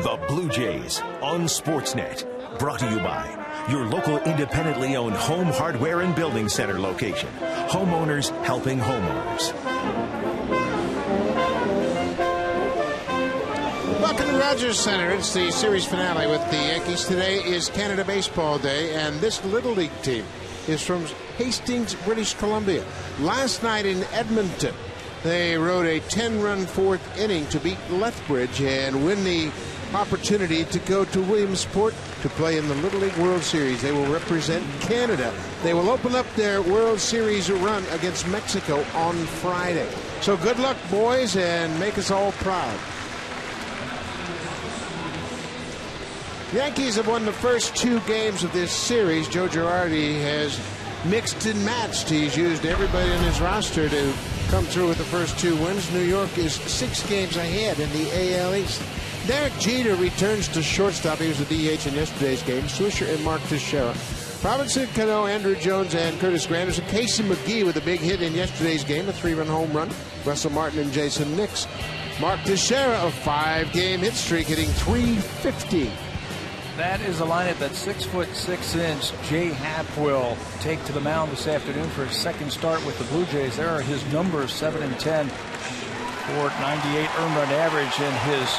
The Blue Jays on Sportsnet. Brought to you by your local independently owned home hardware and building center location. Homeowners helping homeowners. Welcome to Rogers Center. It's the series finale with the Yankees. Today is Canada Baseball Day, and this Little League team is from Hastings, British Columbia. Last night in Edmonton, they rode a 10-run fourth inning to beat Lethbridge and win the opportunity to go to Williamsport to play in the Little League World Series. They will represent Canada. They will open up their World Series run against Mexico on Friday. So good luck, boys, and make us all proud. Yankees have won the first two games of this series. Joe Girardi has mixed and matched. He's used everybody in his roster to come through with the first two wins. New York is 6 games ahead in the AL East. Derek Jeter returns to shortstop. He was the DH in yesterday's game. Swisher and Mark Teixeira. Robinson Cano, Andrew Jones, and Curtis Granderson. Casey McGee with a big hit in yesterday's game, a 3-run home run. Russell Martin and Jason Nix. Mark Teixeira, a 5-game hit streak, hitting .350. That is a lineup that 6'6" Jay Happ will take to the mound this afternoon for his second start with the Blue Jays. There are his numbers, 7 and 10 for 98 earned run average in his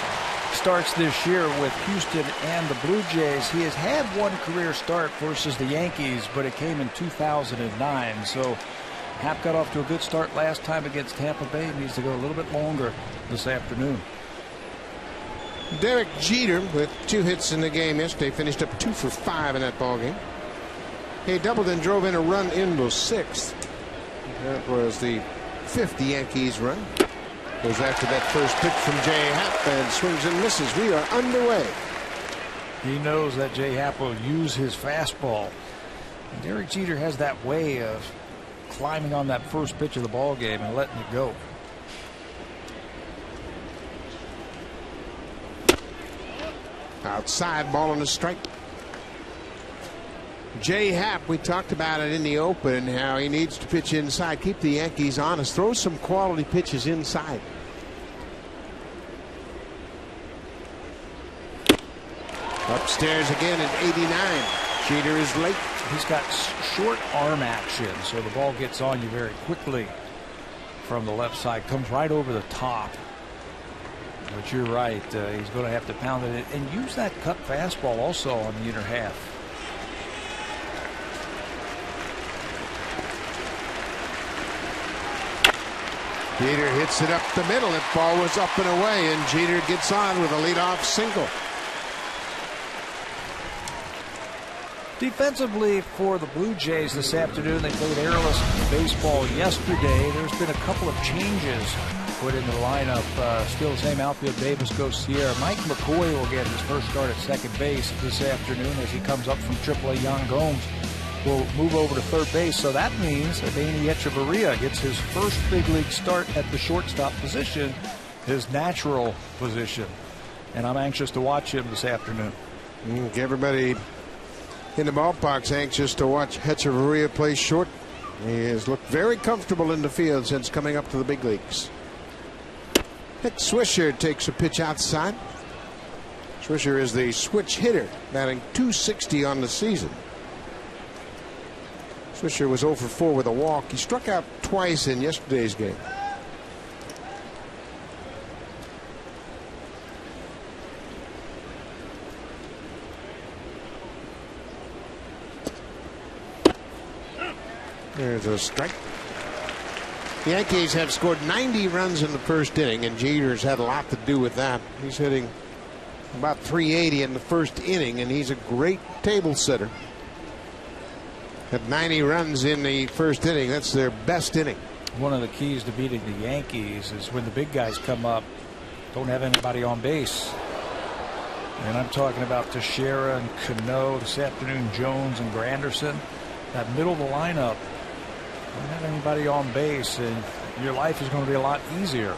starts this year with Houston and the Blue Jays. He has had one career start versus the Yankees, but it came in 2009. So Happ got off to a good start last time against Tampa Bay. He needs to go a little bit longer this afternoon. Derek Jeter with 2 hits in the game yesterday, finished up 2 for 5 in that ball game. He doubled and drove in a run in the 6th. That was the 5th Yankees run. Goes after that first pitch from Jay Happ and swings and misses. We are underway. He knows that Jay Happ will use his fastball. And Derek Jeter has that way of climbing on that first pitch of the ball game and letting it go. Outside, ball on the strike. Jay Happ, we talked about it in the open, how he needs to pitch inside, keep the Yankees honest, throw some quality pitches inside. Upstairs again at 89. Jeter is late. He's got short arm action, so the ball gets on you very quickly from the left side. Comes right over the top. But you're right. He's going to have to pound it and use that cut fastball also on the inner half. Jeter hits it up the middle. That ball was up and away, and Jeter gets on with a leadoff single. Defensively for the Blue Jays this afternoon, they played airless baseball yesterday. There's been a couple of changes put in the lineup. Still the same outfield. Davis goes Sierra. Mike McCoy will get his first start at second base this afternoon as he comes up from AAA. Yan Gomes will move over to third base. So that means that Adeiny Echeverria gets his first big league start at the shortstop position, his natural position. And I'm anxious to watch him this afternoon. Everybody in the ballpark's anxious to watch Echeverria play short. He has looked very comfortable in the field since coming up to the big leagues. Nick Swisher takes a pitch outside. Swisher is the switch hitter, batting .260 on the season. Swisher was 0 for 4 with a walk. He struck out twice in yesterday's game. There's a strike. The Yankees have scored 90 runs in the first inning, and Jeter's had a lot to do with that. He's hitting about .380 in the first inning, and he's a great table setter. At 90 runs in the first inning, that's their best inning. One of the keys to beating the Yankees is when the big guys come up, don't have anybody on base. And I'm talking about Teixeira and Cano this afternoon, Jones and Granderson. That middle of the lineup, don't have anybody on base, and your life is going to be a lot easier.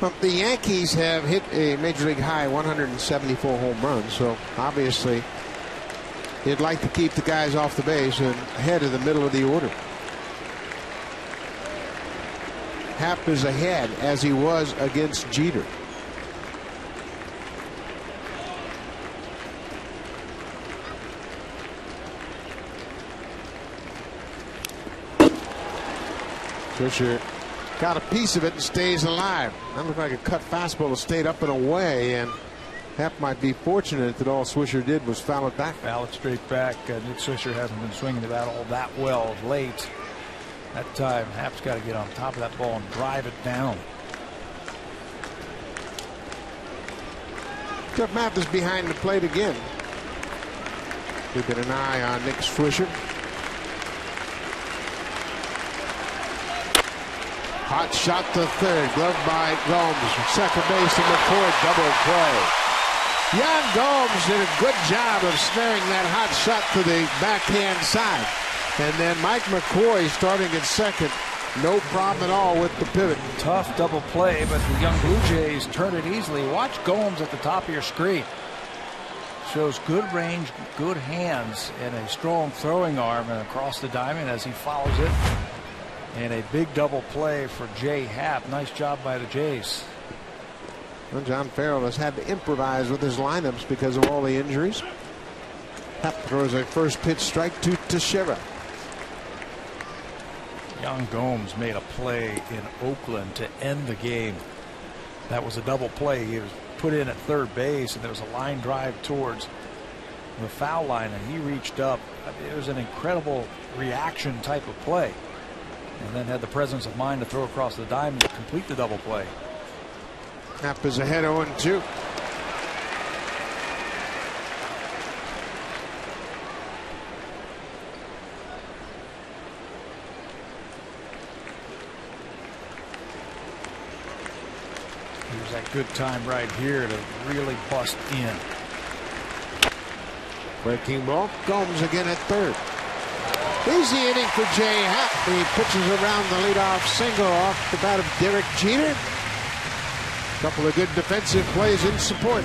Well, the Yankees have hit a major league high 174 home runs, so obviously they'd like to keep the guys off the base and ahead of the middle of the order. Happ is ahead as he was against Jeter. Swisher got a piece of it and stays alive. That looked like a cut fastball that stayed up and away, and Happ might be fortunate that all Swisher did was foul it back. Foul it straight back. Nick Swisher hasn't been swinging the bat all that well of late. That time, Happ's got to get on top of that ball and drive it down. Jeff Mathis behind the plate again. Keeping an eye on Nick Swisher. Hot shot to third, gloved by Gomes. Second base and McCoy, double play. Yan Gomes did a good job of snaring that hot shot to the backhand side. And then Mike McCoy starting at second. No problem at all with the pivot. Tough double play, but the young Blue Jays turn it easily. Watch Gomes at the top of your screen. Shows good range, good hands, and a strong throwing arm and across the diamond as he follows it. And a big double play for Jay Happ. Nice job by the Jays. Well, John Farrell has had to improvise with his lineups because of all the injuries. Happ throws a first pitch strike to Teixeira. Young Gomes made a play in Oakland to end the game. That was a double play. He was put in at third base, and there was a line drive towards the foul line, and he reached up. I mean, it was an incredible reaction type of play. And then had the presence of mind to throw across the diamond to complete the double play. Happ is ahead 0-2. Here's that good time right here to really bust in. Breaking ball. Gomes again at third. Easy inning for Jay Happ. He pitches around the leadoff single off the bat of Derek Jeter. A couple of good defensive plays in support.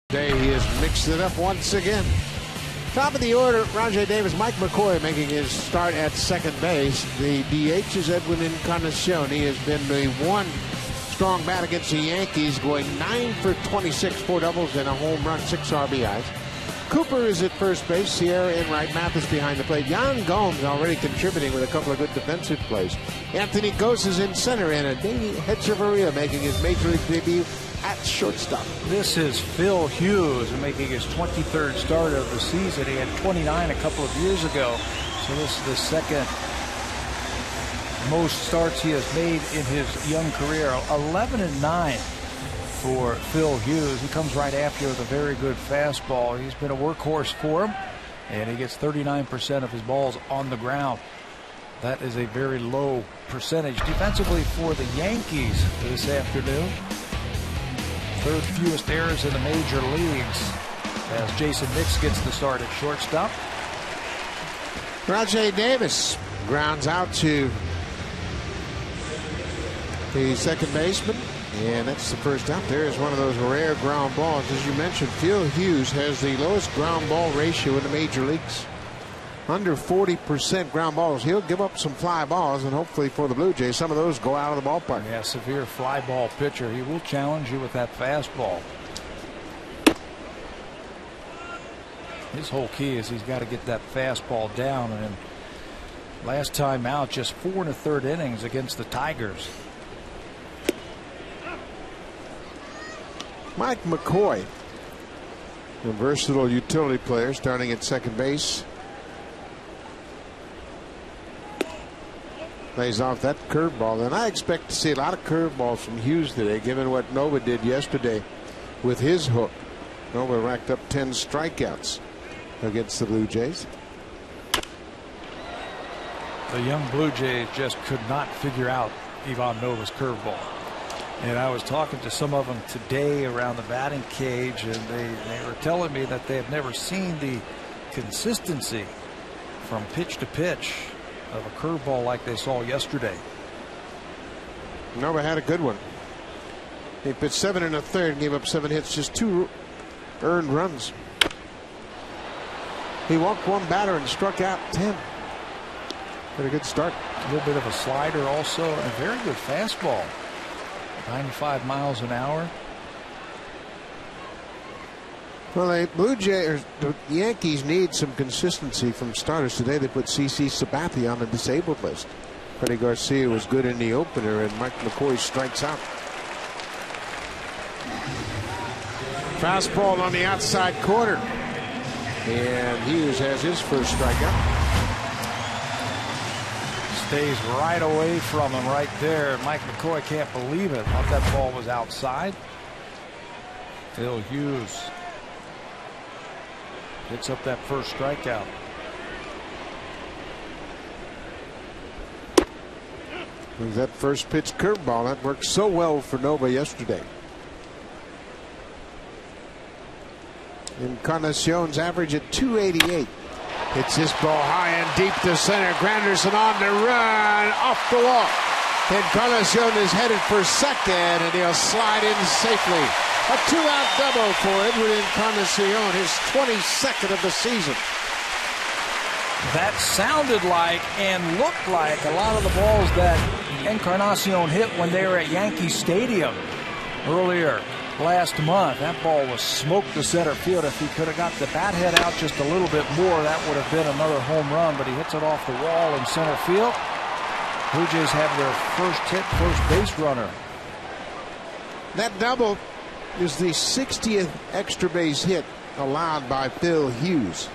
Today he has mixed it up once again. Top of the order, Rajai Davis, Mike McCoy making his start at second base. The DH is Edwin Encarnacion. He has been the one strong bat against the Yankees, going 9 for 26, 4 doubles and a home run, 6 RBIs. Cooper is at first base, Sierra in right, Mathis behind the plate. Yan Gomes already contributing with a couple of good defensive plays. Anthony Gose is in center, and Adeiny Hechavarria making his major league debut at shortstop. This is Phil Hughes making his 23rd start of the season. He had 29 a couple of years ago. So this is the second most starts he has made in his young career. 11-9 for Phil Hughes. He comes right after with a very good fastball. He's been a workhorse for him, and he gets 39% of his balls on the ground. That is a very low percentage defensively for the Yankees this afternoon. Third fewest errors in the major leagues as Jason Nix gets the start at shortstop. Rajai Davis grounds out to the second baseman, and that's the first out. There is one of those rare ground balls. As you mentioned, Phil Hughes has the lowest ground ball ratio in the major leagues. under 40% ground balls. He'll give up some fly balls, and hopefully for the Blue Jays, some of those go out of the ballpark. Yeah, severe fly ball pitcher. He will challenge you with that fastball. His whole key is he's got to get that fastball down. And last time out, just 4 1/3 innings against the Tigers. Mike McCoy, a versatile utility player, starting at second base. Lays off that curveball, and I expect to see a lot of curveballs from Hughes today, given what Nova did yesterday with his hook. Nova racked up 10 strikeouts against the Blue Jays. The young Blue Jays just could not figure out Ivan Nova's curveball. And I was talking to some of them today around the batting cage, and they were telling me that they have never seen the consistency from pitch to pitch of a curveball like they saw yesterday. Nova had a good one. He pitched 7 1/3, gave up 7 hits, just 2 earned runs. He walked 1 batter and struck out 10. Had a good start. A little bit of a slider also, and a very good fastball. 95 miles an hour. Well, the Yankees need some consistency from starters today. They put CC Sabathia on the disabled list. Freddie Garcia was good in the opener, and Mike McCoy strikes out. Fastball on the outside corner, and Hughes has his first strikeout. Stays right away from him right there. Mike McCoy can't believe it. Thought that ball was outside. Phil Hughes picks up that first strikeout. That first pitch curveball that worked so well for Nova yesterday. Encarnacion's average at 288. Hits this ball high and deep to center. Granderson on the run, off the wall. Encarnacion is headed for second, and he'll slide in safely. A 2-out double for Edwin Encarnacion, his 22nd of the season. That sounded like and looked like a lot of the balls that Encarnacion hit when they were at Yankee Stadium earlier last month. That ball was smoked to center field. If he could have got the bat head out just a little bit more, that would have been another home run, but he hits it off the wall in center field. Blue Jays have their first hit first base runner. That double is the 60th extra base hit allowed by Phil Hughes.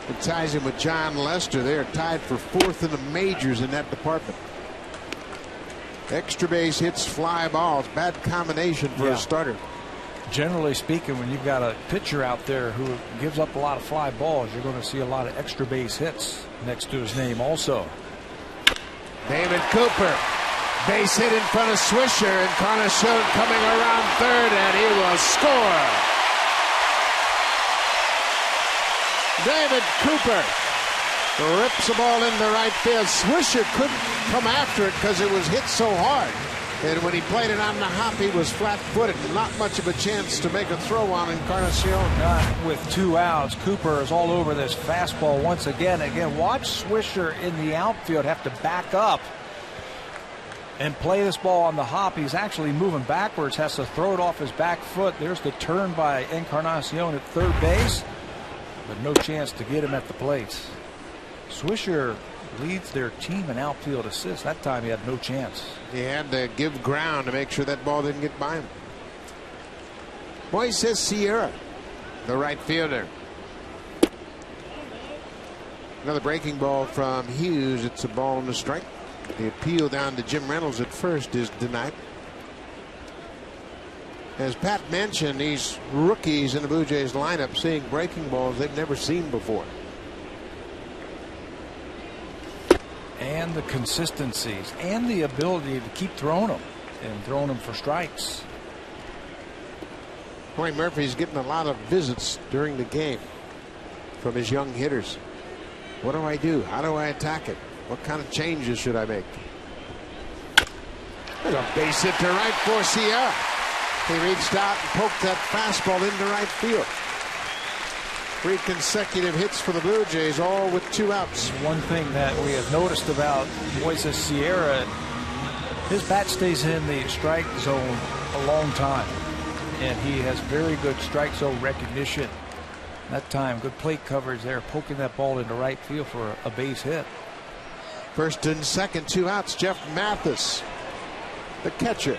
It ties him with John Lester. They are tied for 4th in the majors in that department. Extra base hits, fly balls, bad combination for a starter. Generally speaking, when you've got a pitcher out there who gives up a lot of fly balls, you're going to see a lot of extra base hits next to his name also. David Cooper, base hit in front of Swisher. Encarnacion coming around third, and he will score. David Cooper rips the ball into right field. Swisher couldn't come after it because it was hit so hard. And when he played it on the hop, he was flat-footed. Not much of a chance to make a throw on Encarnacion. Not with 2 outs. Cooper is all over this fastball once again. Again, watch Swisher in the outfield have to back up and play this ball on the hop. He's actually moving backwards, has to throw it off his back foot. There's the turn by Encarnacion at third base, but no chance to get him at the plate. Swisher leads their team in outfield assists. That time he had no chance. He had to give ground to make sure that ball didn't get by him. Moises Sierra, the right fielder. Another breaking ball from Hughes. It's a ball on the strike. The appeal down to Jim Reynolds at first is denied. As Pat mentioned, these rookies in the Blue Jays lineup seeing breaking balls they've never seen before. And the consistencies and the ability to keep throwing them and throwing them for strikes. Corey Murphy's getting a lot of visits during the game from his young hitters. What do I do? How do I attack it? What kind of changes should I make? There's a base hit to right for Sierra. He reached out and poked that fastball into right field. 3 consecutive hits for the Blue Jays, all with 2 outs. One thing that we have noticed about Moises Sierra, his bat stays in the strike zone a long time, and he has very good strike zone recognition. That time, good plate coverage there, poking that ball into right field for a base hit. First and second, 2 outs. Jeff Mathis, the catcher.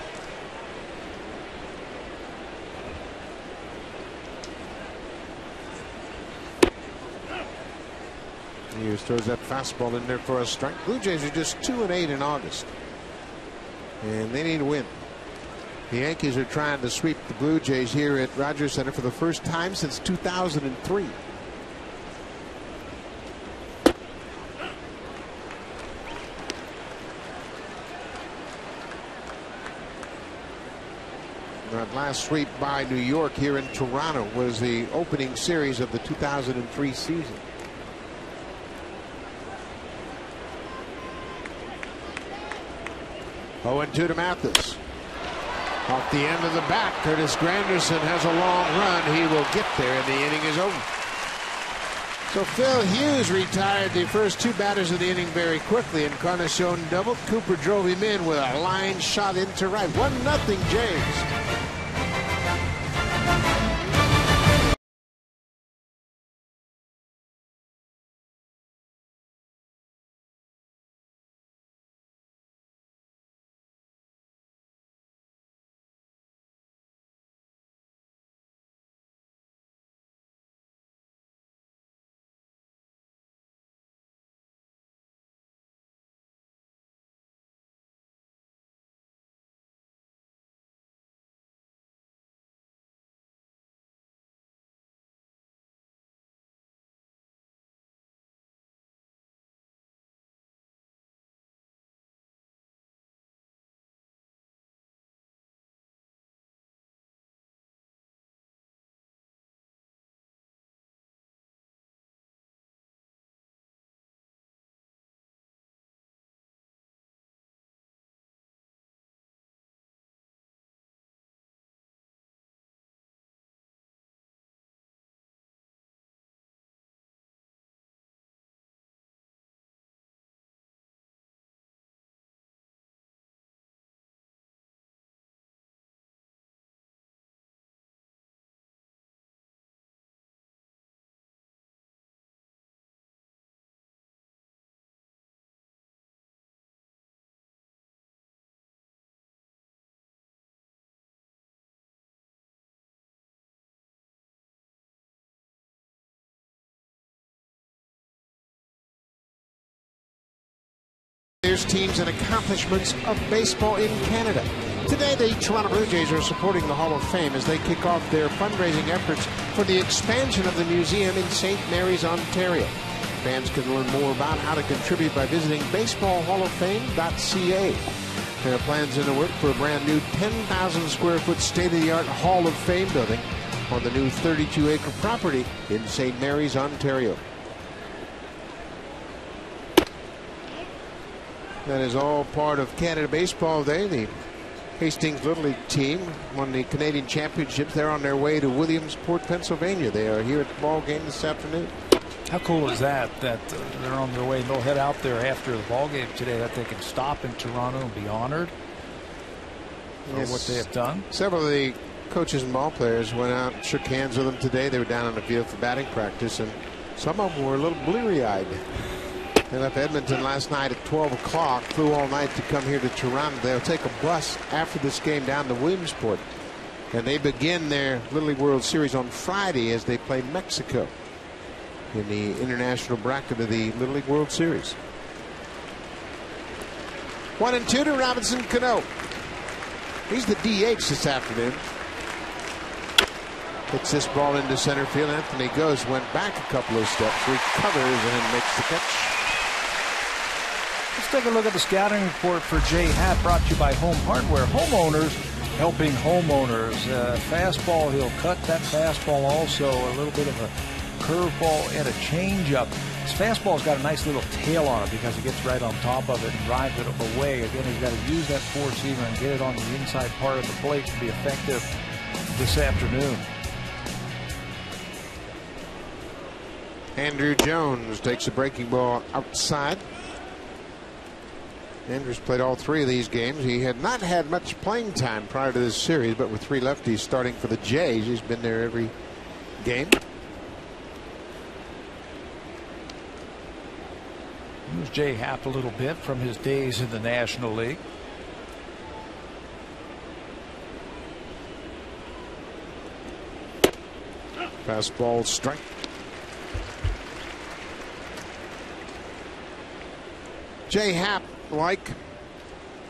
He throws that fastball in there for a strike. Blue Jays are just 2-8 in August, and they need a win. The Yankees are trying to sweep the Blue Jays here at Rogers Center for the first time since 2003. That last sweep by New York here in Toronto was the opening series of the 2003 season. Oh, and 2 to Mathis. Off the end of the bat, Curtis Granderson has a long run. He will get there, and the inning is over. So Phil Hughes retired the first 2 batters of the inning very quickly. Encarnacion doubled. Cooper drove him in with a line shot into right. 1-0 Jays. Teams and accomplishments of baseball in Canada. Today, the Toronto Blue Jays are supporting the Hall of Fame as they kick off their fundraising efforts for the expansion of the museum in St. Mary's, Ontario. Fans can learn more about how to contribute by visiting baseballhalloffame.ca. There are plans in the work for a brand new 10,000 square foot state-of-the-art Hall of Fame building on the new 32-acre property in St. Mary's, Ontario. That is all part of Canada Baseball Day. The Hastings Little League team won the Canadian Championships. They're on their way to Williamsport, Pennsylvania. They are here at the ball game this afternoon. How cool is that they're on their way and they'll head out there after the ball game today, that they can stop in Toronto and be honored for what they have done. Several of the coaches and ball players went out and shook hands with them today. They were down on the field for batting practice, and some of them were a little bleary-eyed. They left Edmonton last night at 12 o'clock, flew all night to come here to Toronto. They'll take a bus after this game down to Williamsport. And they begin their Little League World Series on Friday as they play Mexico in the international bracket of the Little League World Series. 1-2 to Robinson Cano. He's the DH this afternoon. Hits this ball into center field. Anthony Gose went back a couple of steps, recovers, and then makes the catch. Let's take a look at the scouting report for Jay Happ, brought to you by Home Hardware. Homeowners helping homeowners. Fastball, he'll cut that fastball also. A little bit of a curveball and a changeup. His fastball's got a nice little tail on it because it gets right on top of it and drives it away. Again, he's got to use that four-seamer and get it on the inside part of the plate to be effective this afternoon. Andrew Jones takes a breaking ball outside. Andrews played all 3 of these games. He had not had much playing time prior to this series, but with 3 lefties starting for the Jays, he's been there every game. Here's Jay Happ a little bit from his days in the National League. Fastball strike. Jay Happ, like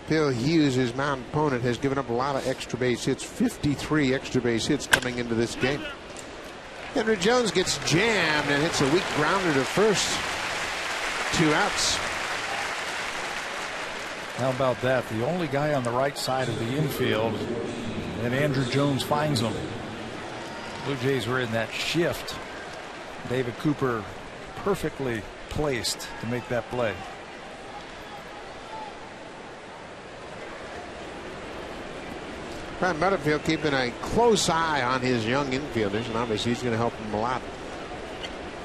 Phil Hughes, his mound opponent, has given up a lot of extra base hits. 53 extra base hits coming into this game. Andrew Jones gets jammed and hits a weak grounder to first. 2 outs. How about that? The only guy on the right side of the infield, and Andrew Jones finds him. Blue Jays were in that shift. David Cooper perfectly placed to make that play. Brad Butterfield keeping a close eye on his young infielders, and obviously he's going to help them a lot.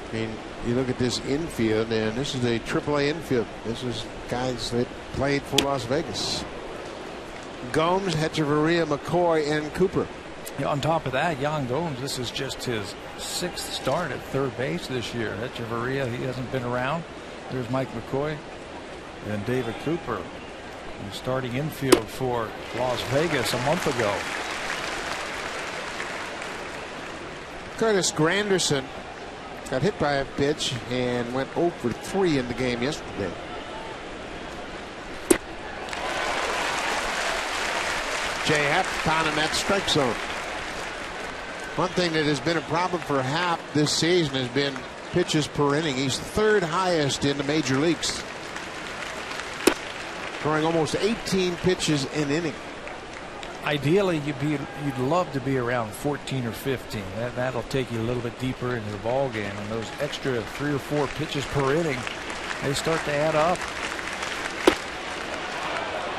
I mean, you look at this infield, and this is a AAA infield. This is guys that played for Las Vegas. Gomes, Hechavarria, McCoy, and Cooper. Yeah, on top of that, Yan Gomes, this is just his 6th start at third base this year. Hechavarria, he hasn't been around. There's Mike McCoy and David Cooper, starting infield for Las Vegas a month ago. Curtis Granderson got hit by a pitch and went 0 for 3 in the game yesterday. Jay Happ found in that strike zone. One thing that has been a problem for Happ this season has been pitches per inning. He's 3rd highest in the major leagues, throwing almost 18 pitches an inning. Ideally, you'd love to be around 14 or 15. That'll take you a little bit deeper into the ball game, and those extra 3 or 4 pitches per inning, they start to add up.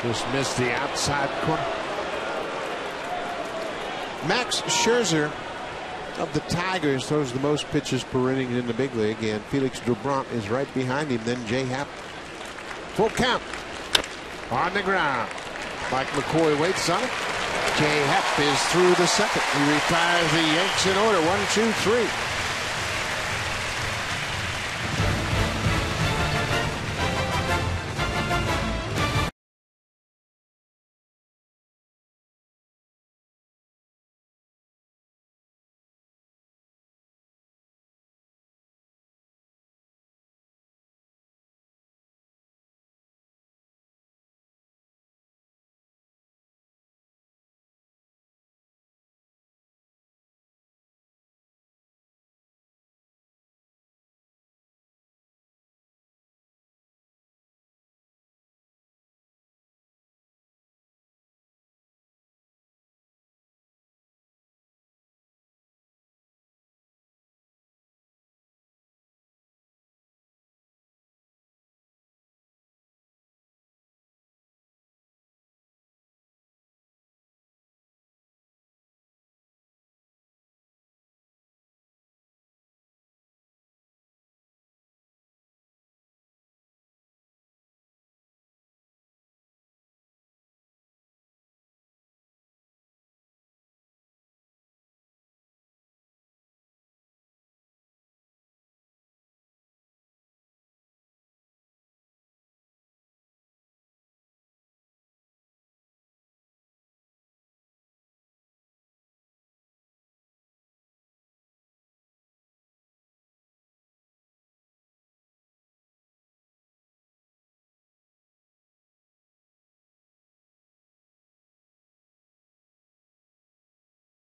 Just missed the outside corner. Max Scherzer of the Tigers throws the most pitches per inning in the big league, and Felix Doubront is right behind him. Then Jay Happ. Full count on the ground. Mike McCoy waits on it. Jay Happ is through the 2nd. He retires the Yanks in order. 1, 2, 3.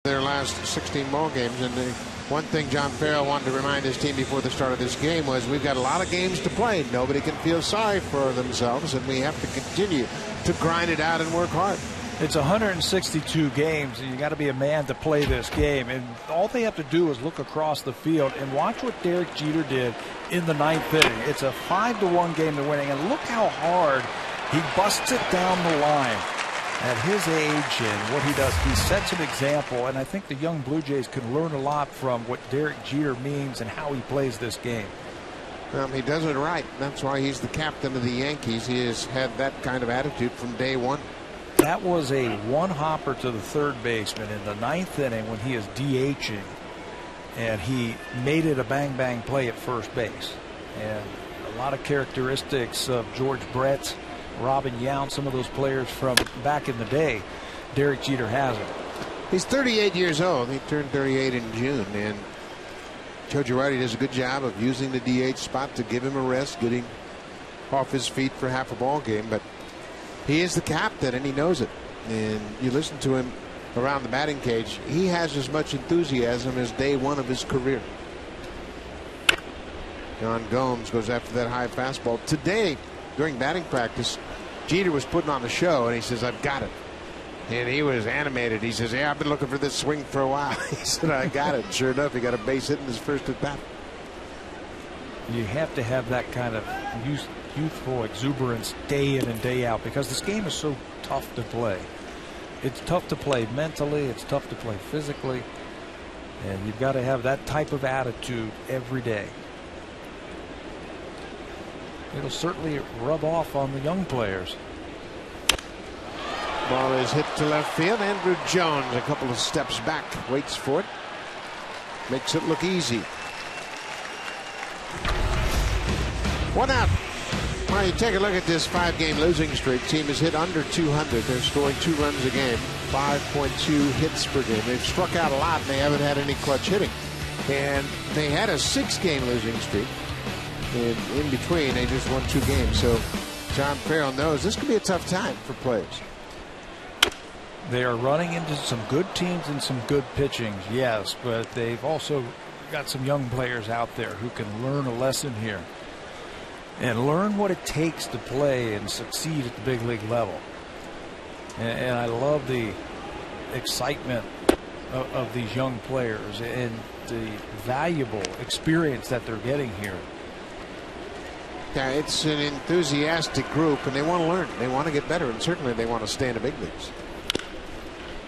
Their last 16 ball games, and the one thing John Farrell wanted to remind his team before the start of this game was we've got a lot of games to play. Nobody can feel sorry for themselves, and we have to continue to grind it out and work hard. It's 162 games, and you got to be a man to play this game. And all they have to do is look across the field and watch what Derek Jeter did in the 9th inning. It's a 5-1 game to winning, and look how hard he busts it down the line. At his age and what he does, he sets an example, and I think the young Blue Jays can learn a lot from what Derek Jeter means and how he plays this game. Well, he does it right. That's why he's the captain of the Yankees. He has had that kind of attitude from day one. That was a one-hopper to the third baseman in the ninth inning when he is DHing, and he made it a bang-bang play at first base. And a lot of characteristics of George Brett, Robin Yount, some of those players from back in the day, Derek Jeter has it. He's 38 years old. He turned 38 in June, and Joe Girardi does a good job of using the DH spot to give him a rest, getting off his feet for half a ball game. But he is the captain, and he knows it. And you listen to him around the batting cage, he has as much enthusiasm as day one of his career. John Gomes goes after that high fastball. Today, during batting practice, Jeter was putting on the show, and he says, "I've got it." And he was animated. He says, "Yeah, I've been looking for this swing for a while." He said, "I got it." Sure enough, he got a base hit in his first at bat. You have to have that kind of youthful exuberance day in and day out, because this game is so tough to play. It's tough to play mentally. It's tough to play physically. And you've got to have that type of attitude every day. It'll certainly rub off on the young players. Ball is hit to left field. Andrew Jones a couple of steps back, waits for it, makes it look easy. One out. Well, you take a look at this 5-game losing streak. Team has hit under 200. They're scoring 2 runs a game, 5.2 hits per game. They've struck out a lot, and they haven't had any clutch hitting. And they had a 6-game losing streak. In between, they just won 2 games. So John Farrell knows this could be a tough time for players. They are running into some good teams and some good pitching, yes, but they've also got some young players out there who can learn a lesson here and learn what it takes to play and succeed at the big league level. And I love the excitement of these young players and the valuable experience that they're getting here. Yeah, it's an enthusiastic group, and they want to learn. They want to get better, and certainly they want to stay in the big leagues.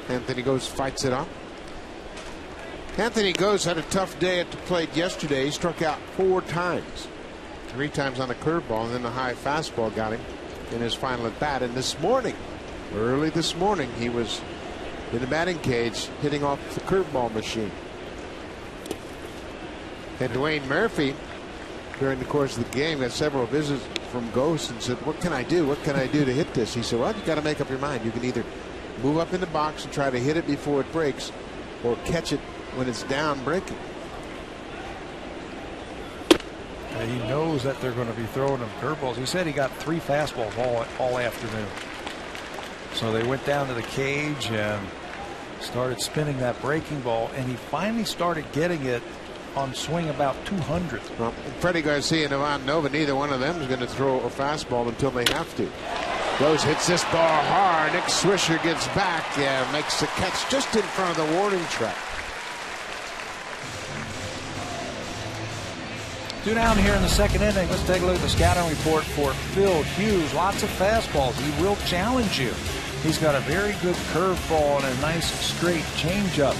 Anthony Gose fights it up. Anthony Gose had a tough day at the plate yesterday. He struck out 4 times. 3 times on the curveball, and then the high fastball got him in his final at bat. And this morning, early this morning, he was in the batting cage hitting off the curveball machine. And Dwayne Murphy, during the course of the game, got several visits from Gose and said, "What can I do? What can I do to hit this?" He said, "Well, you got to make up your mind. You can either move up in the box and try to hit it before it breaks, or catch it when it's down breaking." And he knows that they're going to be throwing him curveballs. He said he got 3 fastballs all afternoon. So they went down to the cage and started spinning that breaking ball, and he finally started getting it on swing about 200. Well, Freddie Garcia and Ivan Nova, neither one of them is going to throw a fastball until they have to. Gose hits this ball hard. Nick Swisher gets back. Yeah, makes the catch just in front of the warning track. 2 down here in the second inning. Let's take a look at the scouting report for Phil Hughes. Lots of fastballs. He will challenge you. He's got a very good curveball and a nice straight changeup.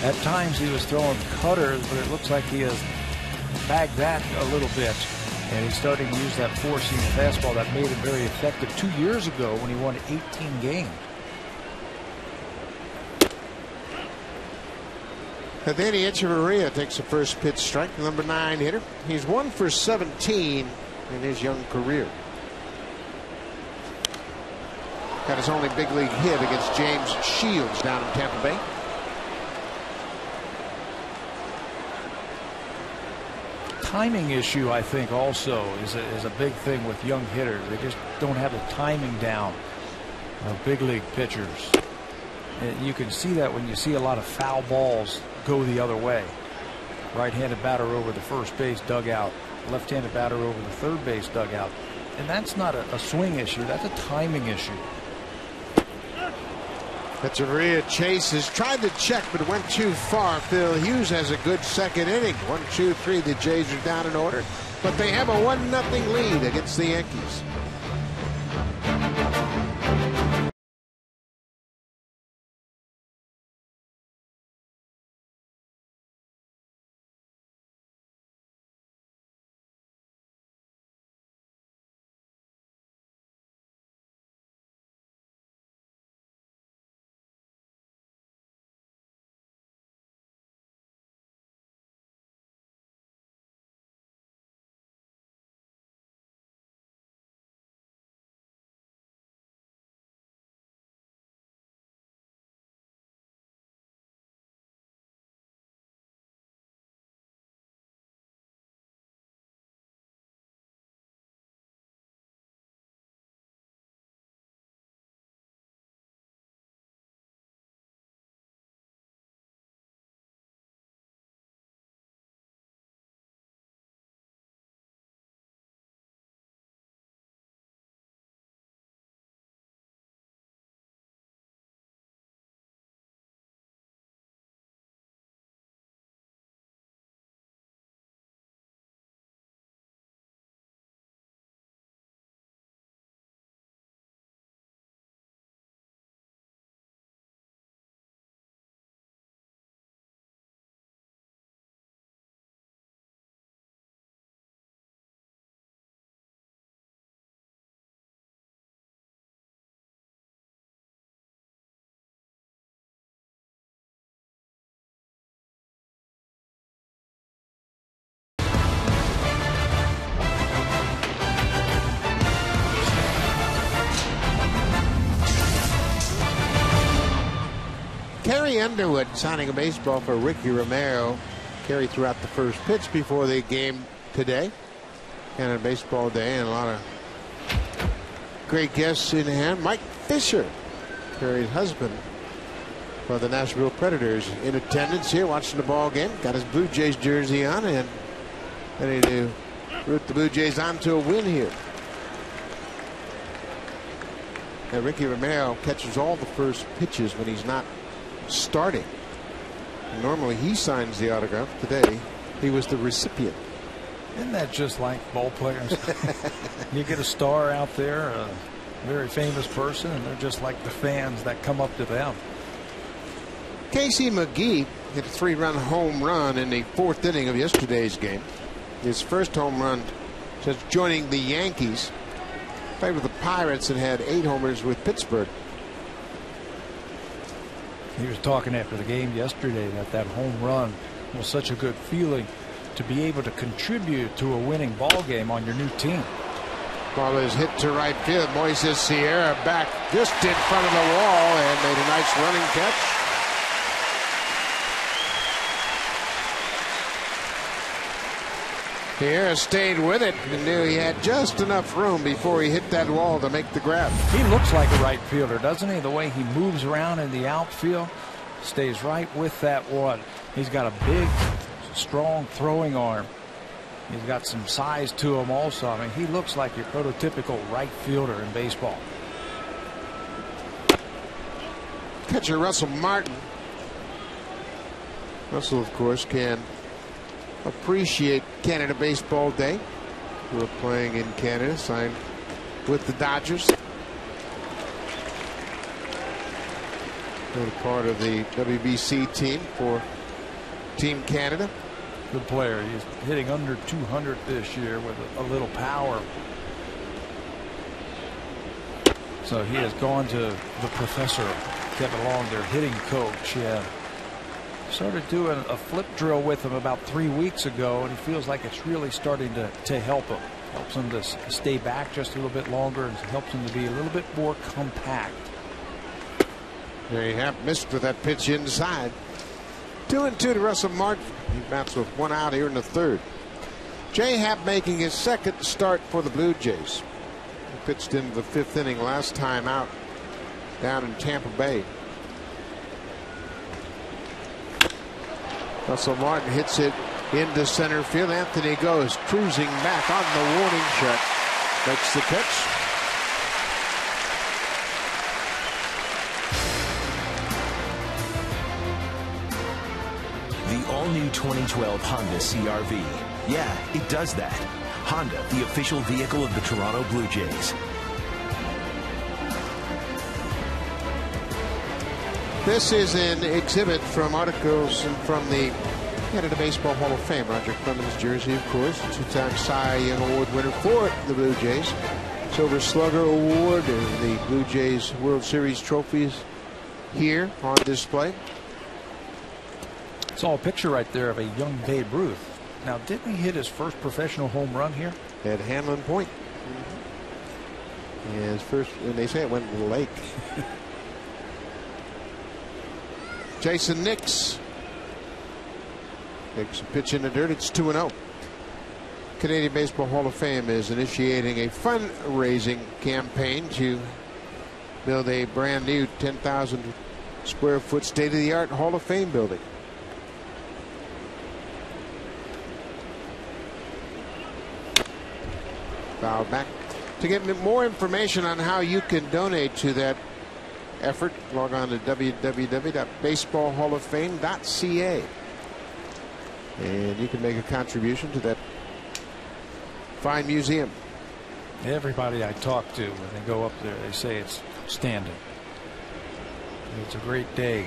At times he was throwing cutters, but it looks like he has bagged that a little bit. And he's starting to use that 4-seam fastball that made him very effective 2 years ago when he won 18 games. Danny Echeverria takes the first pitch strike, number 9 hitter. He's 1 for 17 in his young career. Got his only big league hit against James Shields down in Tampa Bay. Timing issue, I think, also is a big thing with young hitters. They just don't have the timing down of big league pitchers. And you can see that when you see a lot of foul balls go the other way. Right-handed batter over the first base dugout, left-handed batter over the third base dugout. And that's not a swing issue, that's a timing issue. Echeverria chases, tried to check, but went too far. Phil Hughes has a good second inning. 1, 2, 3. The Jays are down in order, but they have a 1-0 lead against the Yankees. Kerry Underwood signing a baseball for Ricky Romero. Kerry threw out the first pitch before the game today. Canada Baseball Day, and a lot of great guests in hand. Mike Fisher, Kerry's husband, for the Nashville Predators, in attendance here watching the ball game. Got his Blue Jays jersey on and ready to root the Blue Jays on to a win here. Now Ricky Romero catches all the first pitches when he's not starting. Normally he signs the autograph. Today he was the recipient. Isn't that just like ball players? You get a star out there, a very famous person, and they're just like the fans that come up to them. Casey McGee hit a 3-run home run in the 4th inning of yesterday's game. His first home run since joining the Yankees. Played with the Pirates and had 8 homers with Pittsburgh. He was talking after the game yesterday that home run was such a good feeling to be able to contribute to a winning ball game on your new team. Ball is hit to right field. Moises Sierra back just in front of the wall and made a nice running catch. Sierra stayed with it and knew he had just enough room before he hit that wall to make the grab. He looks like a right fielder, doesn't he? The way he moves around in the outfield, stays right with that one. He's got a big, strong throwing arm. He's got some size to him also. I mean, he looks like your prototypical right fielder in baseball. Catcher Russell Martin. Russell, of course, can appreciate Canada Baseball Day. We're playing in Canada, signed with the Dodgers. They're part of the WBC team for Team Canada. Good player. He's hitting under 200 this year with a little power. So he has gone to the professor, Kevin Long, their hitting coach. Yeah. Started doing a flip drill with him about 3 weeks ago, and he feels like it's really starting to help him. Helps him to stay back just a little bit longer and helps him to be a little bit more compact. There you have missed with that pitch inside. 2-2 to Russell Martin. He bats with 1 out here in the 3rd. Jay Happ making his 2nd start for the Blue Jays. He pitched into the 5th inning last time out down in Tampa Bay. Russell Martin hits it into center field. Anthony goes cruising back on the warning shot. Makes the catch. The all-new 2012 Honda CR-V. Yeah, it does that. Honda, the official vehicle of the Toronto Blue Jays. This is an exhibit from articles from the Canada Baseball Hall of Fame. Roger Clemens' jersey, of course, 2-time Cy Young Award winner for the Blue Jays. Silver Slugger Award and the Blue Jays World Series trophies here on display. Saw a picture right there of a young Babe Ruth. Now, didn't he hit his first professional home run here? At Hanlon Point. Yeah, his first, and they say it went in the lake. Jason Nix takes a pitch in the dirt. It's 2-0. Canadian Baseball Hall of Fame is initiating a fundraising campaign to build a brand new 10,000 square foot state-of-the-art Hall of Fame building. Foul back. To get more information on how you can donate to that effort, log on to www.baseballhalloffame.ca, and you can make a contribution to that fine museum. Everybody I talk to when they go up there, they say it's outstanding. It's a great day.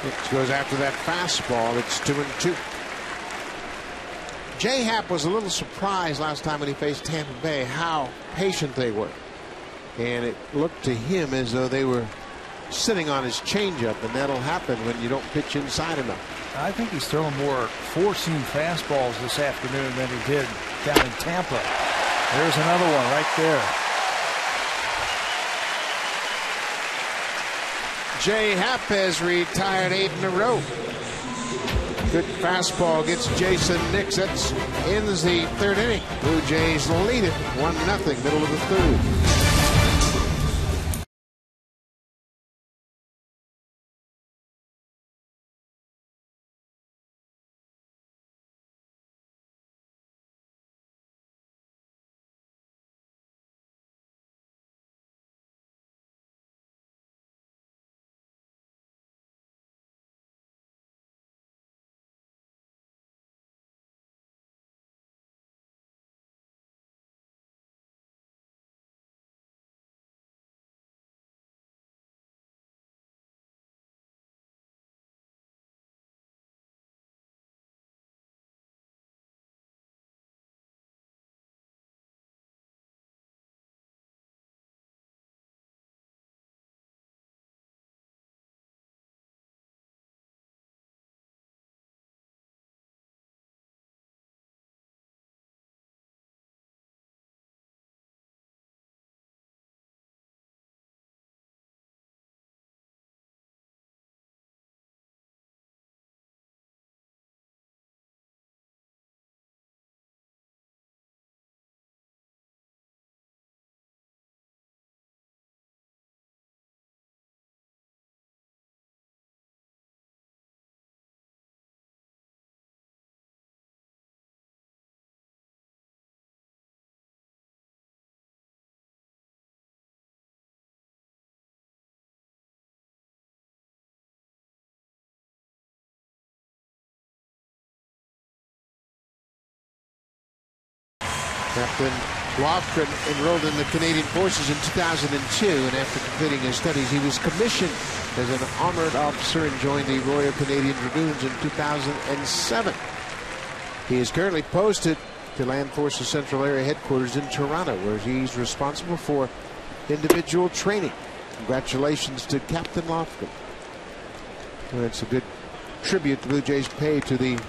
It goes after that fastball. It's 2-2. Jay Happ was a little surprised last time when he faced Tampa Bay how patient they were. And it looked to him as though they were sitting on his changeup, and that'll happen when you don't pitch inside enough. I think he's throwing more four-seam fastballs this afternoon than he did down in Tampa. There's another one right there. Jay Happ has retired 8 in a row. Good fastball gets Jason Nix. That ends the third inning. Blue Jays lead it 1-0, middle of the third. Captain Lofgren enrolled in the Canadian Forces in 2002, and after completing his studies, he was commissioned as an armored officer and joined the Royal Canadian Dragoons in 2007. He is currently posted to Land Forces Central Area Headquarters in Toronto, where he's responsible for individual training. Congratulations to Captain Lofgren. Well, it's a good tribute the Blue Jays pay to the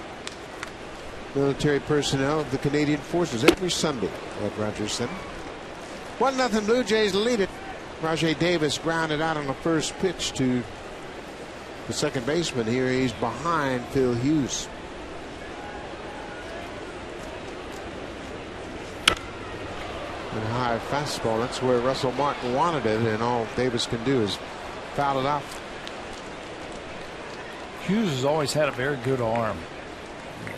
military personnel of the Canadian Forces every Sunday at Rogers Center. 1-0 Blue Jays lead it. Rajai Davis grounded out on the first pitch to the second baseman. Here he's behind Phil Hughes. And high fastball. That's where Russell Martin wanted it, and all Davis can do is foul it off. Hughes has always had a very good arm.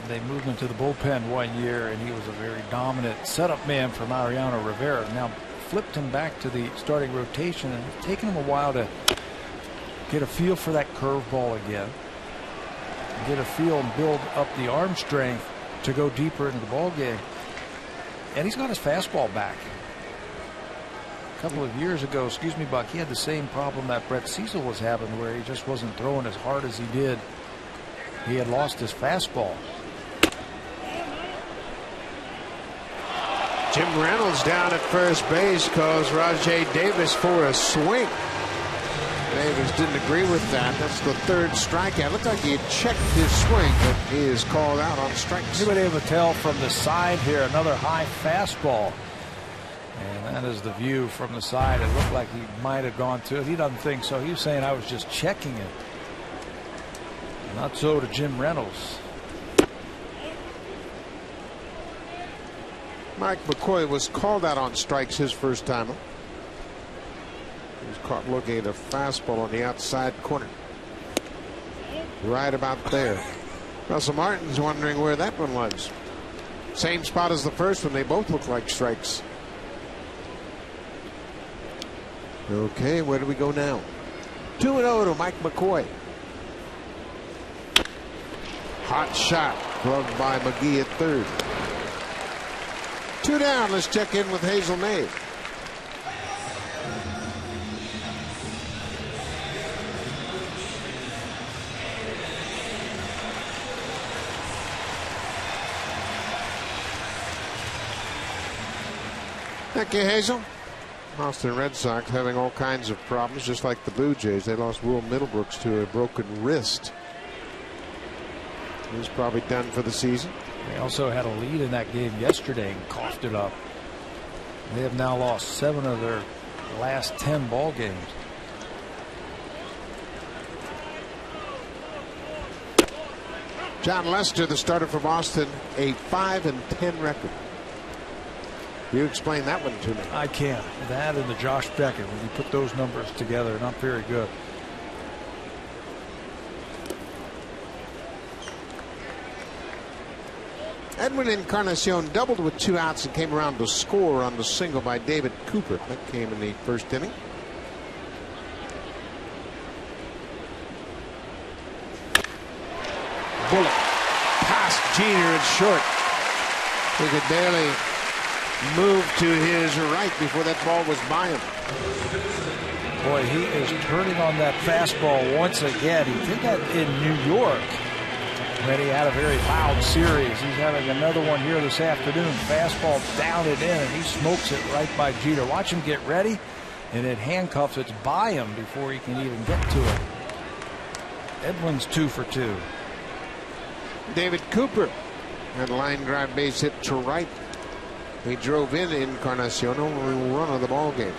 They moved him to the bullpen one year, and he was a very dominant setup man for Mariano Rivera. Now flipped him back to the starting rotation, and it's taken him a while to get a feel for that curveball again, get a feel and build up the arm strength to go deeper into the ball game. And he's got his fastball back. A couple of years ago, excuse me, Buck, he had the same problem that Brett Cecil was having, where he just wasn't throwing as hard as he did. He had lost his fastball. Jim Reynolds down at first base calls Rajai Davis for a swing. Davis didn't agree with that. That's the third strikeout. Looked like he had checked his swing, but he is called out on strikes. You've been able to tell from the side here, another high fastball. And that is the view from the side. It looked like he might have gone to it. He doesn't think so. He was saying, I was just checking it. Not so to Jim Reynolds. Mike McCoy was called out on strikes his first time. He was caught looking at a fastball on the outside corner. Right about there. Russell Martin's wondering where that one was. Same spot as the first one. They both look like strikes. Okay, where do we go now? 2-0 to Mike McCoy. Hot shot, gloved by McGee at third. 2 down. Let's check in with Hazel May. Thank you, Hazel. Boston Red Sox having all kinds of problems, just like the Blue Jays. They lost Will Middlebrooks to a broken wrist. He's probably done for the season. They also had a lead in that game yesterday and coughed it up. They have now lost 7 of their last 10 ball games. John Lester, the starter for Boston, a 5-10 record. You explain that one to me. I can't. That and the Josh Beckett, when you put those numbers together, not very good. Edwin Encarnacion doubled with 2 outs and came around to score on the single by David Cooper. That came in the first inning. Bullock past Jeter and short. He could barely move to his right before that ball was by him. Boy, he is turning on that fastball once again. He did that in New York when he had a very loud series. He's having another one here this afternoon. Fastball down and in, and he smokes it right by Jeter. Watch him get ready, and it handcuffs it by him before he can even get to it. Edwin's 2 for 2. David Cooper had a line drive base hit to right. He drove in Encarnacion, only run of the ball game.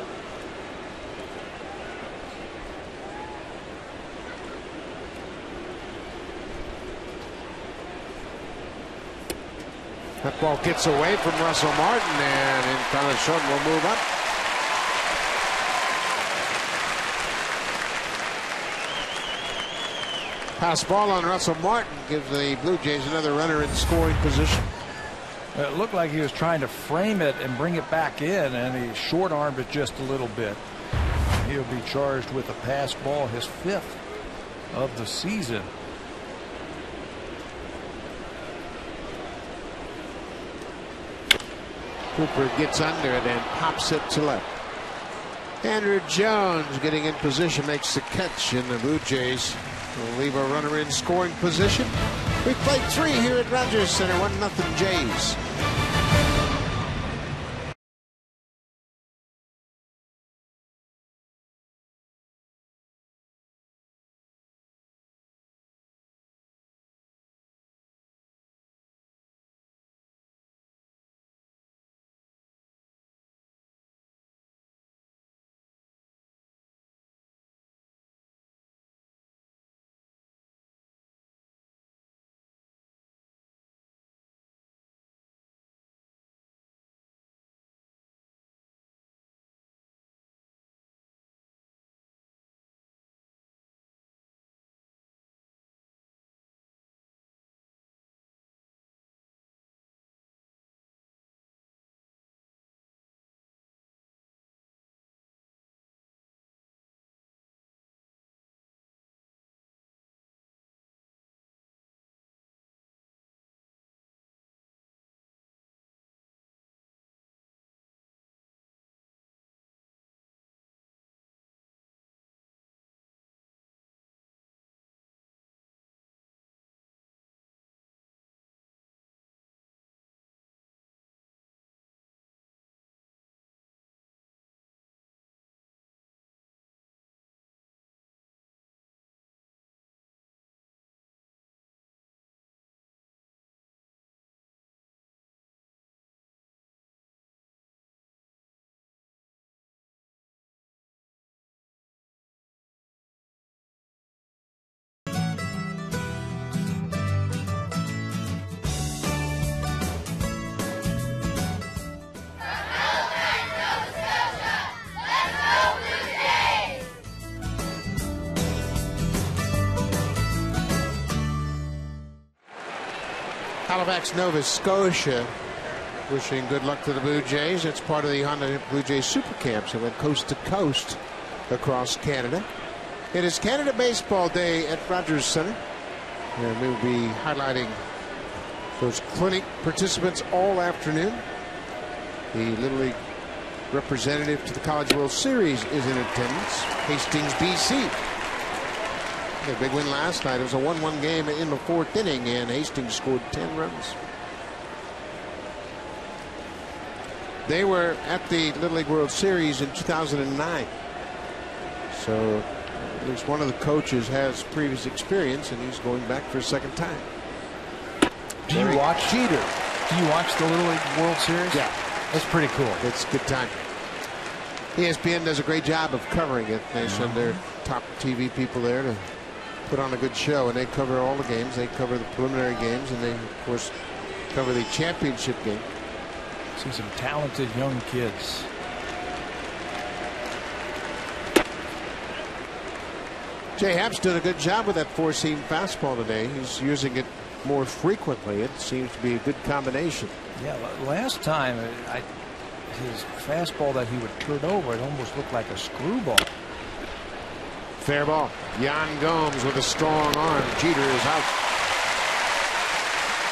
That ball gets away from Russell Martin, and Encarnacion will move up. Pass ball on Russell Martin gives the Blue Jays another runner in scoring position. It looked like he was trying to frame it and bring it back in, and he short-armed it just a little bit. He'll be charged with a pass ball, his 5th of the season. Cooper gets under it and pops it to left. Andrew Jones getting in position makes the catch, and the Blue Jays will leave a runner in scoring position. We played 3 here at Rogers Center, 1-0 Jays. Halifax, Nova Scotia, wishing good luck to the Blue Jays. It's part of the Honda Blue Jays Super Camps that went coast to coast across Canada. It is Canada Baseball Day at Rogers Center, and we will be highlighting those clinic participants all afternoon. The Little League representative to the College World Series is in attendance, Hastings, BC. A big win last night. It was a 1-1 game in the 4th inning, and Hastings scored 10 runs. They were at the Little League World Series in 2009. So at least one of the coaches has previous experience, and he's going back for a second time. Do you watch Jeter? Do you watch the Little League World Series? Yeah. That's pretty cool. It's a good time. ESPN does a great job of covering it. They send their top TV people there to put on a good show, and they cover all the games. They cover the preliminary games, and they, of course, cover the championship game. See some talented young kids. Jay Happ's done a good job with that four-seam fastball today. He's using it more frequently. It seems to be a good combination. Yeah, last time his fastball that he would turn over, it almost looked like a screwball. Fair ball. Yan Gomes with a strong arm. Jeter is out.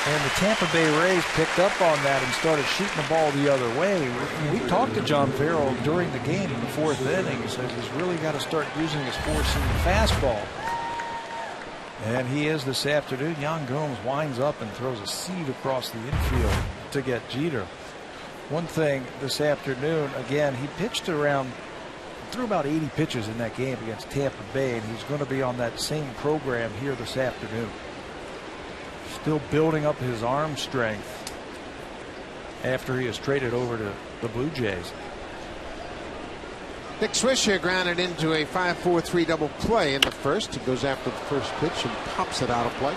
And the Tampa Bay Rays picked up on that and started shooting the ball the other way. We talked to John Farrell during the game in the fourth inning. He says he's really got to start using his four-seam fastball. And he is this afternoon. Yan Gomes winds up and throws a seed across the infield to get Jeter. One thing this afternoon, again, he pitched threw about 80 pitches in that game against Tampa Bay, and he's going to be on that same program here this afternoon. Still building up his arm strength after he is traded over to the Blue Jays. Nick Swisher grounded into a 5-4-3 double play in the first. He goes after the first pitch and pops it out of play.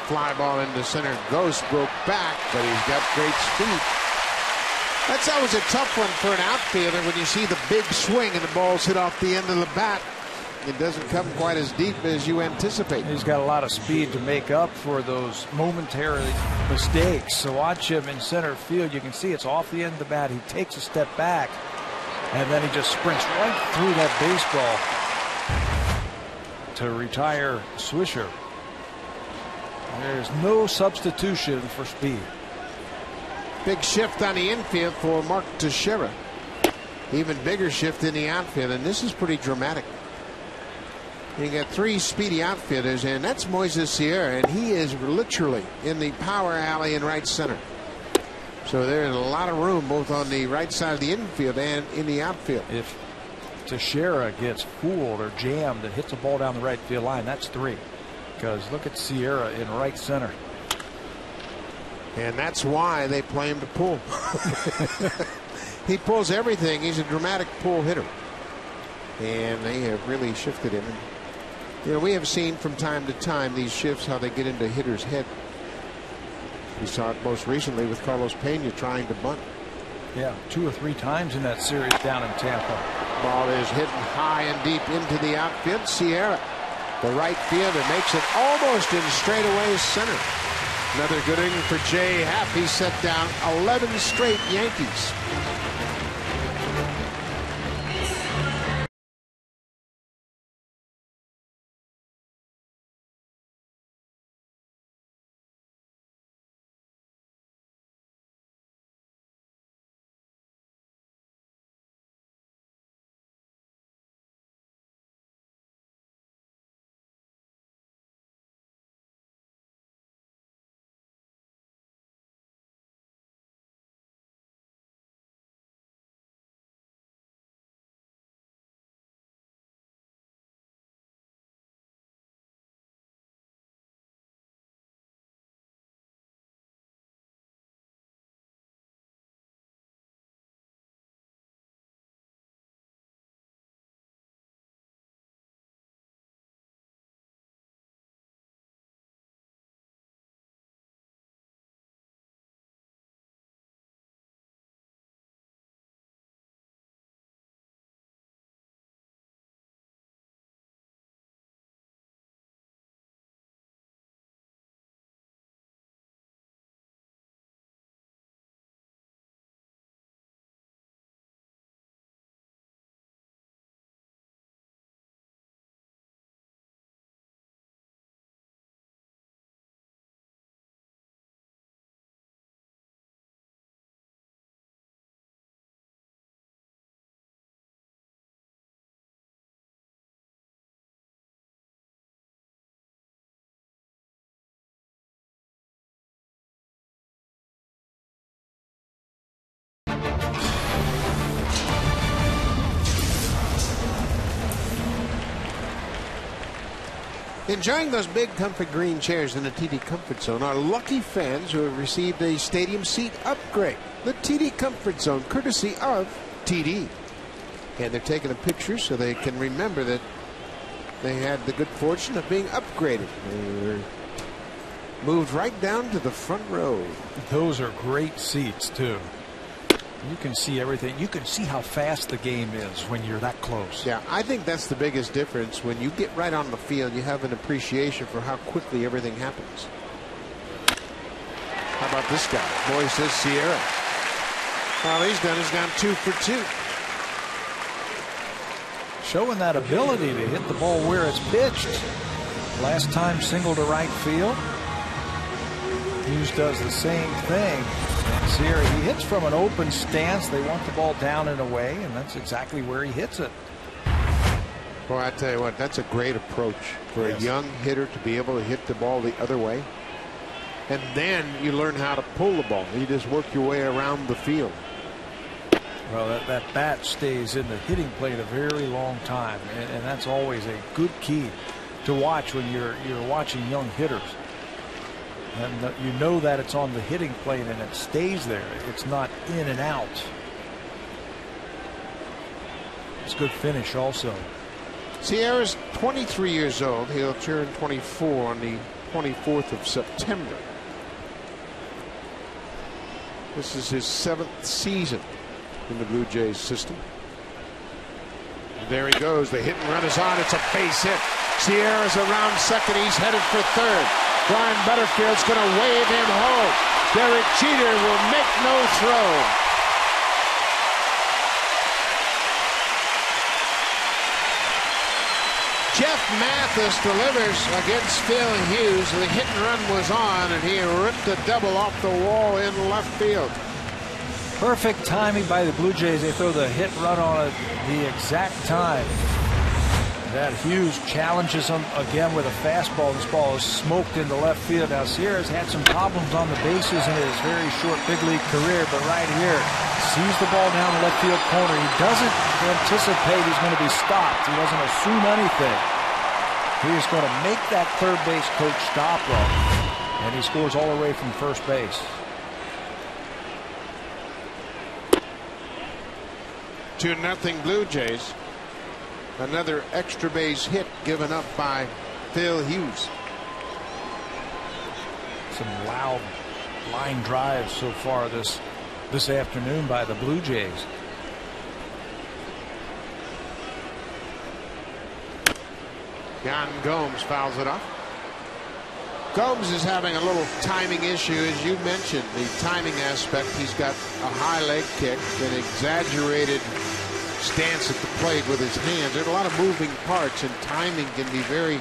Fly ball into center. Ghost broke back, but he's got great speed. That's always a tough one for an outfielder when you see the big swing and the ball's hit off the end of the bat. It doesn't come quite as deep as you anticipate. He's got a lot of speed to make up for those momentary mistakes. So watch him in center field. You can see it's off the end of the bat. He takes a step back, and then he just sprints right through that baseball to retire Swisher. There's no substitution for speed. Big shift on the infield for Mark Teixeira. Even bigger shift in the outfield, and this is pretty dramatic. You got three speedy outfielders, and that's Moises Sierra, and he is literally in the power alley in right center. So there's a lot of room both on the right side of the infield and in the outfield. If Teixeira gets fooled or jammed and hits a ball down the right field line, that's three. Because look at Sierra in right center. And that's why they play him to pull. He pulls everything. He's a dramatic pull hitter. And they have really shifted him. And, you know, we have seen from time to time these shifts, how they get into hitters' head. We saw it most recently with Carlos Pena trying to bunt. Yeah, 2 or 3 times in that series down in Tampa. Ball is hit high and deep into the outfield. Sierra, the right fielder, makes it almost in straightaway center. Another good inning for Jay Happ. He set down 11 straight Yankees. Enjoying those big comfy green chairs in the TD Comfort Zone are lucky fans who have received a stadium seat upgrade. The TD Comfort Zone, courtesy of TD. And they're taking a picture so they can remember that they had the good fortune of being upgraded. They were moved right down to the front row. Those are great seats, too. You can see everything. You can see how fast the game is when you're that close. Yeah, I think that's the biggest difference. When you get right on the field, you have an appreciation for how quickly everything happens. How about this guy? Moises Sierra. All he's done is gone 2 for 2. Showing that ability to hit the ball where it's pitched. Last time single to right field. Hughes does the same thing. And Sierra, he hits from an open stance. They want the ball down and away, and that's exactly where he hits it. Boy, I tell you what, that's a great approach for a young hitter to be able to hit the ball the other way. And then you learn how to pull the ball. You just work your way around the field. Well, that bat stays in the hitting plate a very long time, and that's always a good key to watch when you're watching young hitters. And you know that it's on the hitting plate and it stays there. It's not in and out. It's a good finish also. Sierra's 23 years old. He'll turn 24 on the 24th of September. This is his 7th season in the Blue Jays system. There he goes. The hit and run is on. It's a base hit. Sierra's around second. He's headed for third. Brian Butterfield's going to wave him home. Derek Jeter will make no throw. Jeff Mathis delivers against Phil Hughes. The hit and run was on, and he ripped a double off the wall in left field. Perfect timing by the Blue Jays. They throw the hit run on at the exact time that Hughes challenges him again with a fastball. This ball is smoked into left field. Now Sierra's had some problems on the bases in his very short big league career, but right here sees the ball down the left field corner. He doesn't anticipate he's going to be stopped. He doesn't assume anything. He is going to make that third base coach stop him, and he scores all the way from first base. 2-0 Blue Jays. Another extra base hit given up by Phil Hughes. Some loud line drives so far this afternoon by the Blue Jays. Yan Gomes fouls it off. Gomes is having a little timing issue, as you mentioned. The timing aspect. He's got a high leg kick, an exaggerated stance at the plate with his hands. There's a lot of moving parts, and timing can be very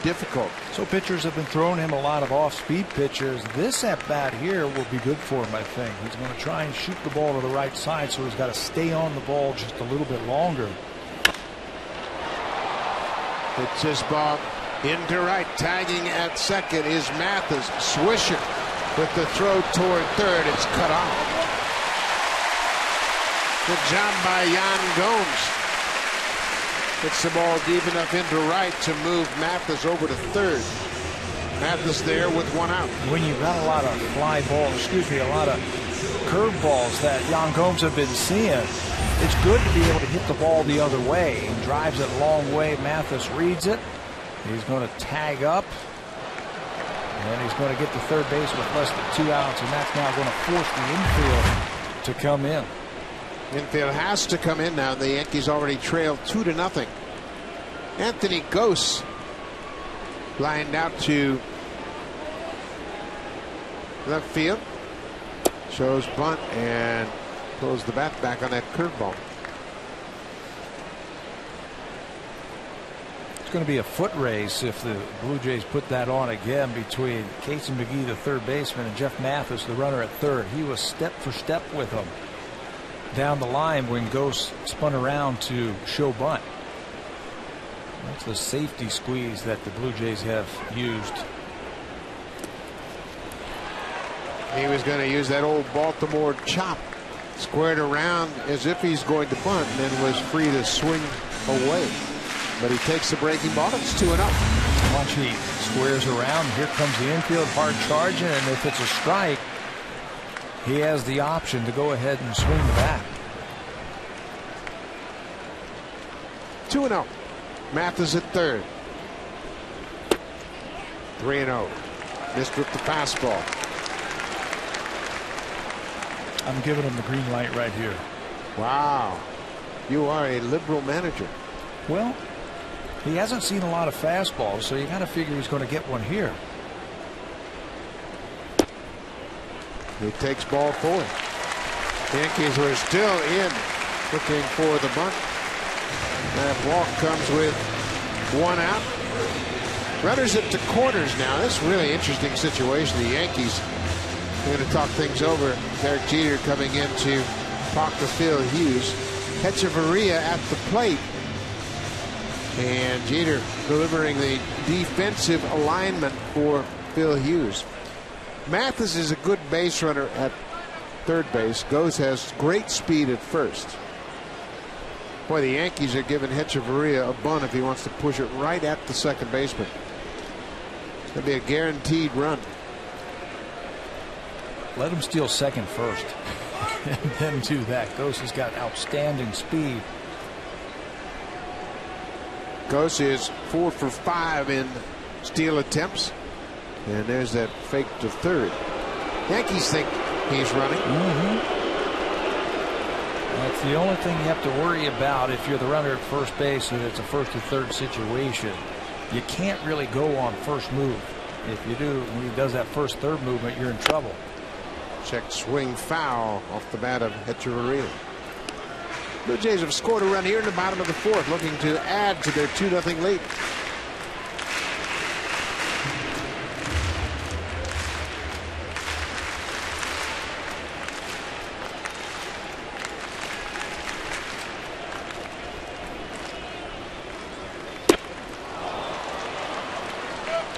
difficult. So pitchers have been throwing him a lot of off-speed pitches. This at-bat here will be good for him, I think. He's going to try and shoot the ball to the right side, so he's got to stay on the ball just a little bit longer. It's this ball into right. Tagging at second is Mathis. Swisher with the throw toward third. It's cut off. Good job by Yan Gomes. Hits the ball deep enough into right to move Mathis over to third. Mathis there with one out. When you've got a lot of fly balls, a lot of curve balls that Yan Gomes have been seeing, it's good to be able to hit the ball the other way. He drives it a long way. Mathis reads it. He's going to tag up. And he's going to get to third base with less than 2 outs, and that's now going to force the infield to come in. Infield has to come in now. The Yankees already trail 2-0. Anthony Gose lined out to left field. Shows bunt and pulls the bat back on that curveball. It's going to be a foot race if the Blue Jays put that on again between Casey McGee, the third baseman, and Jeff Mathis, the runner at third. He was step for step with him down the line when Gose spun around to show bunt. That's the safety squeeze that the Blue Jays have used. He was going to use that old Baltimore chop. Squared around as if he's going to bunt, and then was free to swing away. But he takes the breaking ball. It's 2-0. Watch, he squares around. Here comes the infield, hard charging, and if it's a strike, he has the option to go ahead and swing the bat. 2-0. Mathis at third. 3-0. Missed with the fastball. I'm giving him the green light right here. Wow. You are a liberal manager. Well, he hasn't seen a lot of fastballs, so you got to figure he's going to get one here. He takes ball 4. The Yankees were still in, looking for the bunt. That walk comes with 1 out. Runners at the corners now. This is a really interesting situation. The Yankees are going to talk things over. Derek Jeter coming in to talk to Phil Hughes. Hechavarria at the plate. And Jeter delivering the defensive alignment for Phil Hughes. Mathis is a good base runner at third base. Gose has great speed at first. Boy, the Yankees are giving Hechavarria a bunt if he wants to push it right at the second baseman. It's going to be a guaranteed run. Let him steal second first and then do that. Gose has got outstanding speed. Gose is 4 for 5 in steal attempts. And there's that fake to third. Yankees think he's running. That's the only thing you have to worry about if you're the runner at first base and it's a first or third situation. You can't really go on first move. If you do, when he does that first third movement, you're in trouble. Check swing foul off the bat of Hechavarria. Blue Jays have scored a run here in the bottom of the 4th, looking to add to their 2-0 lead.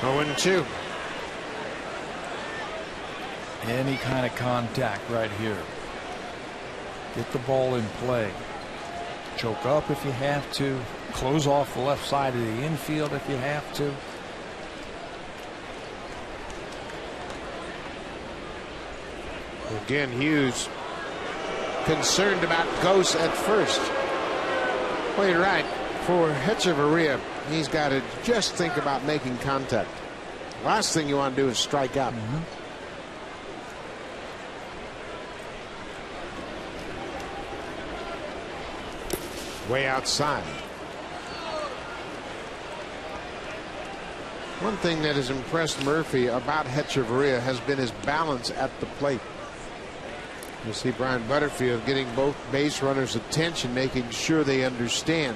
Oh, 2. Any kind of contact right here. Get the ball in play. Choke up if you have to. Close off the left side of the infield if you have to. Again, Hughes concerned about Gose at first. Well, you're right. For Hechavarria, he's got to just think about making contact. Last thing you want to do is strike out. Way outside. One thing that has impressed Murphy about Hechavarria has been his balance at the plate. You see Brian Butterfield getting both base runners' attention, making sure they understand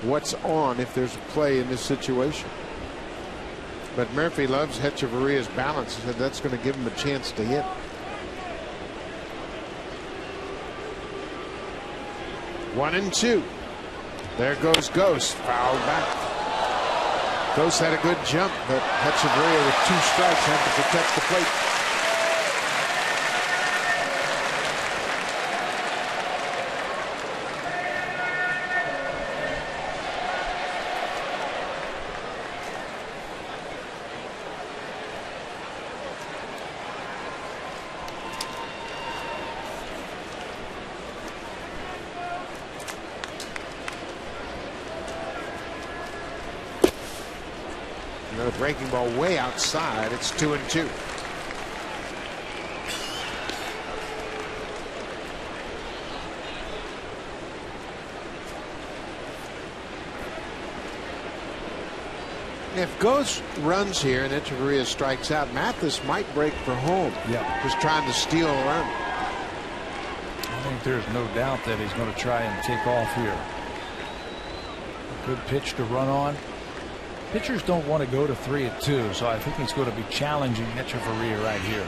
what's on if there's a play in this situation. But Murphy loves Hechavarria's balance. He said that's going to give him a chance to hit. One and 2. There goes Gose. Fouled back. Gose had a good jump, but Hechavarria with 2 strikes had to protect the plate. Another breaking ball way outside. It's 2-2. If Gose runs here and Hechavarria strikes out, Mathis might break for home. Yeah. Just trying to steal a run. I think there's no doubt that he's going to try and take off here. Good pitch to run on. Pitchers don't want to go to 3-2, so I think he's going to be challenging Hechavarria right here.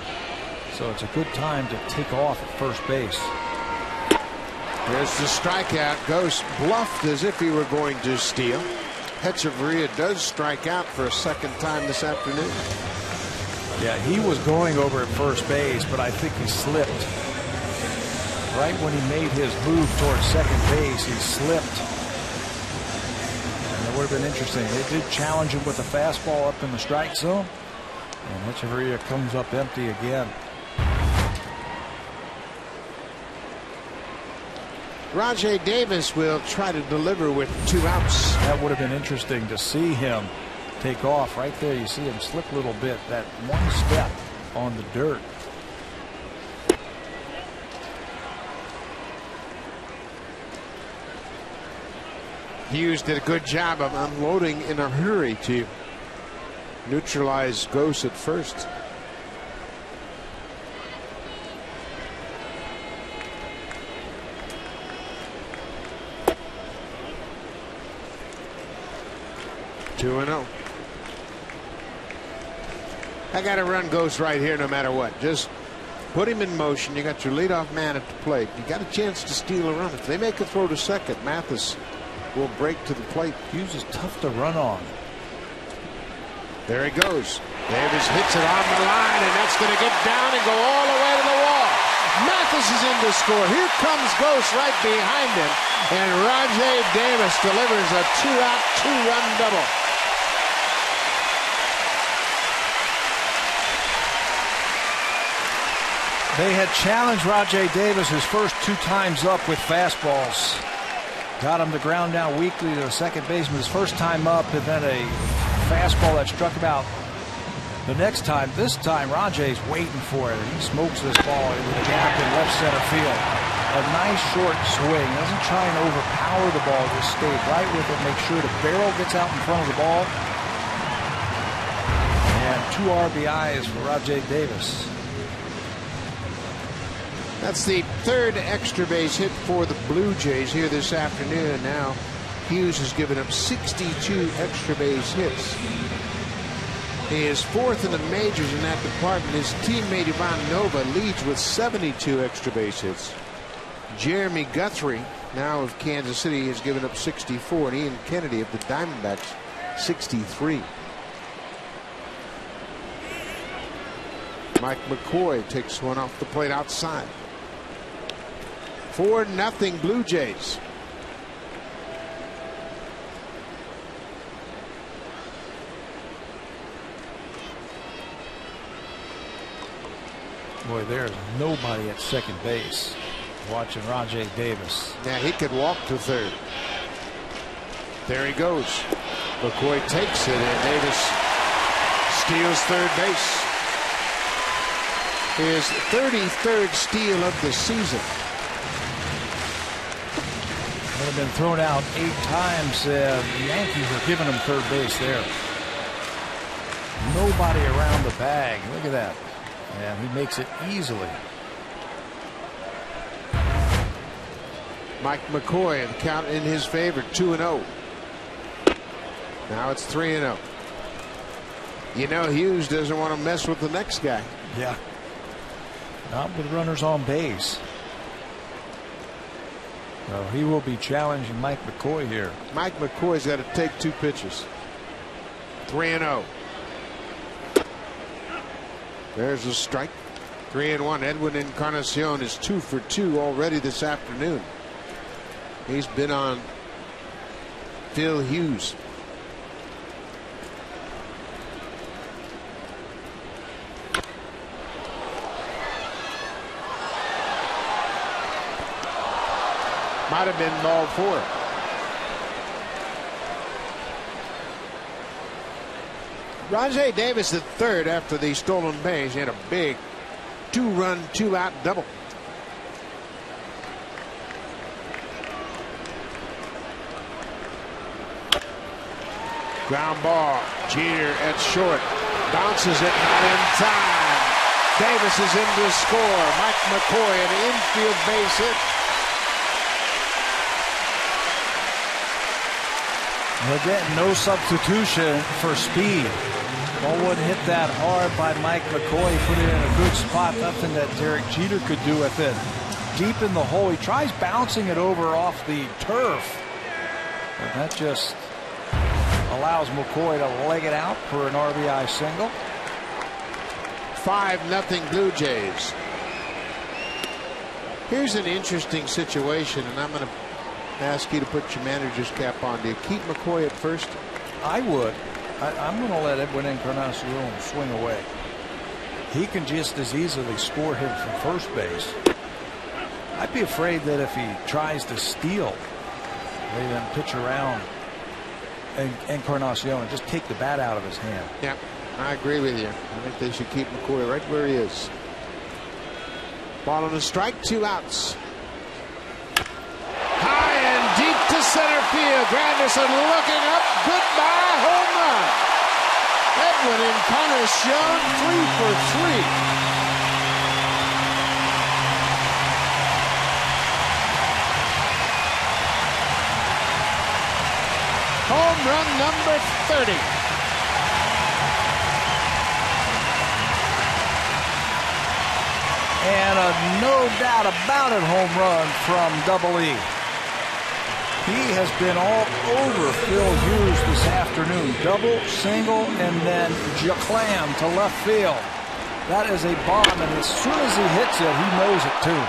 So it's a good time to take off at first base. There's the strikeout. Gose bluffed as if he were going to steal. Hechavarria does strike out for a second time this afternoon. Yeah, he was going over at first base, but I think he slipped. Right when he made his move towards second base, he slipped. And the would have been interesting. They did challenge him with a fastball up in the strike zone, and Echeverria comes up empty again. Rajai Davis will try to deliver with 2 outs. That would have been interesting to see him take off. Right there, you see him slip a little bit. That one step on the dirt. Hughes did a good job of unloading in a hurry to neutralize Gose at first. Two and 0. I got to run Gose right here no matter what. Just put him in motion. You got your leadoff man at the plate. You got a chance to steal a run. If they make a throw to second, Mathis will break to the plate. Hughes is tough to run on. There he goes. Davis hits it on the line, and that's going to get down and go all the way to the wall. Mathis is in to score. Here comes Gose right behind him, and Rajai Davis delivers a 2-out, 2-run double. They had challenged Rajai Davis his first 2 times up with fastballs. Got him to ground down weakly to the second baseman his first time up, and then a fastball that struck him out the next time. This time Rajai's waiting for it. He smokes this ball into the gap in left center field. A nice short swing. Doesn't try and overpower the ball. Just stay right with it. Make sure the barrel gets out in front of the ball. And 2 RBIs for Rajai Davis. That's the 3rd extra base hit for the Blue Jays here this afternoon. Now Hughes has given up 62 extra base hits. He is 4th in the majors in that department. His teammate Ivan Nova leads with 72 extra base hits. Jeremy Guthrie, now of Kansas City, has given up 64, and Ian Kennedy of the Diamondbacks 63. Mike McCoy takes one off the plate outside. 4-0 Blue Jays. Boy, there's nobody at second base watching Rajai Davis. Now he could walk to third. There he goes. McCoy takes it, and Davis steals third base. His 33rd steal of the season. Would have been thrown out 8 times. The Yankees are giving him third base there. Nobody around the bag. Look at that. And he makes it easily. Mike McCoy, and count in his favor, 2-0. Now it's 3-0. You know Hughes doesn't want to mess with the next guy. Yeah. Not with runners on base. So he will be challenging Mike McCoy here. Mike McCoy's got to take 2 pitches. 3-0. There's a strike. 3-1. Edwin Encarnacion is 2 for 2 already this afternoon. He's been on Phil Hughes. Might have been ball 4. Rajai Davis at third after the stolen base. He had a big 2-run, 2-out double. Ground ball. Jeter at short. Bounces it, not in time. Davis is in to score. Mike McCoy, an infield base hit. Again, no substitution for speed. Ball wouldn't hit that hard by Mike McCoy. He put it in a good spot. Nothing that Derek Jeter could do with it. Deep in the hole. He tries bouncing it over off the turf. But that just allows McCoy to leg it out for an RBI single. 5-0 Blue Jays. Here's an interesting situation, and I'm going to ask you to put your manager's cap on. Do you keep McCoy at first? I would. I'm going to let Edwin Encarnacion swing away. He can just as easily score him from first base. I'd be afraid that if he tries to steal, they then pitch around Encarnacion and just take the bat out of his hand. Yeah, I agree with you. I think they should keep McCoy right where he is. Ball on a strike, 2 outs. High and deep to center field. Granderson looking up. Goodbye, home run. Edwin Encarnacion, 3 for 3. Home run number 30. And a no doubt about it home run from Double E. He has been all over Phil Hughes this afternoon. Double, single, and then jaclam to left field. That is a bomb, and as soon as he hits it, he knows it too.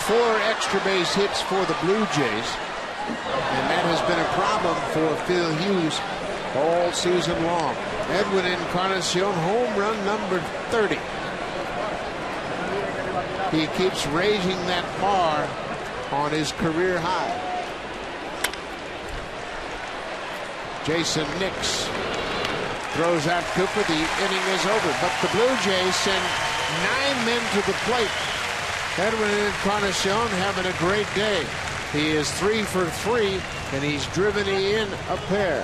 Four extra base hits for the Blue Jays. And that has been a problem for Phil Hughes all season long. Edwin Encarnacion, home run number 30. He keeps raising that bar on his career high. Jason Nix throws out Cooper. The inning is over, but the Blue Jays send 9 men to the plate. Edwin Encarnacion having a great day. He is 3 for 3, and he's driven in a pair.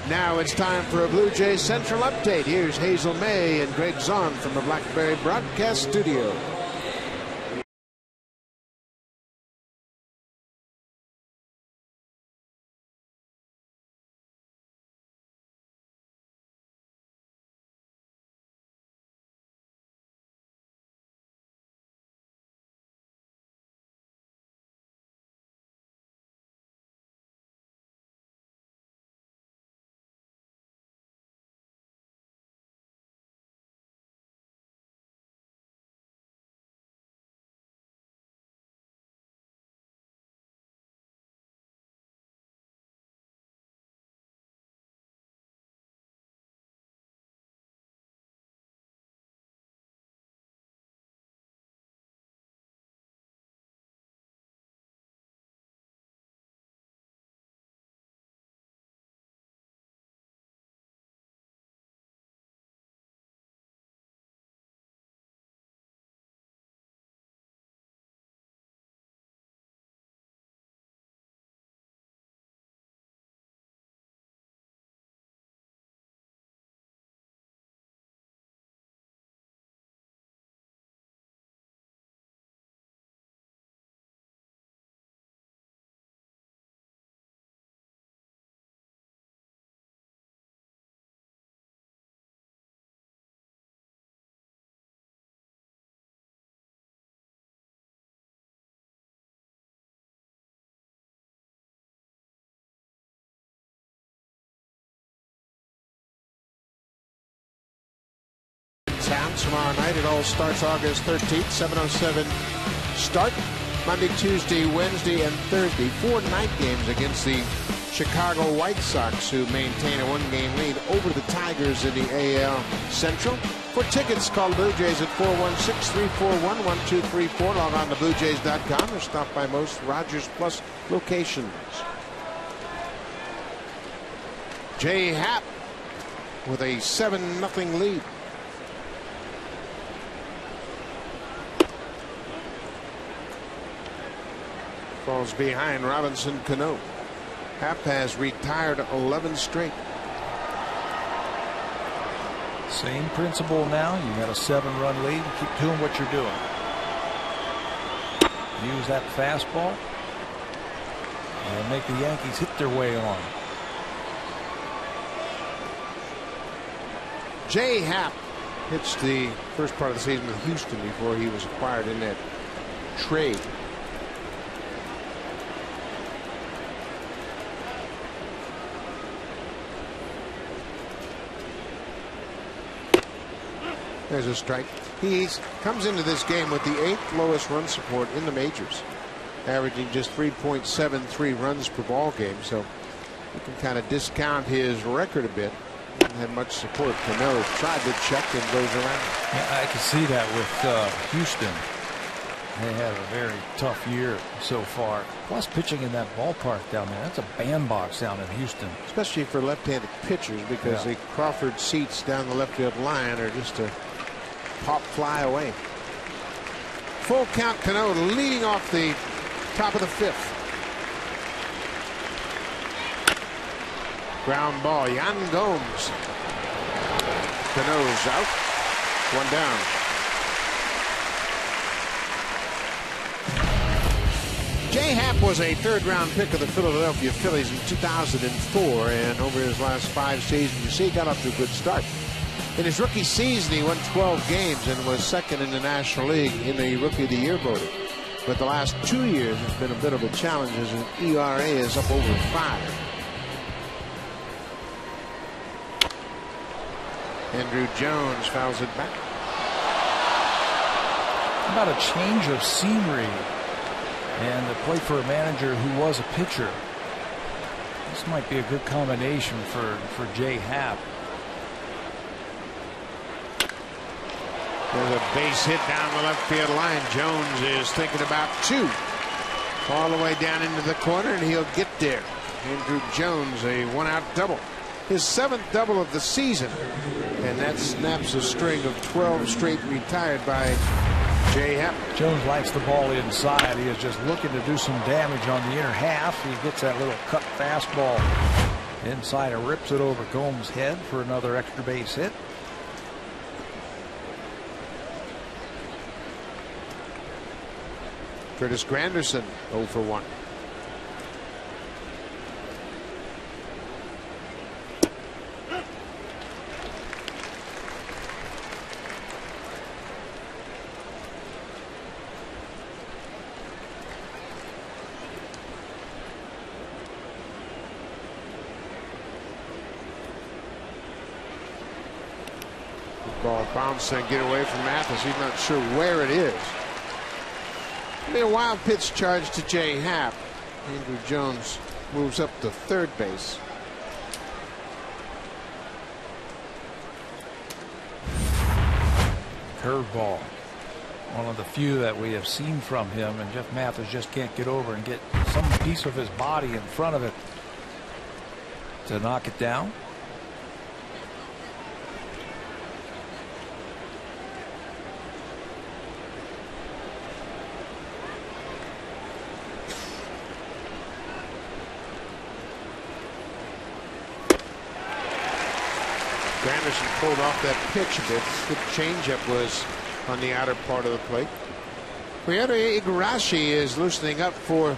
Now it's time for a Blue Jays Central update. Here's Hazel May and Greg Zahn from the Blackberry Broadcast Studio. Tomorrow night. It all starts August 13th, 7:07 start. Monday, Tuesday, Wednesday, and Thursday. 4 night games against the Chicago White Sox, who maintain a 1-game lead over the Tigers in the AL Central. For tickets, call Blue Jays at 416-341-1234. Log on to BlueJays.com or stop by most Rogers Plus locations. Jay Happ with a 7-0 lead. Falls behind Robinson Cano. Happ has retired 11 straight. Same principle now. You got a 7-run lead. Keep doing what you're doing. Use that fastball and make the Yankees hit their way on. Jay Happ pitched the first part of the season with Houston before he was acquired in that trade. There's a strike. He comes into this game with the 8th lowest run support in the majors, averaging just 3.73 runs per ball game. So you can kind of discount his record a bit. Didn't have much support. Cano tried to check and goes around. Yeah, I can see that with Houston. They had a very tough year so far. Plus pitching in that ballpark down there. That's a bandbox down in Houston. Especially for left-handed pitchers, because the Crawford seats down the left field line are just a pop fly away. Full count. Cano leading off the top of the 5th. Ground ball. Yan Gomes. Cano's out. 1 down. Jay Happ was a 3rd-round pick of the Philadelphia Phillies in 2004, and over his last 5 seasons, you see, he got off to a good start. In his rookie season, he won 12 games and was 2nd in the National League in the Rookie of the Year voting. But the last 2 years has been a bit of a challenge, as an ERA is up over 5. Andrew Jones fouls it back. How about a change of scenery and to play for a manager who was a pitcher? This might be a good combination for Jay Happ. There's a base hit down the left field line. Jones is thinking about 2. All the way down into the corner, and he'll get there. Andrew Jones, a 1-out double. His 7th double of the season. And that snaps a string of 12 straight retired by Jay Happ. Jones likes the ball inside. He is just looking to do some damage on the inner half. He gets that little cut fastball inside and rips it over Gomes' head for another extra base hit. Curtis Granderson 0 for 1. Ball bounce and get away from Mathis. He's not sure where it is. Be a wild pitch charge to Jay Happ. Andrew Jones moves up to 3rd base. Curveball. One of the few that we have seen from him, and Jeff Mathis just can't get over and get some piece of his body in front of it to knock it down. Granderson pulled off that pitch a bit. The changeup was on the outer part of the plate. Ryohei Igarashi is loosening up for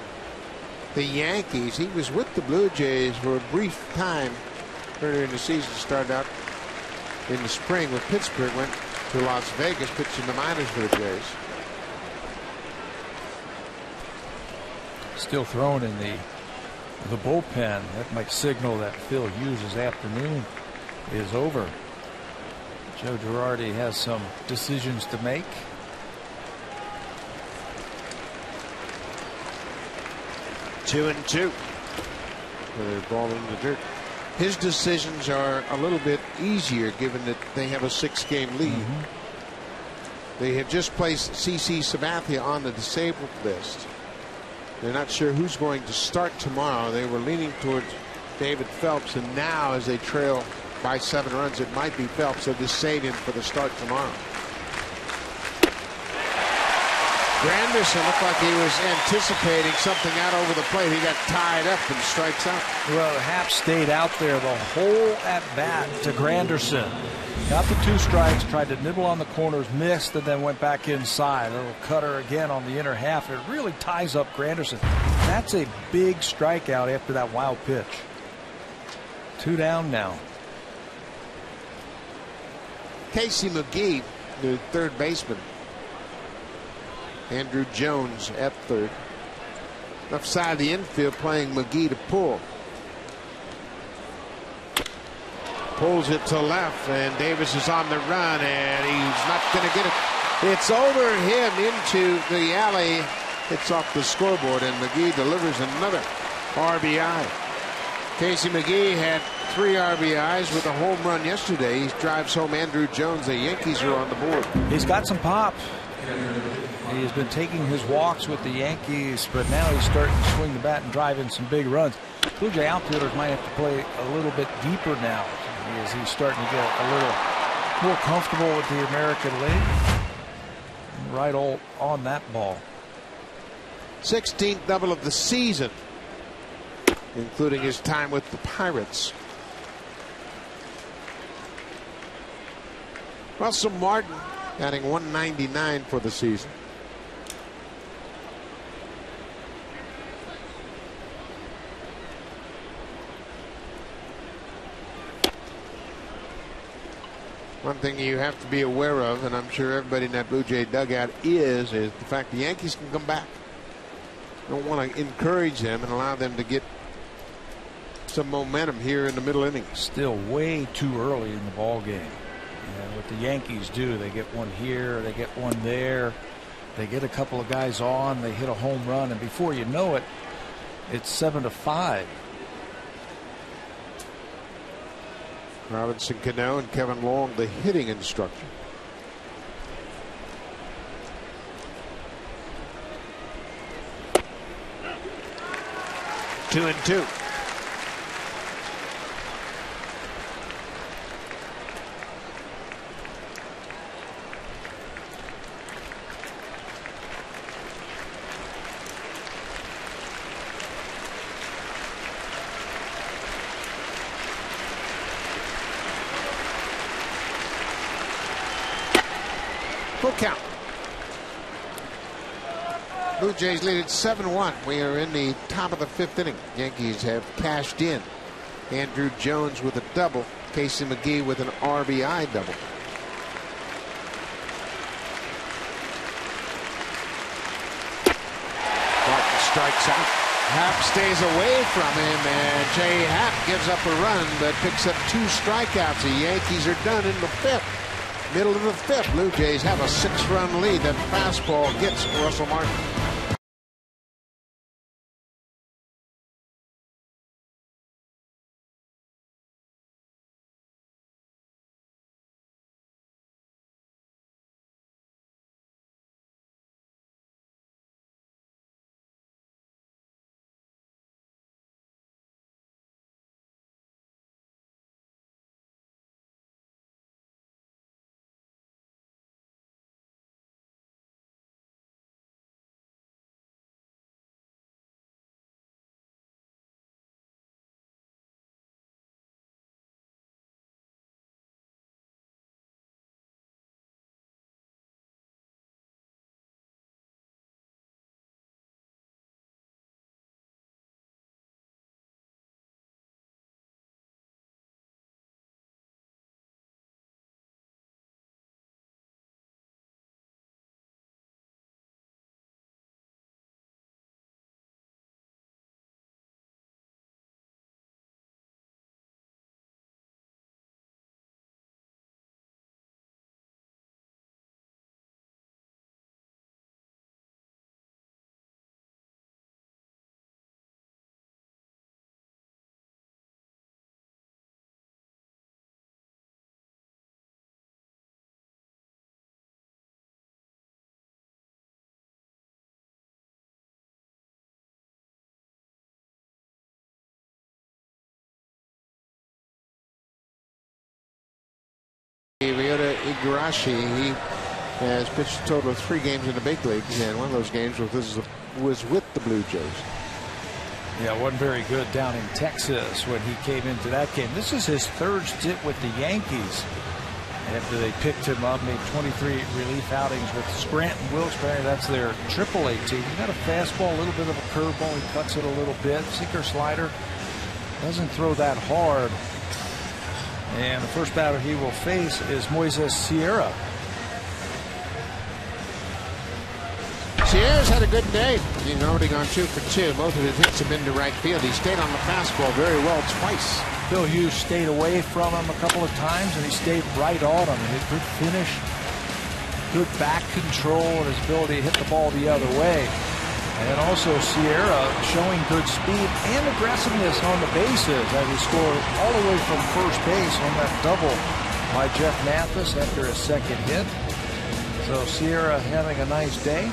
the Yankees. He was with the Blue Jays for a brief time earlier in the season. Started out in the spring with Pittsburgh, went to Las Vegas, pitched in the minors for the Jays. Still thrown in the bullpen. That might signal that Phil Hughes' afternoon is over. Joe Girardi has some decisions to make. Two and two. With a ball in the dirt. His decisions are a little bit easier given that they have a 6-game lead. They have just placed CC Sabathia on the disabled list. They're not sure who's going to start tomorrow. They were leaning towards David Phelps, and now as they trail by 7 runs, it might be Phelps. They'll just save him for the start tomorrow. Granderson looked like he was anticipating something out over the plate. He got tied up and strikes out. Well, Happ stayed out there the whole at bat to Granderson. Got the 2 strikes, tried to nibble on the corners, missed, and then went back inside. A little cutter again on the inner half. It really ties up Granderson. That's a big strikeout after that wild pitch. 2 down now. Casey McGee, the 3rd baseman. Andrew Jones at 3rd. Left side of the infield playing McGee to pull. pulls it to left, and Davis is on the run, and he's not going to get it. It's over him into the alley. It's off the scoreboard, and McGee delivers another RBI. Casey McGee had 3 RBIs with a home run yesterday. He drives home Andrew Jones. The Yankees are on the board. He's got some pop. He has been taking his walks with the Yankees, but now he's starting to swing the bat and drive in some big runs. Blue Jay outfielders might have to play a little bit deeper now as he's starting to get a little more comfortable with the American League. Right all on that ball. 16th double of the season, including his time with the Pirates. Russell Martin batting .199 for the season. One thing you have to be aware of, and I'm sure everybody in that Blue Jay dugout is the fact the Yankees can come back. You don't want to encourage them and allow them to get some momentum here in the middle innings. Still way too early in the ball game. And what the Yankees do, they get one here, they get one there, they get a couple of guys on, they hit a home run, and before you know it, it's 7-5. Robinson Cano and Kevin Long, the hitting instructor. Two and two. Full count. Blue Jays lead it 7-1. We are in the top of the 5th inning. Yankees have cashed in. Andrew Jones with a double. Casey McGee with an RBI double. Martin strikes out. Happ stays away from him, and Jay Happ gives up a run but picks up 2 strikeouts. The Yankees are done in the 5th. Middle of the 5th, Blue Jays have a 6-run lead. That fastball gets Russell Martin. Ryota Igarashi, he has pitched a total of 3 games in the big leagues, and one of those games was with the Blue Jays. Yeah, wasn't very good down in Texas when he came into that game. This is his 3rd stint with the Yankees after they picked him up, made 23 relief outings with Scranton Wilkes-Barre. That's their AAA team. He got a fastball, a little bit of a curveball. He cuts it a little bit. Sinker slider. Doesn't throw that hard. And the first batter he will face is Moises Sierra. Sierra's had a good day. He's already gone 2 for 2. Both of his hits have been to right field. He stayed on the fastball very well twice. Phil Hughes stayed away from him a couple of times, and he stayed right on him. And a good finish, good back control, and his ability to hit the ball the other way. And also Sierra showing good speed and aggressiveness on the bases as he scored all the way from first base on that double by Jeff Mathis after a second hit. So Sierra having a nice day.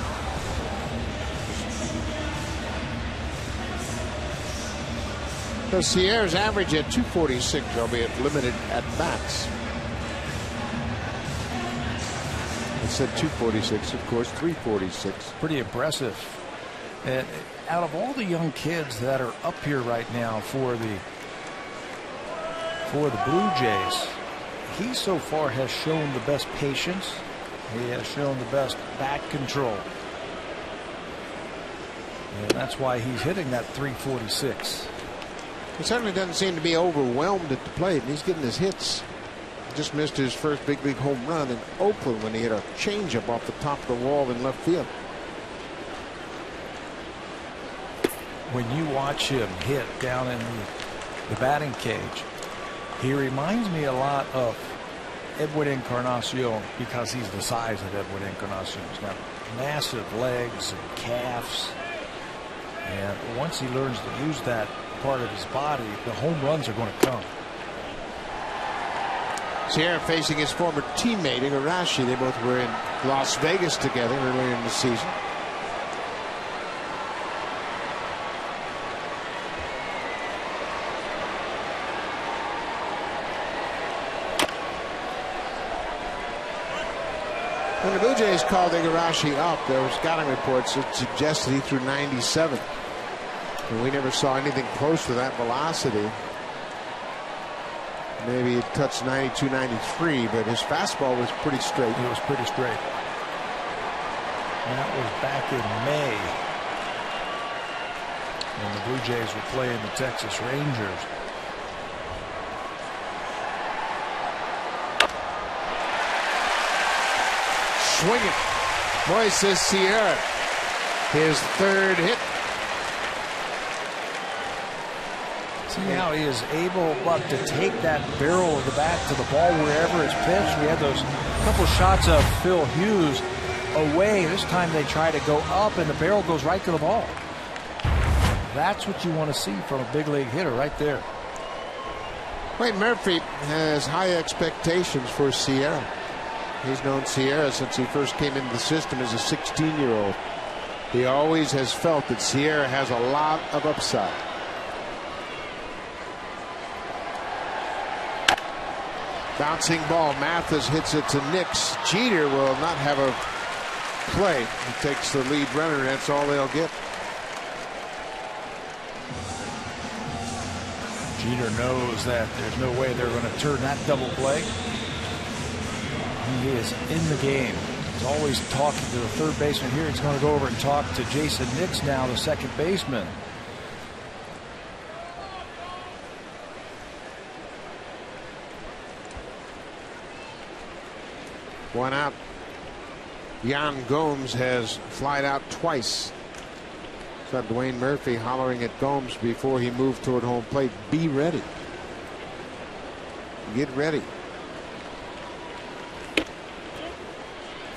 So Sierra's average at 246, albeit limited at bats. It said 246, of course, 346. Pretty impressive. And out of all the young kids that are up here right now for the Blue Jays, he so far has shown the best patience. He has shown the best bat control. And that's why he's hitting that 346. He certainly doesn't seem to be overwhelmed at the plate, and he's getting his hits. Just missed his first big league home run in Oakland when he hit a changeup off the top of the wall in left field. When you watch him hit down in the batting cage, he reminds me a lot of Edwin Encarnacion because he's the size of Edwin Encarnacion. He's got massive legs and calves. And once he learns to use that part of his body, the home runs are going to come. Sierra facing his former teammate Igarashi. They both were in Las Vegas together earlier in the season. When the Blue Jays called Igarashi up, there was scouting reports that suggested he threw 97. And we never saw anything close to that velocity. Maybe it touched 92, 93, but his fastball was pretty straight. It was pretty straight. And that was back in May when the Blue Jays were playing the Texas Rangers. Swinging. Moises Sierra, his third hit. See how he is able, Buck, to take that barrel of the bat to the ball wherever it's pitched. We had those couple shots of Phil Hughes away. This time they try to go up, and the barrel goes right to the ball. That's what you want to see from a big league hitter right there. Wade Murphy has high expectations for Sierra. He's known Sierra since he first came into the system as a 16-year-old. He always has felt that Sierra has a lot of upside. Bouncing ball. Mathis hits it to Nix. Jeter will not have a play. He takes the lead runner. That's all they'll get. Jeter knows that there's no way they're going to turn that double play. He is in the game. He's always talking to the third baseman. Here he's going to go over and talk to Jason Nix now, the second baseman. One out. Yan Gomes has flied out twice. So Dwayne Murphy hollering at Gomes before he moved toward home plate. Be ready. Get ready.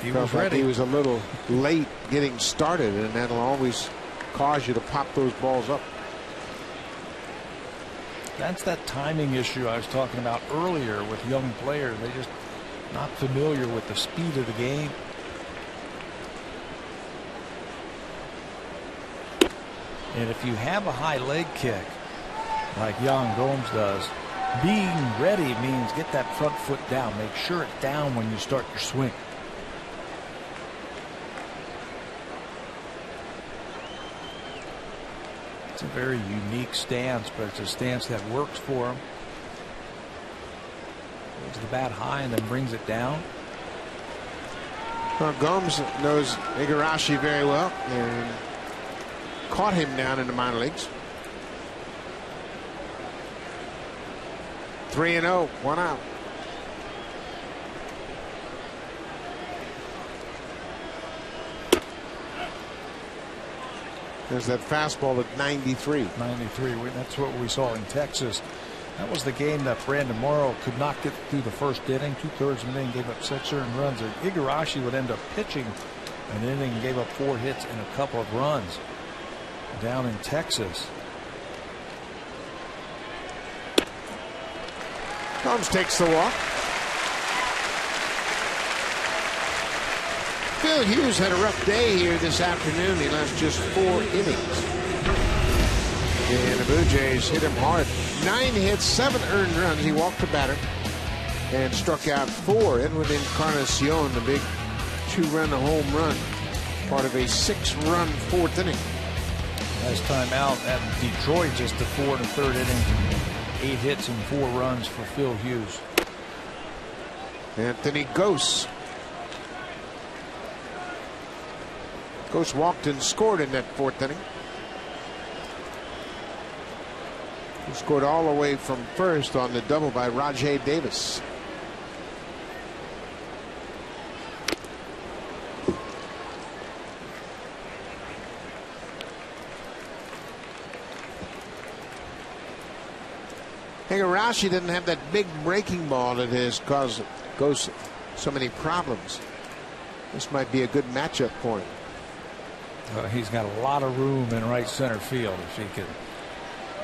He was ready. Like he was a little late getting started, and that'll always cause you to pop those balls up. That's that timing issue I was talking about earlier with young players. They just not familiar with the speed of the game. And if you have a high leg kick like Yan Gomes does, being ready means get that front foot down. Make sure it's down when you start your swing. It's a very unique stance, but it's a stance that works for him. Holds the bat high and then brings it down. Well, Gomes knows Igarashi very well and caught him down in the minor leagues. 3-0, 1 out. There's that fastball at 93. 93. That's what we saw in Texas That was the game that Brandon Morrow could not get through the first inning. 2/3 of an inning, gave up 6 earned runs. And Igarashi would end up pitching an inning and gave up 4 hits and a couple of runs down in Texas. Combs takes the walk. Phil Hughes had a rough day here this afternoon. He left just 4 innings. And the Blue Jays hit him hard. 9 hits, 7 earned runs. He walked the batter and struck out 4. Edwin Encarnacion, the big 2-run home run, part of a 6-run 4th inning. Last time out at Detroit, just a 4 1/3 inning, 8 hits and 4 runs for Phil Hughes. Anthony Gose. Gose walked and scored in that 4th inning. He scored all the way from first on the double by Rajay Davis. Igarashi didn't have that big breaking ball that has caused Gose so many problems. This might be a good matchup for him. He's got a lot of room in right center field if he can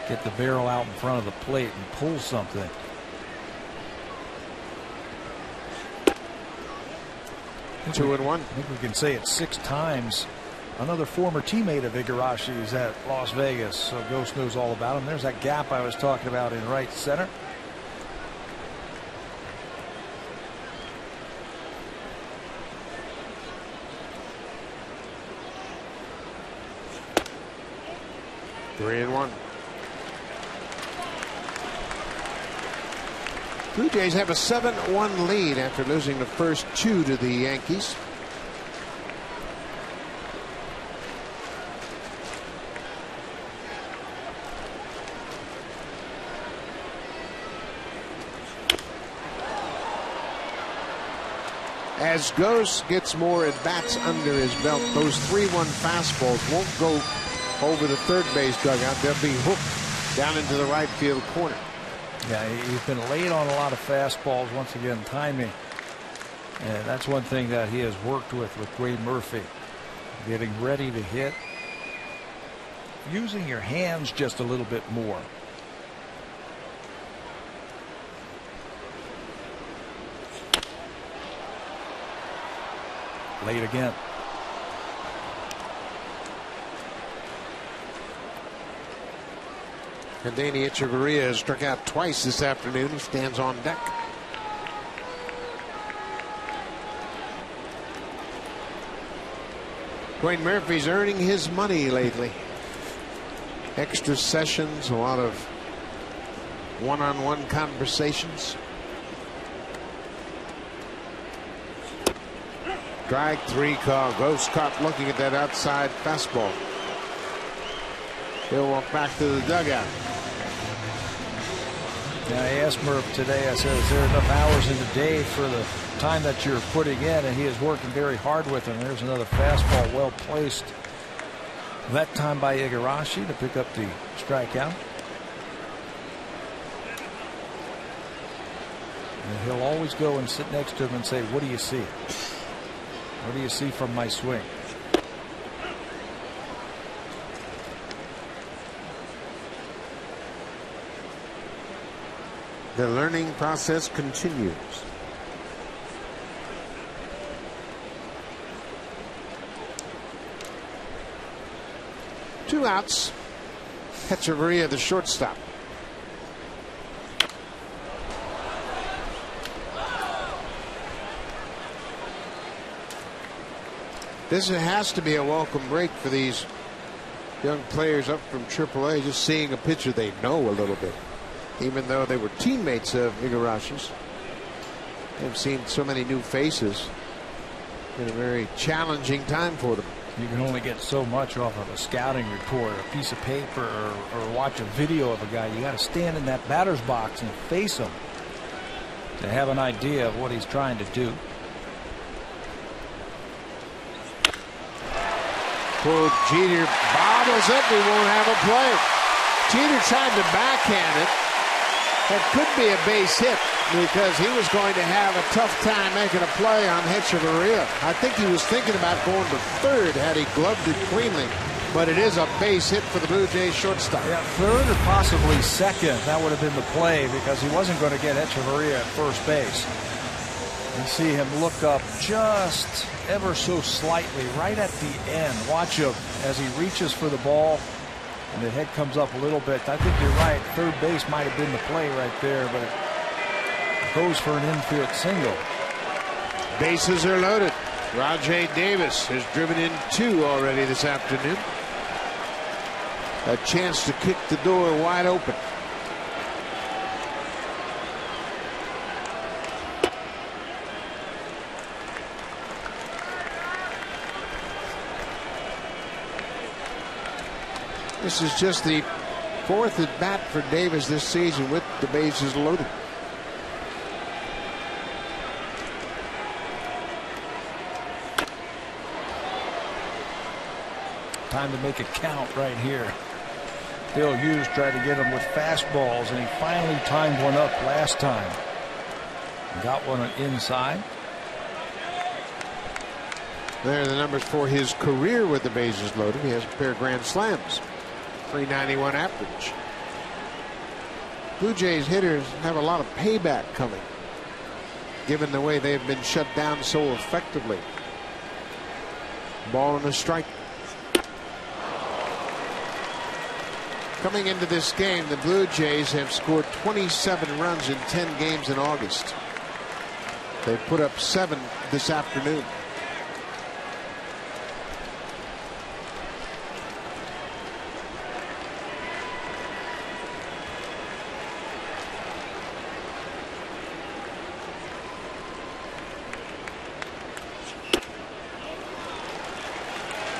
get the barrel out in front of the plate and pull something. I 2-1. I think we can say it 6 times. Another former teammate of Igarashi's at Las Vegas, so Ghost knows all about him. There's that gap I was talking about in right center. Three and 1. Blue Jays have a 7-1 lead after losing the first 2 to the Yankees. As Gose gets more at bats under his belt, those 3-1 fastballs won't go over the third base dugout. They'll be hooked down into the right field corner. Yeah, he's been late on a lot of fastballs. Once again, timing. And that's one thing that he has worked with Dwayne Murphy. Getting ready to hit. Using your hands just a little bit more. Late again. And Danny Echeverria has struck out twice this afternoon. He stands on deck. Dwayne Murphy's earning his money lately. Extra sessions, a lot of one-on-one conversations. Strike 3 call. Ghost caught looking at that outside fastball. He'll walk back to the dugout. Yeah, I asked Murph today, I said, is there enough hours in the day for the time that you're putting in? And he is working very hard with him. There's another fastball well placed. That time by Igarashi to pick up the strikeout. And he'll always go and sit next to him and say, what do you see? What do you see from my swing? The learning process continues. Two outs. Echeverria, the shortstop. This has to be a welcome break for these young players up from AAA, just seeing a pitcher they know a little bit. Even though they were teammates of Igarashi's, they've seen so many new faces. Been a very challenging time for them. You can only get so much off of a scouting report, a piece of paper, or watch a video of a guy. You got to stand in that batter's box and face him to have an idea of what he's trying to do. Poor Jeter bobbles up. He won't have a play. Jeter tried to backhand it. That could be a base hit because he was going to have a tough time making a play on Hechavarria. I think he was thinking about going to third had he gloved it cleanly. But it is a base hit for the Blue Jays shortstop. Yeah, third or possibly second. That would have been the play because he wasn't going to get Hechavarria at first base. You see him look up just ever so slightly right at the end. Watch him as he reaches for the ball and the head comes up a little bit. I think you're right. Third base might have been the play right there, but it goes for an infield single. Bases are loaded. Rajai Davis has driven in 2 already this afternoon. A chance to kick the door wide open. This is just the 4th at bat for Davis this season with the bases loaded. Time to make it count right here. Bill Hughes tried to get him with fastballs, and he finally timed one up last time. Got one inside. There are the numbers for his career with the bases loaded. He has a pair of grand slams. 391 average. Blue Jays hitters have a lot of payback coming, given the way they've been shut down so effectively. Ball and a strike. Coming into this game, the Blue Jays have scored 27 runs in 10 games in August. They put up 7 this afternoon.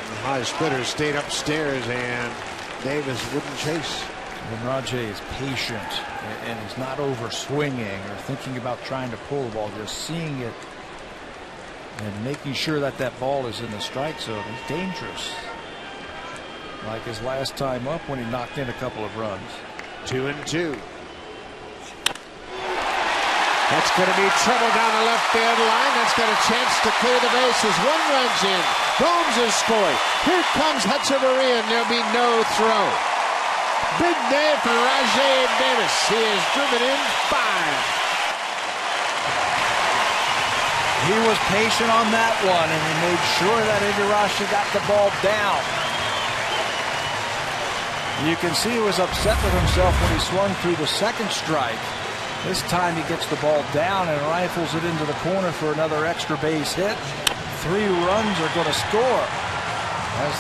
The high splitter stayed upstairs and Davis wouldn't chase. When Rajai is patient and he's not over swinging or thinking about trying to pull the ball, just seeing it and making sure that that ball is in the strike zone, he's dangerous. Like his last time up when he knocked in a couple of runs. 2-2. That's going to be trouble down the left field line. That's got a chance to clear the bases. 1 run's in. Gomes has scored. Here comes Hechavarria, and there'll be no throw. Big day for Rajai Davis. He has driven in 5. He was patient on that one, and he made sure that Igarashi got the ball down. You can see he was upset with himself when he swung through the second strike. This time he gets the ball down and rifles it into the corner for another extra base hit. 3 runs are going to score. As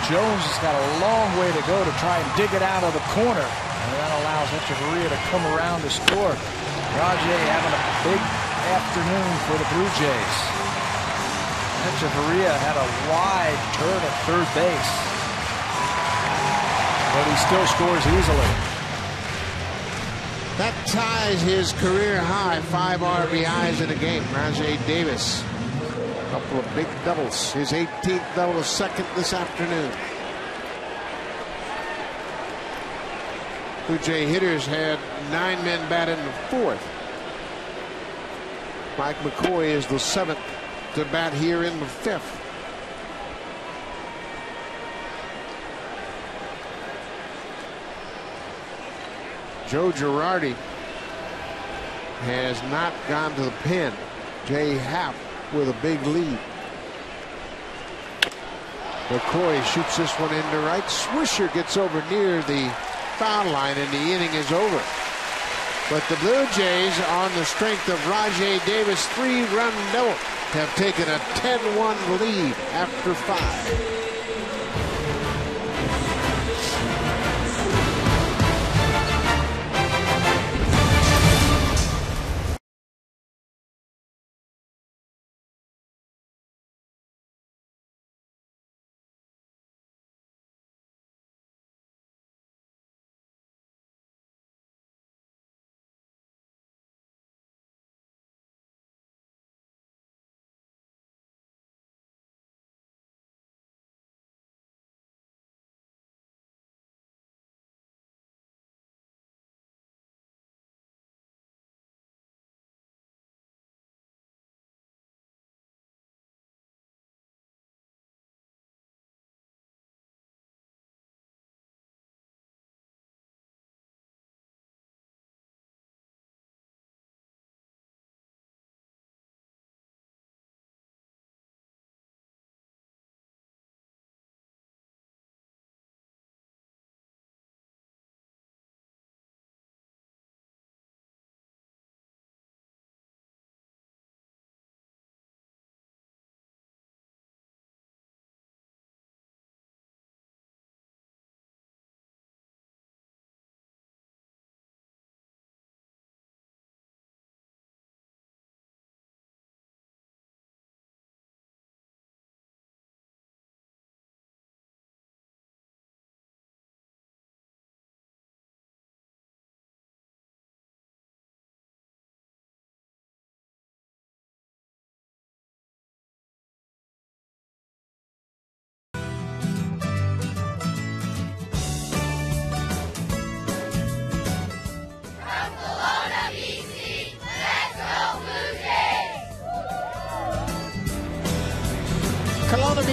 Jones has got a long way to go to try and dig it out of the corner. And that allows Hechavarria to come around to score. Rajai having a big afternoon for the Blue Jays. Hechavarria had a wide turn at third base, but he still scores easily. That ties his career high 5 RBIs in a game. Rajai Davis, a couple of big doubles. His 18th double, second this afternoon. Blue Jay hitters had 9 men bat in the 4th. Mike McCoy is the 7th to bat here in the 5th. Joe Girardi has not gone to the pen. Jay Happ with a big lead. McCoy shoots this one into right. Swisher gets over near the foul line and the inning is over. But the Blue Jays, on the strength of Rajai Davis' 3-run double, have taken a 10-1 lead after 5.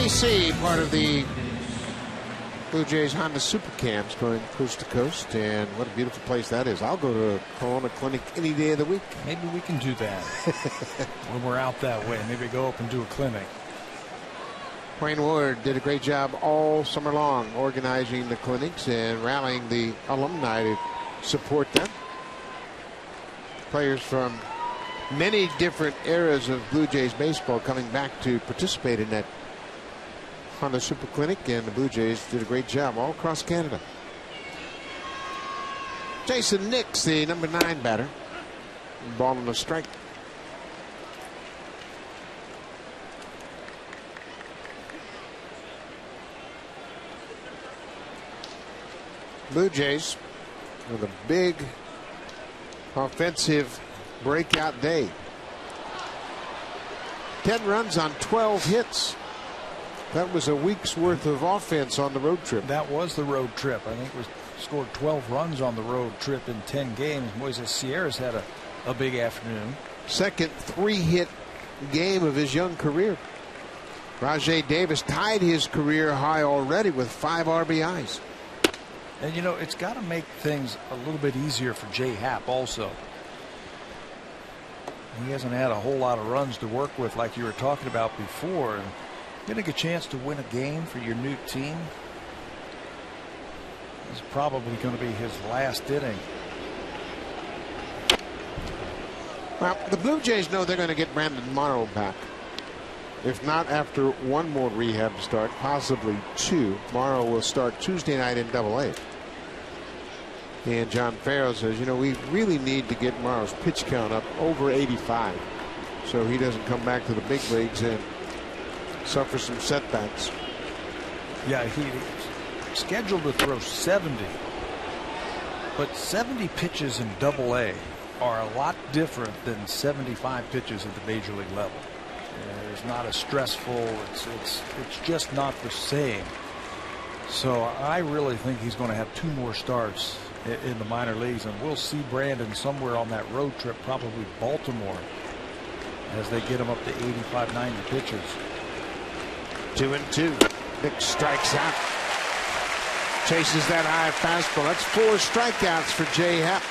NBC, part of the Blue Jays Honda Super Camps, going coast to coast, and what a beautiful place that is. I'll go to a Corona clinic any day of the week. Maybe we can do that when we're out that way. Maybe go up and do a clinic. Wayne Ward did a great job all summer long organizing the clinics and rallying the alumni to support them. Players from many different eras of Blue Jays baseball coming back to participate in that Honda Super Clinic, and the Blue Jays did a great job all across Canada. Jason Nix, the number 9 batter, ball on the strike. Blue Jays with a big offensive breakout day. 10 runs on 12 hits. That was a week's worth of offense on the road trip. That was the road trip. I think we scored 12 runs on the road trip in 10 games. Moises Sierra's had a big afternoon. Second 3-hit game of his young career. Rajai Davis tied his career high already with 5 RBIs. And you know, it's got to make things a little bit easier for Jay Happ also. He hasn't had a whole lot of runs to work with like you were talking about before. And getting a chance to win a game for your new team is probably going to be his last inning. Well, the Blue Jays know they're going to get Brandon Morrow back. If not after one more rehab start, possibly 2. Morrow will start Tuesday night in AA. And John Farrell says, you know, we really need to get Morrow's pitch count up over 85 so he doesn't come back to the big leagues and suffer some setbacks. Yeah, he's scheduled to throw 70, but 70 pitches in AA are a lot different than 75 pitches at the major league level. It's not as stressful. It's just not the same. So I really think he's going to have 2 more starts in the minor leagues, and we'll see Brandon somewhere on that road trip, probably Baltimore, as they get him up to 85, 90 pitches. 2-2. Nick strikes out. Chases that high fastball. That's 4 strikeouts for Jay Happ.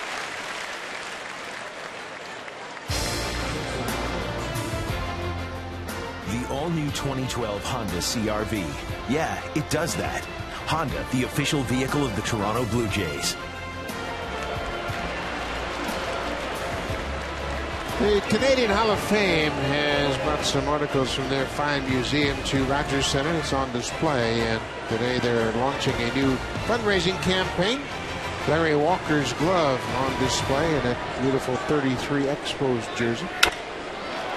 The all-new 2012 Honda CR-V. Yeah, it does that. Honda, the official vehicle of the Toronto Blue Jays. The Canadian Hall of Fame has brought some articles from their fine museum to Rogers Center. It's on display, and today they're launching a new fundraising campaign. Larry Walker's glove on display and a beautiful 33 Expos jersey.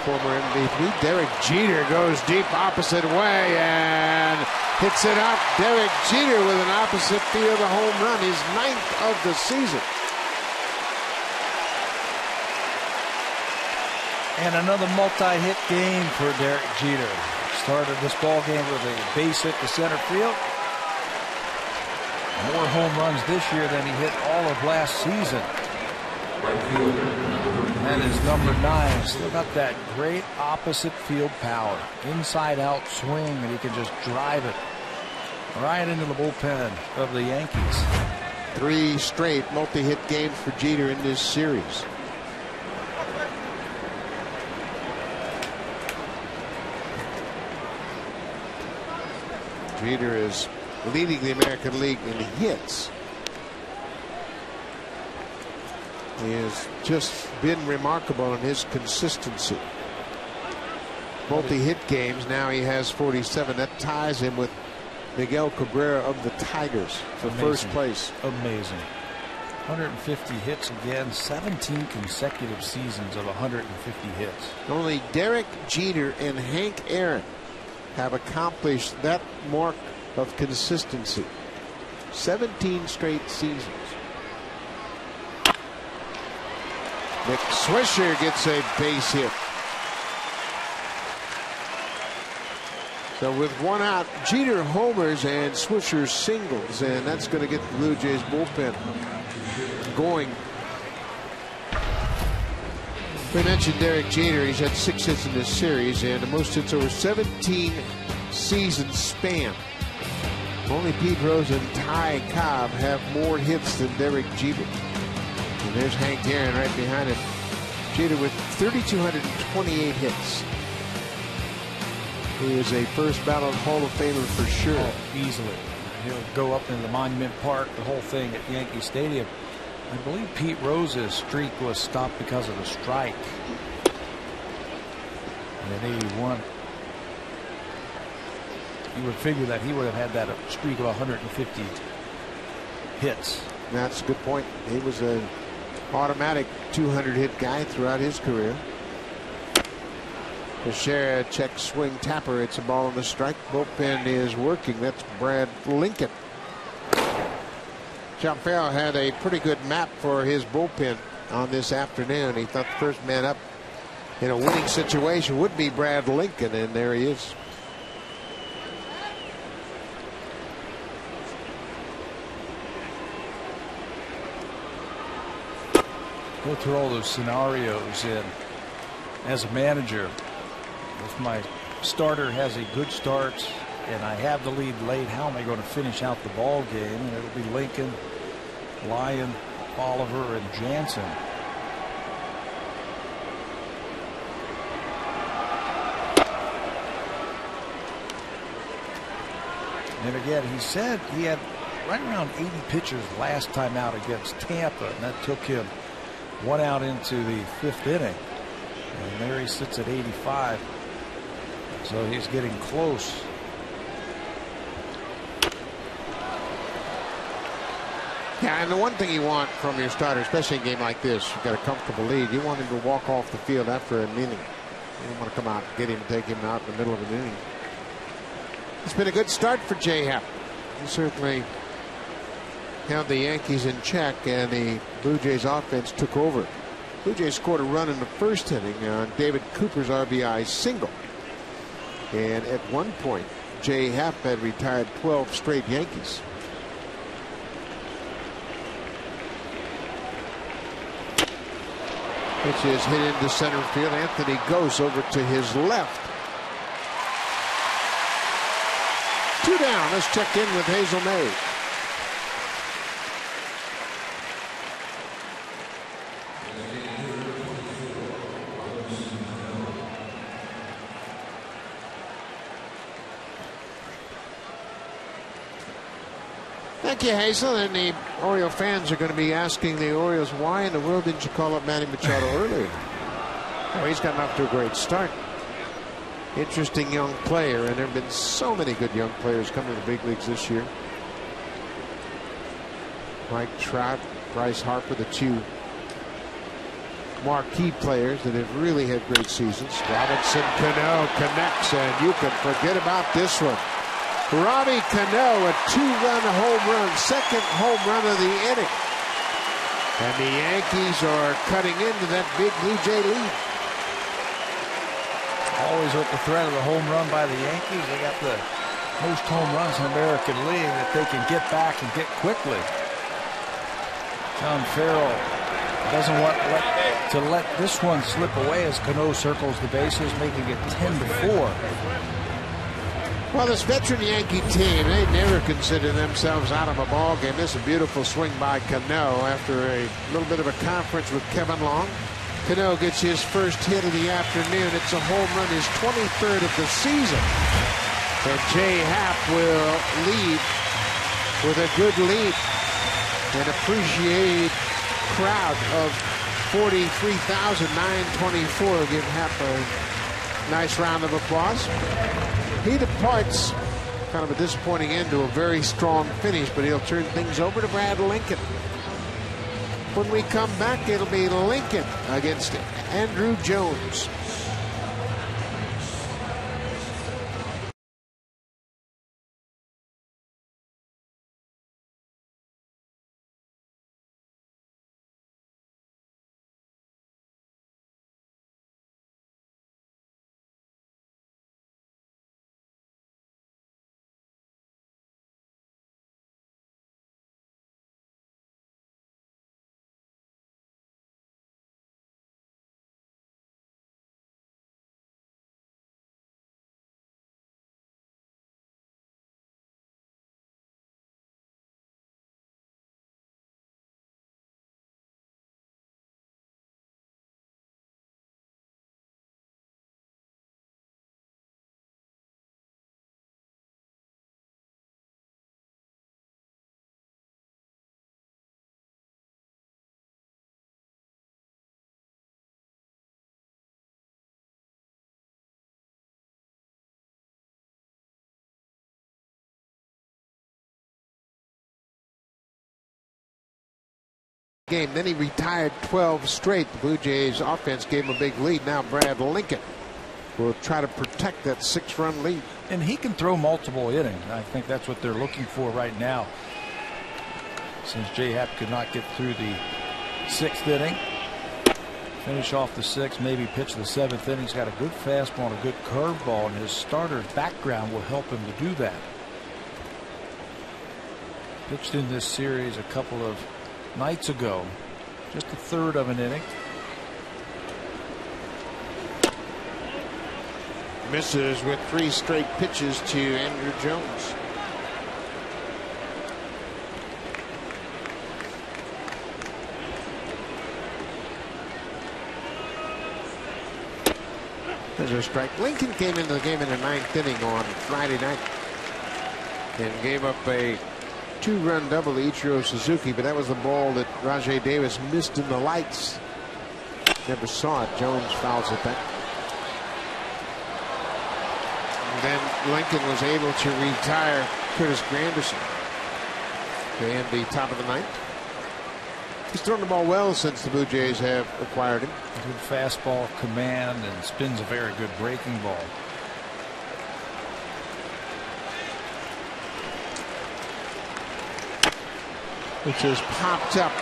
Former MVP Derek Jeter goes deep opposite way and hits it up. Derek Jeter with an opposite field a home run, his 9th of the season. And another multi-hit game for Derek Jeter. Started this ball game with a base hit to center field. More home runs this year than he hit all of last season. That is number 9. Still got that great opposite field power. Inside out swing, and he can just drive it right into the bullpen of the Yankees. 3 straight multi-hit games for Jeter in this series. Jeter is leading the American League in hits. He has just been remarkable in his consistency. Multi-hit games. Now he has 47. That ties him with Miguel Cabrera of the Tigers for first place. Amazing. 150 hits again. 17 consecutive seasons of 150 hits. Only Derek Jeter and Hank Aaron have accomplished that mark of consistency. 17 straight seasons. Nick Swisher gets a base hit. So with 1 out, Jeter homers and Swisher singles, and that's going to get the Blue Jays bullpen going. We mentioned Derek Jeter. He's had 6 hits in this series, and the most hits over 17 season span. Only Pete Rose and Ty Cobb have more hits than Derek Jeter. And there's Hank Aaron right behind him. Jeter with 3,228 hits. He is a first ballot Hall of Famer for sure. Oh, easily. He'll go up in the Monument Park, the whole thing at Yankee Stadium. I believe Pete Rose's streak was stopped because of a strike in '81. You would figure that he would have had that streak of 150 hits. That's a good point. He was an automatic 200-hit guy throughout his career. Teixeira check swing tapper. It's a ball on the strike. Bullpen is working. That's Brad Lincoln. John Farrell had a pretty good map for his bullpen on this afternoon. He thought the first man up in a winning situation would be Brad Lincoln, and there he is. Go through all those scenarios in as a manager. If my starter has a good start and I have the lead late, how am I going to finish out the ball game? And it'll be Lincoln, Lyon, Oliver, and Jansen. And again, he said he had right around 80 pitchers last time out against Tampa, and that took him one out into the 5th inning. And there he sits at 85. So he's getting close. Yeah, and the one thing you want from your starter, especially in a game like this, you've got a comfortable lead. You want him to walk off the field after an inning. You don't want to come out and get him, take him out in the middle of an inning. It's been a good start for Jay Happ. He certainly held the Yankees in check, and the Blue Jays offense took over. Blue Jays scored a run in the first inning on David Cooper's RBI single. And at one point, Jay Happ had retired 12 straight Yankees. Pitch is hit into center field. Anthony goes over to his left. 2 down. Let's check in with Hazel May. Thank you, Hazel. And the Oriole fans are going to be asking the Orioles, why in the world didn't you call up Manny Machado earlier? Oh, he's gotten off to a great start. Interesting young player, and there have been so many good young players coming to the big leagues this year. Mike Trout, Bryce Harper, the 2 marquee players that have really had great seasons. Robinson Cano connects, and you can forget about this one. Robbie Cano, a 2-run home run, second home run of the inning. And the Yankees are cutting into that big Blue Jay lead. Always with the threat of the home run by the Yankees. They got the most home runs in the American League that they can get back and get quickly. John Farrell doesn't want to let this one slip away as Cano circles the bases, making it 10-4. Well, this veteran Yankee team, they never consider themselves out of a ball game. This is a beautiful swing by Cano after a little bit of a conference with Kevin Long. Cano gets his first hit of the afternoon. It's a home run, his 23rd of the season. And Jay Happ will lead with a good lead. An appreciated crowd of 43,924 give Happ a nice round of applause. He departs kind of a disappointing end to a very strong finish, but he'll turn things over to Brad Lincoln. When we come back, it'll be Lincoln against Andrew Jones. game. Then he retired 12 straight. The Blue Jays offense gave him a big lead. Now Brad Lincoln will try to protect that 6-run lead. And he can throw multiple innings. I think that's what they're looking for right now. Since J. Happ could not get through the 6th inning. Finish off the 6th, maybe pitch the 7th inning. He's got a good fastball and a good curveball, and his starter's background will help him to do that. Pitched in this series a couple of nights ago. Just a third of an inning. Misses with 3 straight pitches to Andrew Jones. There's a strike. Lincoln came into the game in the 9th inning on Friday night and gave up a 2-run double to Ichiro Suzuki, but that was the ball that Rajai Davis missed in the lights. Never saw it. Jones fouls it back. And then Lincoln was able to retire Curtis Granderson to end the top of the 9th. He's thrown the ball well since the Blue Jays have acquired him. Good fastball command and spins a very good breaking ball. Which is popped up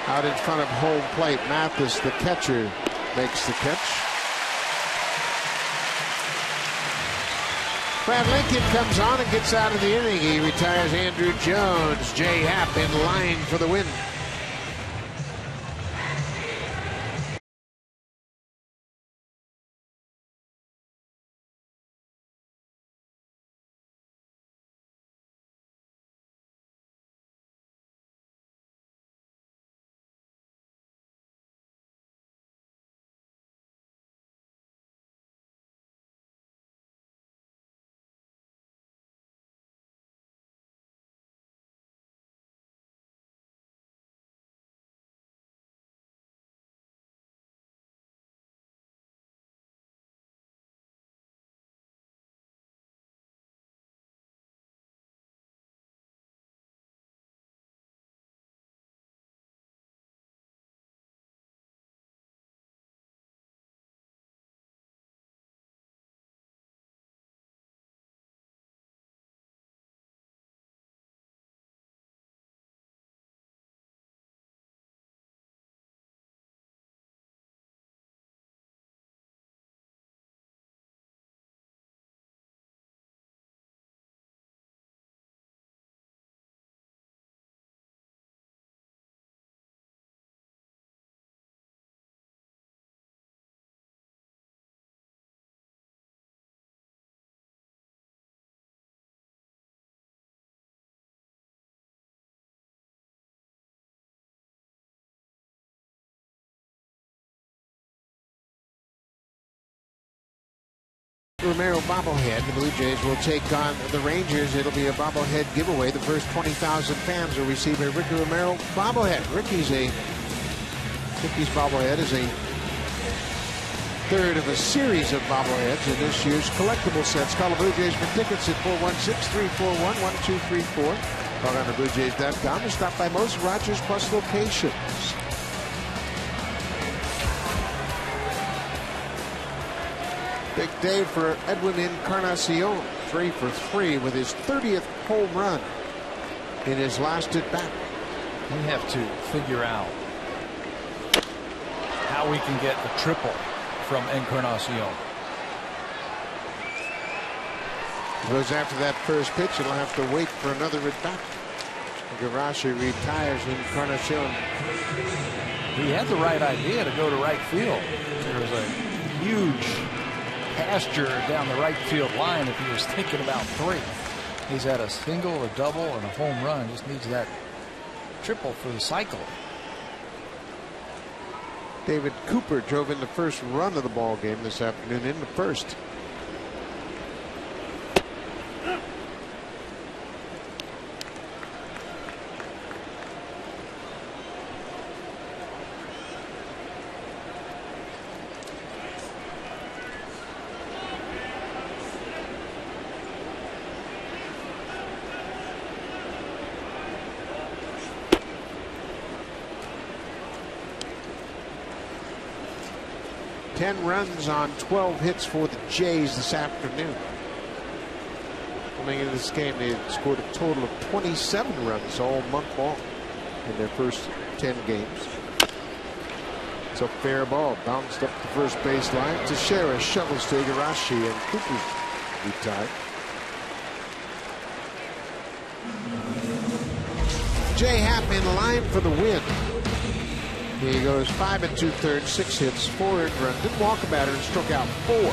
out in front of home plate. Mathis, the catcher, makes the catch. Brad Lincoln comes on and gets out of the inning. He retires Andrew Jones. J. Happ in line for the win. Romero bobblehead. The Blue Jays will take on the Rangers. It'll be a bobblehead giveaway. The first 20,000 fans will receive a Ricky Romero bobblehead. Ricky's bobblehead is a third of a series of bobbleheads in this year's collectible sets. Call the Blue Jays for tickets at 416-341-1234. Log on to BlueJays.com and stop by most Rogers Plus locations. Big day for Edwin Encarnacion, 3 for 3 with his 30th home run in his last at bat. We have to figure out how we can get the triple from Encarnacion. Goes after that first pitch, and he'll have to wait for another at bat. Igarashi retires Encarnacion. He had the right idea to go to right field. There was a huge pasture down the right field line if he was thinking about 3. He's had a single, a double, and a home run. Just needs that triple for the cycle. David Cooper drove in the first run of the ball game this afternoon in the first. 10 runs on 12 hits for the Jays this afternoon. Coming into this game, they scored a total of 27 runs all month long in their first 10 games. It's a fair ball, bounced up the first baseline. Teixeira shovels to Igarashi, and Cooper's retired. Jay Happ in line for the win. He goes 5 2/3, 6 hits, 4 earned runs. Didn't walk a batter and struck out 4.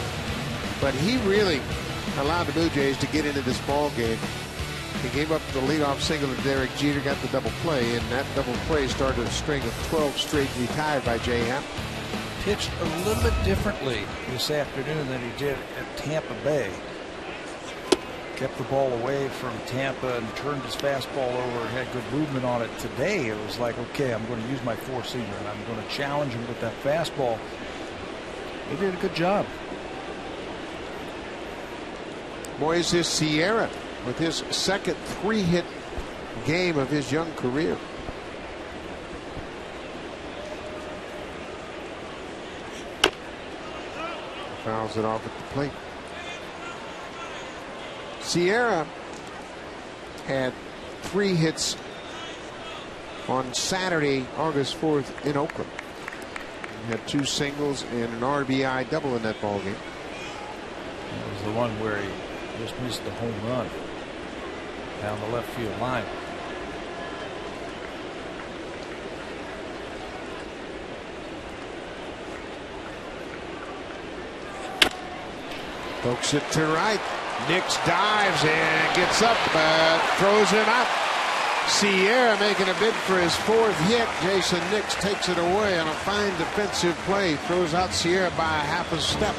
But he really allowed the Blue Jays to get into this ball game. He gave up the leadoff single to Derek Jeter, got the double play, and that double play started a string of 12 straight retired by Jay Happ. Pitched a little bit differently this afternoon than he did at Tampa Bay. Kept the ball away from Tampa and turned his fastball over, had good movement on it. Today it was like, okay, I'm going to use my four-seamer and I'm going to challenge him with that fastball. He did a good job. Moises Sierra with his second 3-hit game of his young career. Fouls it off at the plate. Sierra had 3 hits on Saturday, August 4th in Oakland. He had 2 singles and an RBI double in that ball game. That was the one where he just missed the home run down the left field line. Pokes it to right. Nix dives and gets up, throws him out. Sierra making a bid for his 4th hit. Jason Nix takes it away on a fine defensive play. Throws out Sierra by a half a step.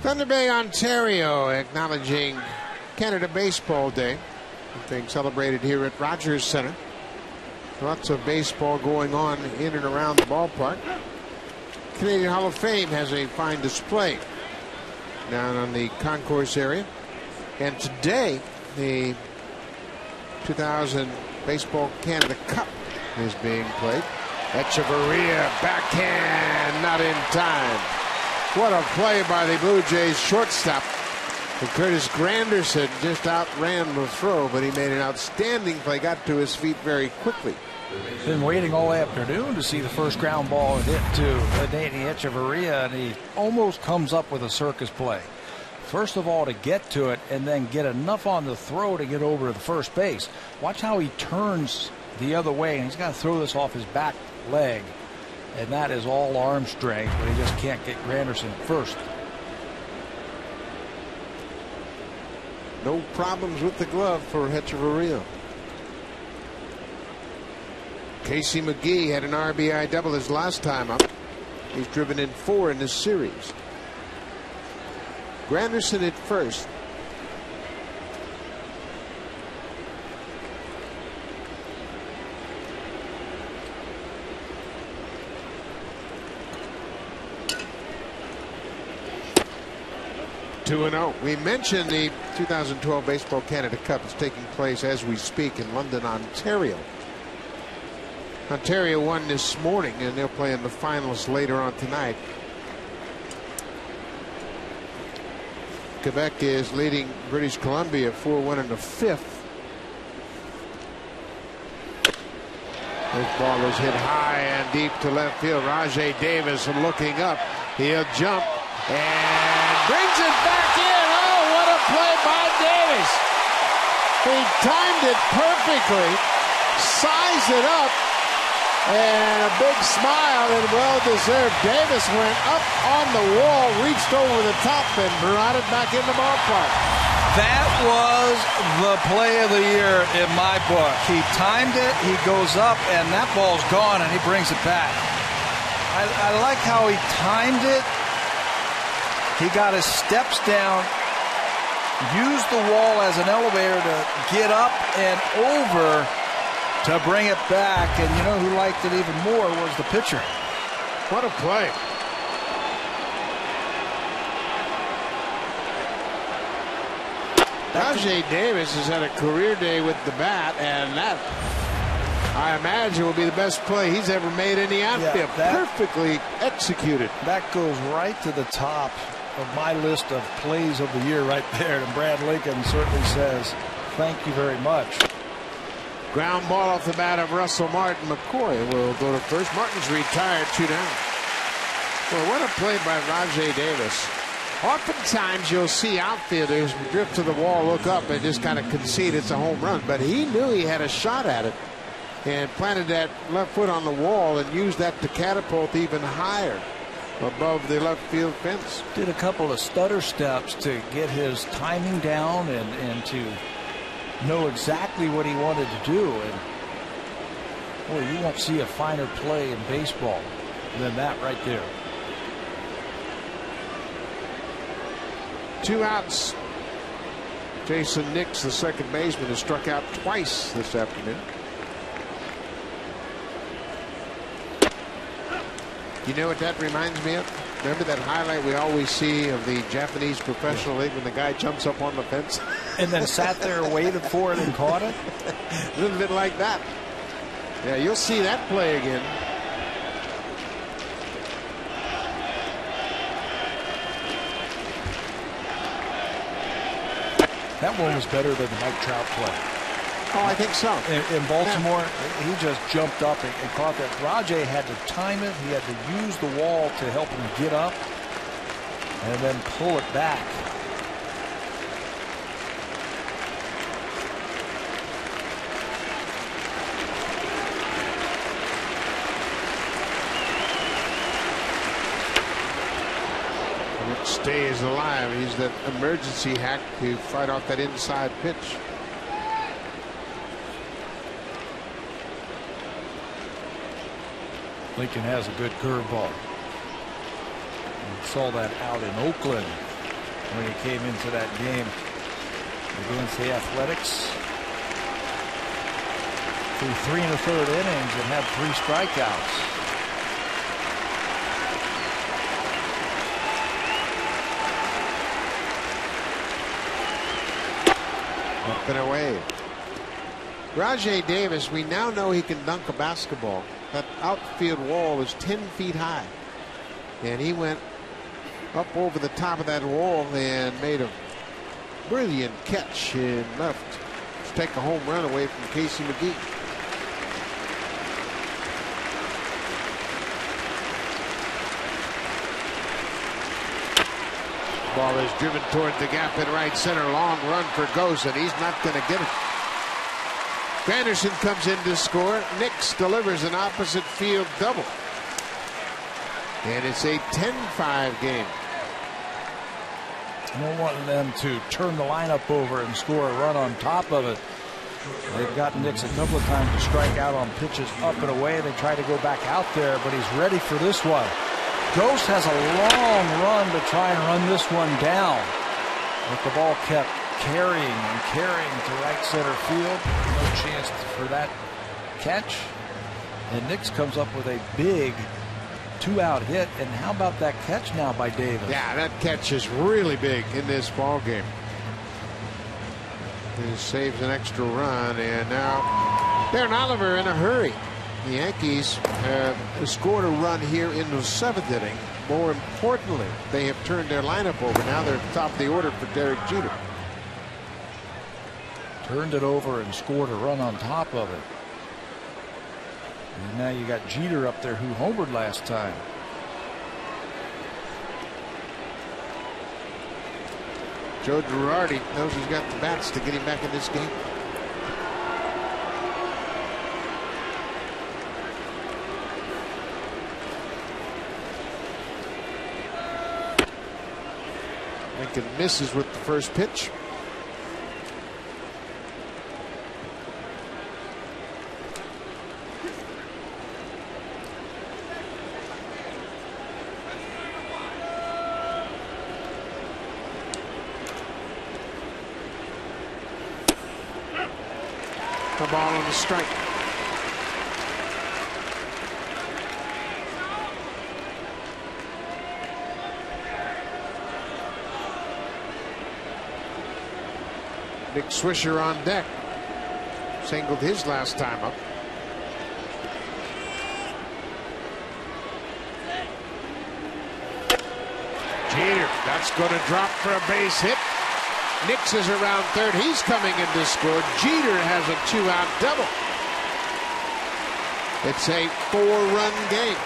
Thunder Bay, Ontario, acknowledging Canada Baseball Day, being celebrated here at Rogers Center. Lots of baseball going on in and around the ballpark. Canadian Hall of Fame has a fine display down on the concourse area. And today, the 2000 Baseball Canada Cup is being played. Echeverria, backhand, not in time. What a play by the Blue Jays shortstop. And Curtis Granderson just outran the throw, but he made an outstanding play, got to his feet very quickly. Been waiting all afternoon to see the first ground ball hit to Danny Echeverria, and he almost comes up with a circus play. First of all, to get to it and then get enough on the throw to get over to the first base. Watch how he turns the other way, and he's got to throw this off his back leg. And that is all arm strength, but he just can't get Granderson first. No problems with the glove for Hechavarria. Casey McGee had an RBI double his last time up. He's driven in 4 in this series. Granderson at first. We mentioned the 2012 Baseball Canada Cup is taking place as we speak in London, Ontario. Ontario won this morning, and they'll play in the finals later on tonight. Quebec is leading British Columbia 4-1 in the 5th. This ball is hit high and deep to left field. Rajai Davis looking up. He'll jump and brings it back in. Oh, what a play by Davis. He timed it perfectly, sized it up, and a big smile and well-deserved. Davis went up on the wall, reached over the top, and brought it back in the ballpark. That was the play of the year in my book. He timed it, he goes up, and that ball's gone, and he brings it back. I like how he timed it. He got his steps down, used the wall as an elevator to get up and over to bring it back. And you know who liked it even more was the pitcher. What a play. Rajai Davis has had a career day with the bat, and that, I imagine, will be the best play he's ever made in the outfield. Perfectly executed. That goes right to the top of my list of plays of the year right there. And Brad Lincoln certainly says, thank you very much. Ground ball off the bat of Russell Martin. McCoy will go to first. Martin's retired, 2 down. Well, what a play by Rajai Davis. Oftentimes you'll see outfielders drift to the wall, look up, and just kind of concede it's a home run. But he knew he had a shot at it and planted that left foot on the wall and used that to catapult even higher above the left field fence. Did a couple of stutter steps to get his timing down and to know exactly what he wanted to do. And boy, you won't see a finer play in baseball than that right there. 2 outs. Jason Nix, the second baseman, has struck out twice this afternoon. You know what that reminds me of? Remember that highlight we always see of the Japanese professional league when the guy jumps up on the fence? And then sat there, waited for it, and caught it? A little bit like that. Yeah, you'll see that play again. That one was better than the Mike Trout play. Oh, I think so. In Baltimore, he just jumped up and caught that. Rajai had to time it. He had to use the wall to help him get up and then pull it back. Stays alive. He's that emergency hack to fight off that inside pitch. Lincoln has a good curveball. Saw that out in Oakland when he came into that game against the Athletics. Through 3 1/3 innings and had 3 strikeouts. Up and away. Rajai Davis, we now know he can dunk a basketball. That outfield wall is 10 feet high. And he went up over the top of that wall and made a brilliant catch in left to take a home run away from Casey McGee. Ball is driven toward the gap in right center. Long run for Ghost, and he's not going to get it. Granderson comes in to score. Nix delivers an opposite field double. And it's a 10-5 game. You don't want them to turn the lineup over and score a run on top of it. They've gotten Nix a couple of times to strike out on pitches up and away. They try to go back out there, but he's ready for this one. Ghost has a long run to try and run this one down. But the ball kept carrying and carrying to right center field. No chance for that catch. And Nix comes up with a big 2-out hit. And how about that catch now by Davis? Yeah, that catch is really big in this ball game. He saves an extra run, and now Darren Oliver in a hurry. The Yankees have scored a run here in the 7th inning. More importantly, they have turned their lineup over. Now they're top of the order for Derek Jeter. Turned it over and scored a run on top of it. And now you got Jeter up there who homered last time. Joe Girardi knows he's got the bats to get him back in this game. Lincoln misses with the first pitch. The ball on the strike. Nick Swisher on deck. Singled his last time up. Jeter, that's going to drop for a base hit. Nix is around third. He's coming in to score. Jeter has a 2-out double. It's a 4-run game.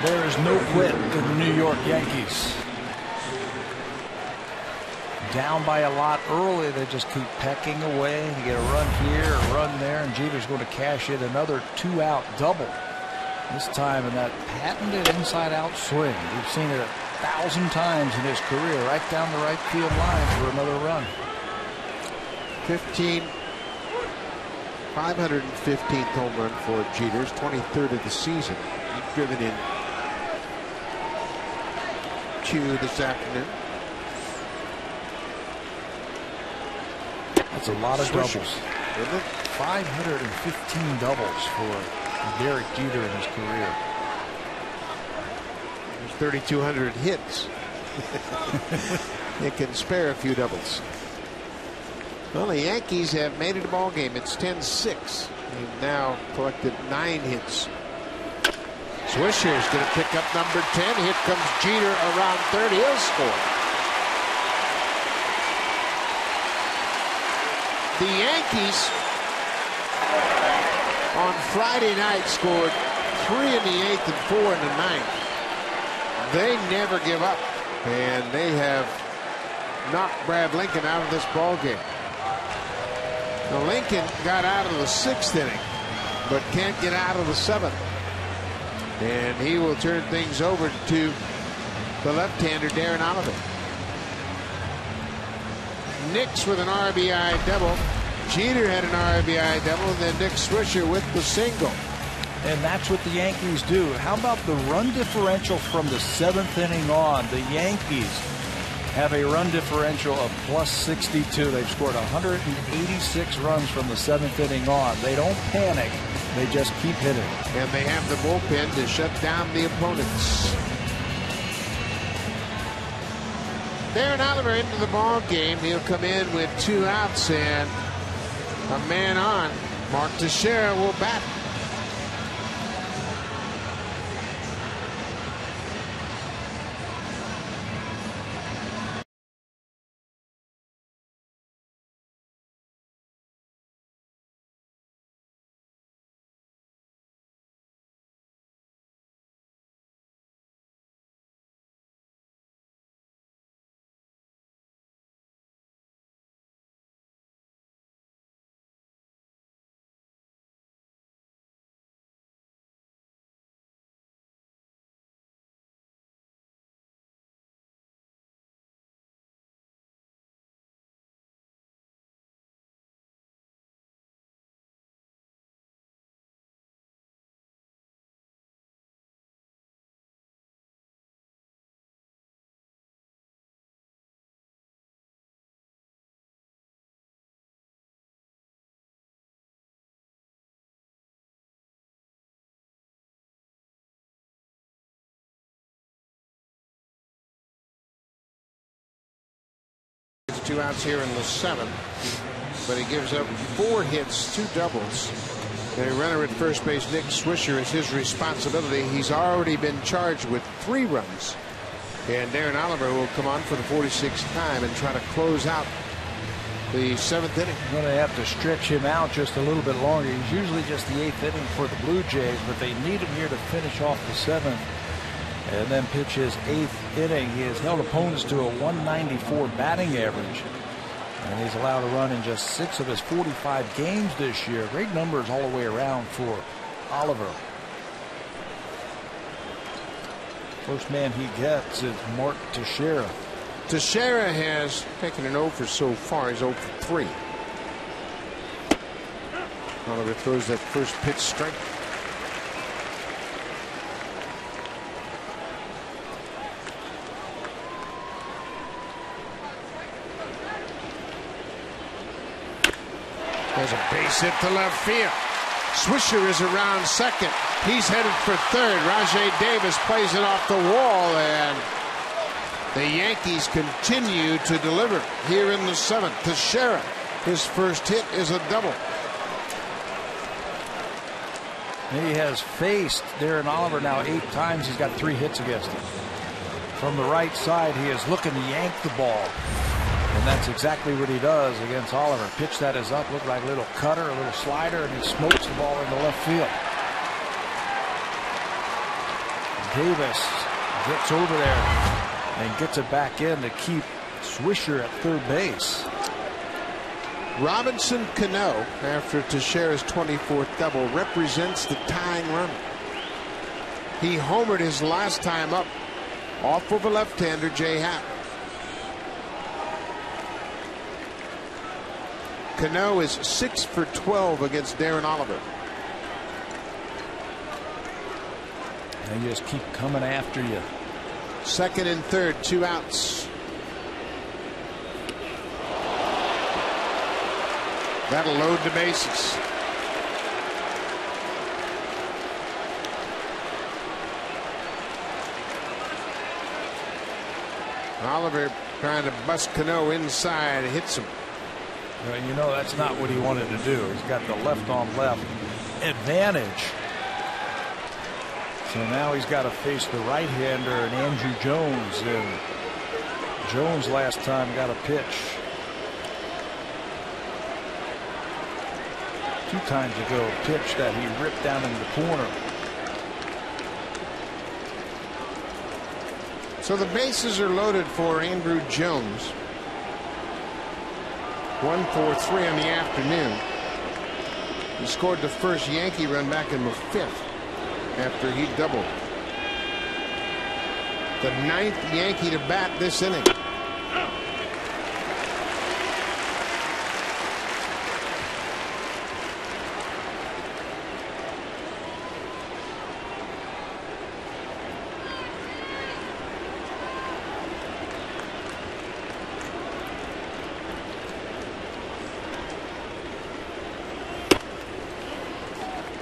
There is no quit in the New York Yankees. Down by a lot early, they just keep pecking away. You get a run here, a run there, and Jeter's going to cash in another 2-out double. This time in that patented inside-out swing. We've seen it 1,000 times in his career, right down the right field line for another run. 515th home run for Jeter's, 23rd of the season. He's driven in 2 this afternoon. That's a lot of doubles. 515 doubles for Derek Jeter in his career. There's 3,200 hits. It can spare a few doubles. Well, the Yankees have made it a ball game. It's 10-6. They've now collected 9 hits. Swisher is going to pick up number 10. Here comes Jeter around third. He'll score. The Yankees on Friday night scored 3 in the 8th and 4 in the 9th. They never give up, and they have knocked Brad Lincoln out of this ball game. Now, Lincoln got out of the 6th inning, but can't get out of the 7th. And he will turn things over to the left-hander, Darren Oliver. Nix with an RBI double. Jeter had an RBI double, and then Nick Swisher with the single. And that's what the Yankees do. How about the run differential from the 7th inning on? The Yankees have a run differential of plus 62. They've scored 186 runs from the 7th inning on. They don't panic. They just keep hitting. And they have the bullpen to shut down the opponents. Darren Oliver into the ball game. He'll come in with 2 outs and a man on. Mark Teixeira will bat. 2 outs here in the 7th, but he gives up 4 hits, 2 doubles. And a runner at first base, Nick Swisher, is his responsibility. He's already been charged with 3 runs. And Darren Oliver will come on for the 46th time and try to close out the 7th inning. Going to have to stretch him out just a little bit longer. He's usually just the 8th inning for the Blue Jays, but they need him here to finish off the 7th and then pitch his 8th inning. He has held opponents to a 194 batting average, and he's allowed a run in just 6 of his 45 games this year. Great numbers all the way around for Oliver. First man he gets is Mark Teixeira. Teixeira has taken an 0 for so far. He's 0 for 3. Oliver throws that first pitch strike. There's a base hit to left field. Swisher is around second. He's headed for third. Rajai Davis plays it off the wall, and the Yankees continue to deliver here in the 7th. Teixeira, his first hit is a double. He has faced Darren Oliver now 8 times. He's got 3 hits against him. From the right side, he is looking to yank the ball. And that's exactly what he does against Oliver. Pitch that is up, looked like a little cutter, a little slider, and he smokes the ball into left field. Davis gets over there and gets it back in to keep Swisher at third base. Robinson Cano, after Teixeira's 24th double, represents the tying run. He homered his last time up off of a left-hander, Jay Happ. Cano is 6 for 12 against Darren Oliver. They just keep coming after you. Second and third, 2 outs. That'll load the bases. Oliver trying to bust Cano inside, hits him. Well, you know, that's not what he wanted to do. He's got the left on left advantage. So now he's got to face the right-hander and Andrew Jones. And Jones last time got a pitch 2 times ago, a pitch that he ripped down in the corner. So the bases are loaded for Andrew Jones. 1 for 3 on the afternoon. He scored the first Yankee run back in the 5th after he doubled. The 9th Yankee to bat this inning.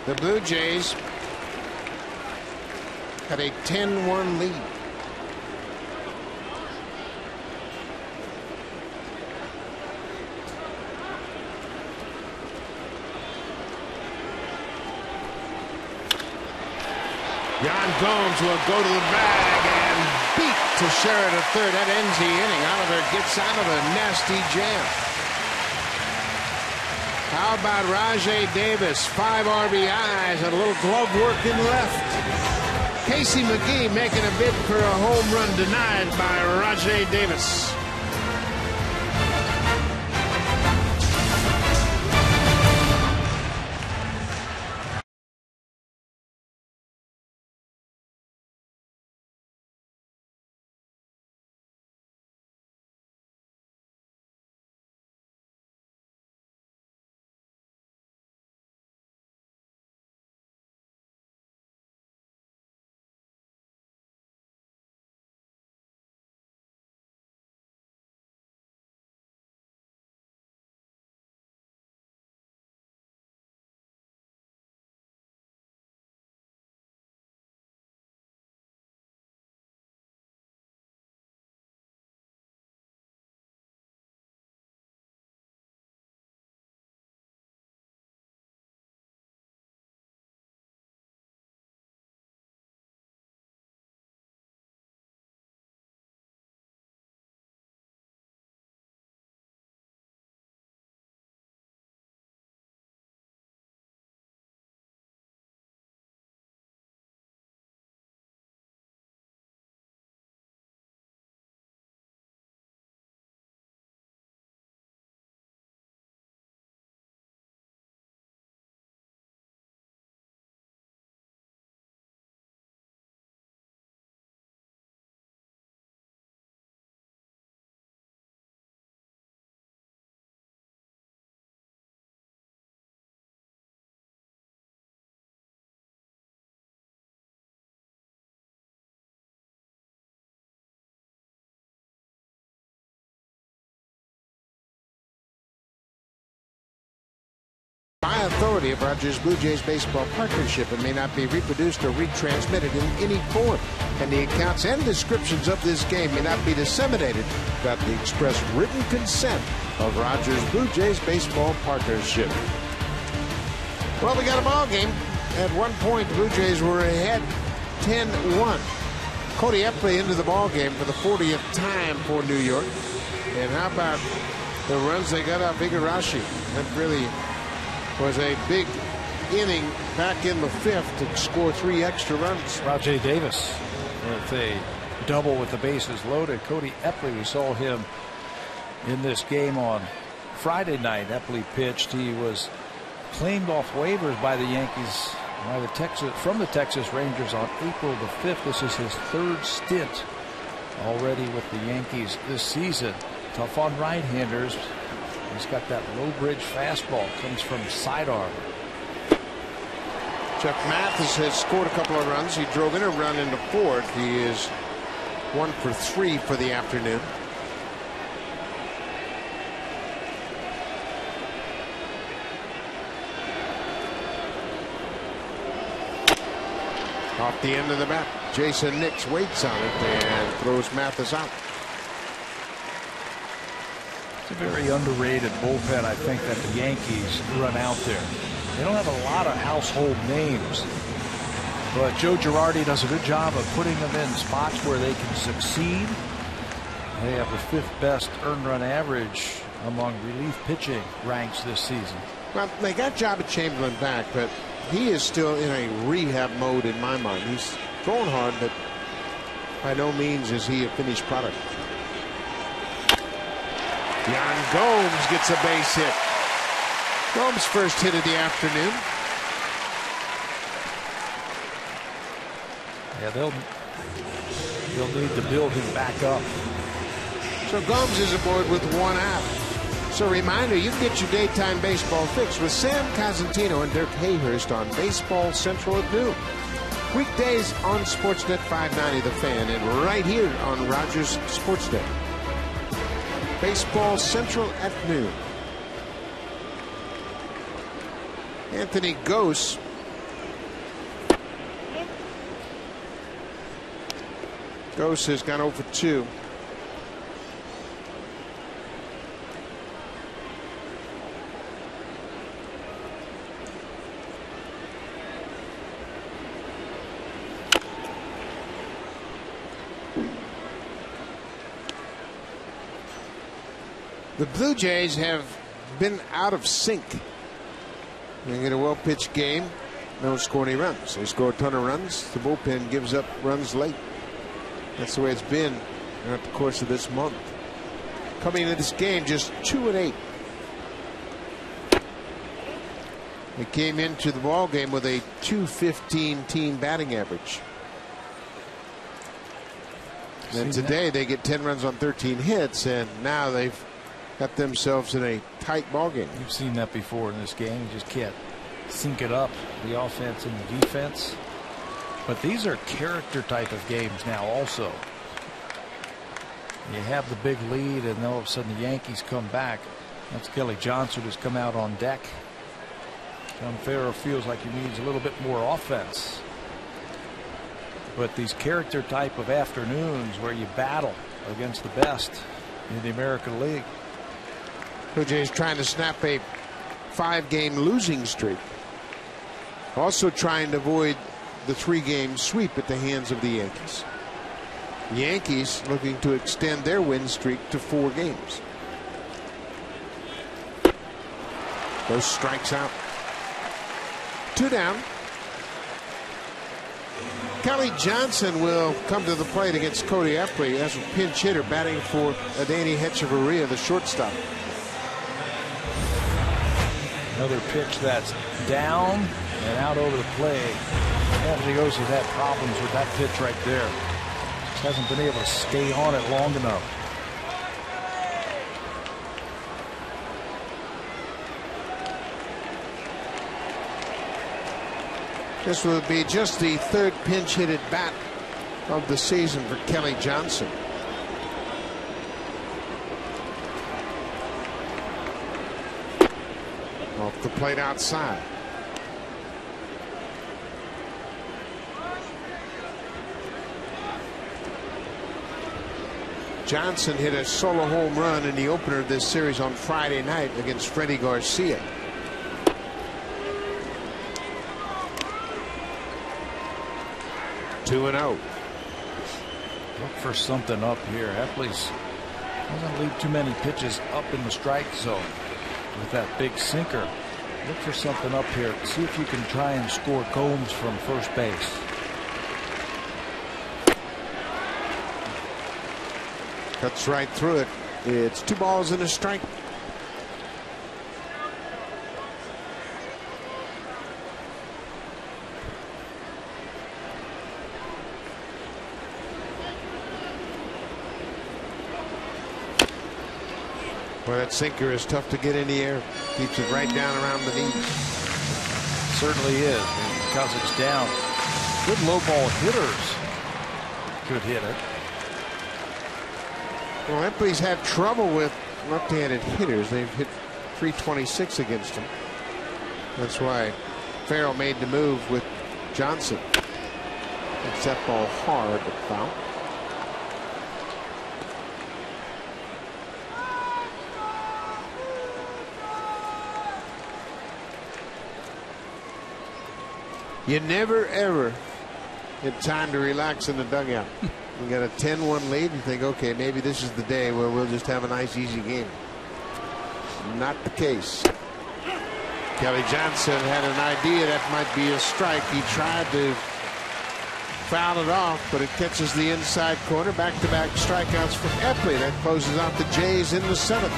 The Blue Jays had a 10-1 lead. Yan Gomes will go to the bag and beat Teixeira to third. That ends the inning. Oliver gets out of a nasty jam. How about Rajai Davis? 5 RBIs and a little glove work in left. Casey McGee making a bid for a home run denied by Rajai Davis. authority of Rogers Blue Jays Baseball Partnership and may not be reproduced or retransmitted in any form. And the accounts and descriptions of this game may not be disseminated without the express written consent of Rogers Blue Jays Baseball Partnership. Well, we got a ball game. At one point, the Blue Jays were ahead 10-1. Cody Epley into the ball game for the 40th time for New York. And how about the runs they got out of Igarashi? That really was a big inning back in the fifth to score 3 extra runs. Rajay Davis with a double with the bases loaded. Cody Epley, we saw him in this game on Friday night. Epley pitched. He was claimed off waivers by the Yankees from the Texas Rangers on April the 5th. This is his 3rd stint already with the Yankees this season. Tough on right-handers. He's got that low bridge fastball. Comes from sidearm. Jeff Mathis has scored a couple of runs. He drove in a run in the 4th. He is 1 for 3 for the afternoon. Off the end of the bat, Jason Nix waits on it and throws Mathis out. It's a very underrated bullpen, I think, that the Yankees run out there. They don't have a lot of household names, but Joe Girardi does a good job of putting them in spots where they can succeed. They have the 5th best earned run average among relief pitching ranks this season. Well, they got Jabba Chamberlain back, but he is still in a rehab mode in my mind. He's throwing hard, but by no means is he a finished product. Yan Gomes gets a base hit. Gomes' first hit of the afternoon. Yeah, they'll need to build him back up. So Gomes is aboard with 1 out. So reminder, you can get your daytime baseball fix with Sam Cosentino and Dirk Hayhurst on Baseball Central at noon. Weekdays on Sportsnet 590 The Fan and right here on Rogers Sportsnet. Baseball Central at noon. Anthony Gose has gone 0 for 2. The Blue Jays have been out of sync. They get a well-pitched game, don't score any runs. They score a ton of runs. The bullpen gives up runs late. That's the way it's been throughout the course of this month. Coming into this game, just 2-8. They came into the ball game with a .215 team batting average. And today they get 10 runs on 13 hits, and now they've got themselves in a tight ball game. You've seen that before in this game. You just can't sync it up, the offense and the defense. But these are character type of games now also. You have the big lead, and all of a sudden the Yankees come back. That's Kelly Johnson who's come out on deck. John Farrow feels like he needs a little bit more offense. But these character type of afternoons where you battle against the best in the American League. Blue Jays trying to snap a 5-game losing streak. Also trying to avoid the 3-game sweep at the hands of the Yankees. Yankees looking to extend their win streak to 4 games. Those strikes out. 2 down. Kelly Johnson will come to the plate against Cody Epley as a pinch hitter, batting for Adeiny Hechavarria, the shortstop. Another pitch that's down and out over the plate. Anthony Gose has had problems with that pitch right there. Just hasn't been able to stay on it long enough. This will be just the 3rd pinch hit at bat of the season for Kelly Johnson. Off the plate outside. Johnson hit a solo home run in the opener of this series on Friday night against Freddie Garcia. Two and out. Look for something up here. Epley's doesn't leave too many pitches up in the strike zone with that big sinker. Look for something up here. See if you can try and score Combs from first base. Cuts right through it. It's 2 balls and a strike. Well, that sinker is tough to get in the air. Keeps it right down around the knees. Certainly is, because it's down. Good low ball hitters could hit it. Well, Epley's had trouble with left-handed hitters. They've hit .326 against him. That's why Farrell made the move with Johnson. Hits that ball hard, but foul. You never ever get time to relax in the dugout. You got a 10-1 lead and think, okay, maybe this is the day where we'll just have a nice, easy game. Not the case. Kelly Johnson had an idea that might be a strike. He tried to foul it off, but it catches the inside corner. Back-to-back strikeouts from Epley. That closes out the Jays in the 7th.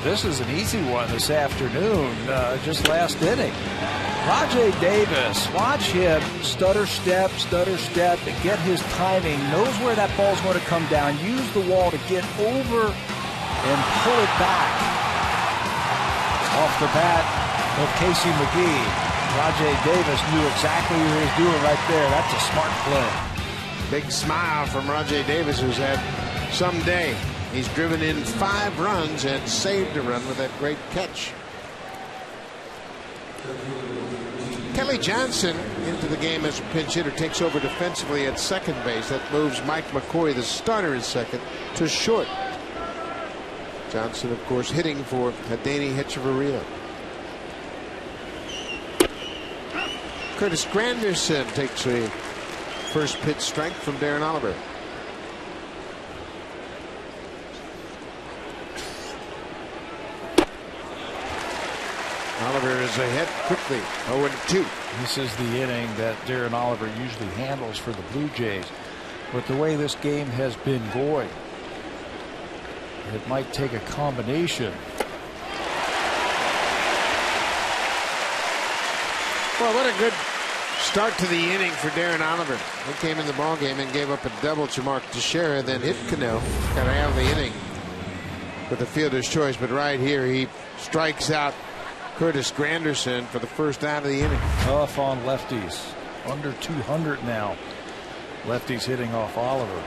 This is an easy one this afternoon, just last inning. Rajay Davis, watch him stutter step, to get his timing, knows where that ball's going to come down, use the wall to get over and pull it back. Off the bat of Casey McGee. Rajay Davis knew exactly what he was doing right there. That's a smart play. Big smile from Rajay Davis, who's had some day. He's driven in 5 runs and saved a run with that great catch. Kelly Johnson into the game as a pinch hitter, takes over defensively at second base. That moves Mike McCoy, the starter at second, to short. Johnson, of course, hitting for Hideki Hechavarria. Curtis Granderson takes a first pitch strike from Darren Oliver. Oliver is ahead quickly, 0-2. This is the inning that Darren Oliver usually handles for the Blue Jays. But the way this game has been going, it might take a combination. Well, what a good start to the inning for Darren Oliver. He came in the ballgame and gave up a double to Mark Teixeira, then hit Cano. Got out of the inning with a fielder's choice, but right here he strikes out Curtis Granderson for the first out of the inning. Tough on lefties. Under 200 now. Lefties hitting off Oliver.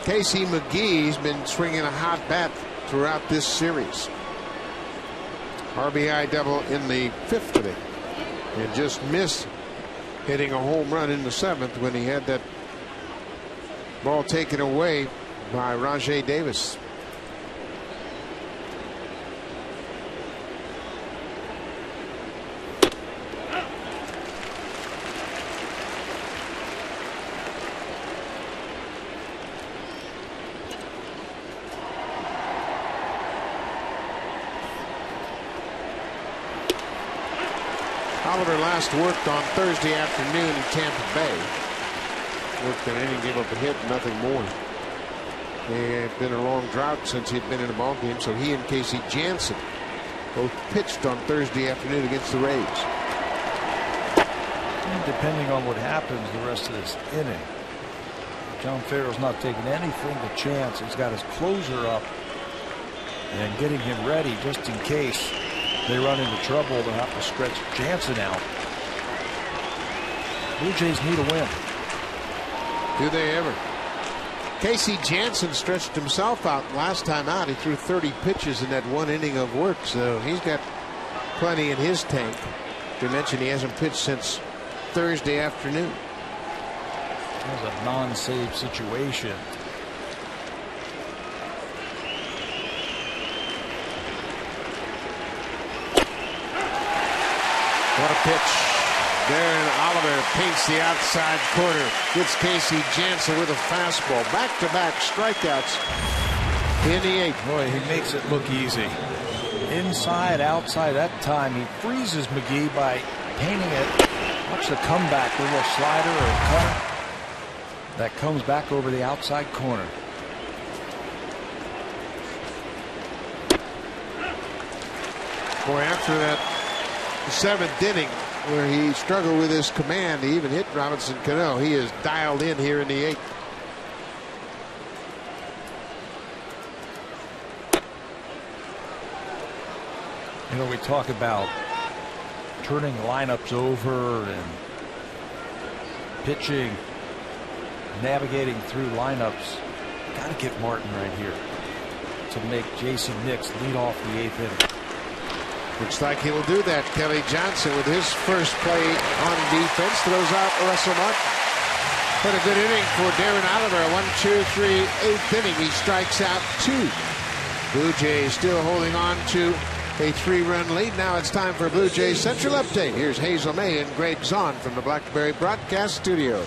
Casey McGee's been swinging a hot bat throughout this series. RBI double in the 5th inning. And just missed hitting a home run in the 7th when he had that Ball taken away by Rajai Davis. Oliver last worked on Thursday afternoon in Tampa Bay. Worked an inning, gave up a hit, nothing more. It had been a long drought since he'd been in a ball game, so he and Casey Janssen both pitched on Thursday afternoon against the Rays. And depending on what happens the rest of this inning, John Farrell's not taking anything to chance. He's got his closer up and getting him ready just in case they run into trouble. They'll have to stretch Jansen out. Blue Jays need a win. Do they ever? Casey Janssen stretched himself out last time out. He threw 30 pitches in that one inning of work, so he's got plenty in his tank. To mention he hasn't pitched since Thursday afternoon. That was a non-save situation. What a pitch. Darren Oliver paints the outside corner. Gets Casey Janssen with a fastball. Back-to-back strikeouts in the 8th. Boy, he makes it look easy. Inside, outside. That time he freezes McGee by painting it. Watch the comeback. A little slider or a cut that comes back over the outside corner. Boy, after that 7th inning where he struggled with his command, he even hit Robinson Cano. He is dialed in here in the 8th. You know, we talk about turning lineups over and pitching, navigating through lineups. Got to get Martin right here to make Jason Nix lead off the 8th inning. Looks like he will do that. Kelly Johnson with his first play on defense throws out Russell Martin. What a good inning for Darren Oliver. 1-2-3 8th inning. He strikes out 2. Blue Jays still holding on to a 3-run lead. Now it's time for a Blue Jays Central Update. Here's Hazel May and Greg Zahn from the Blackberry Broadcast Studio.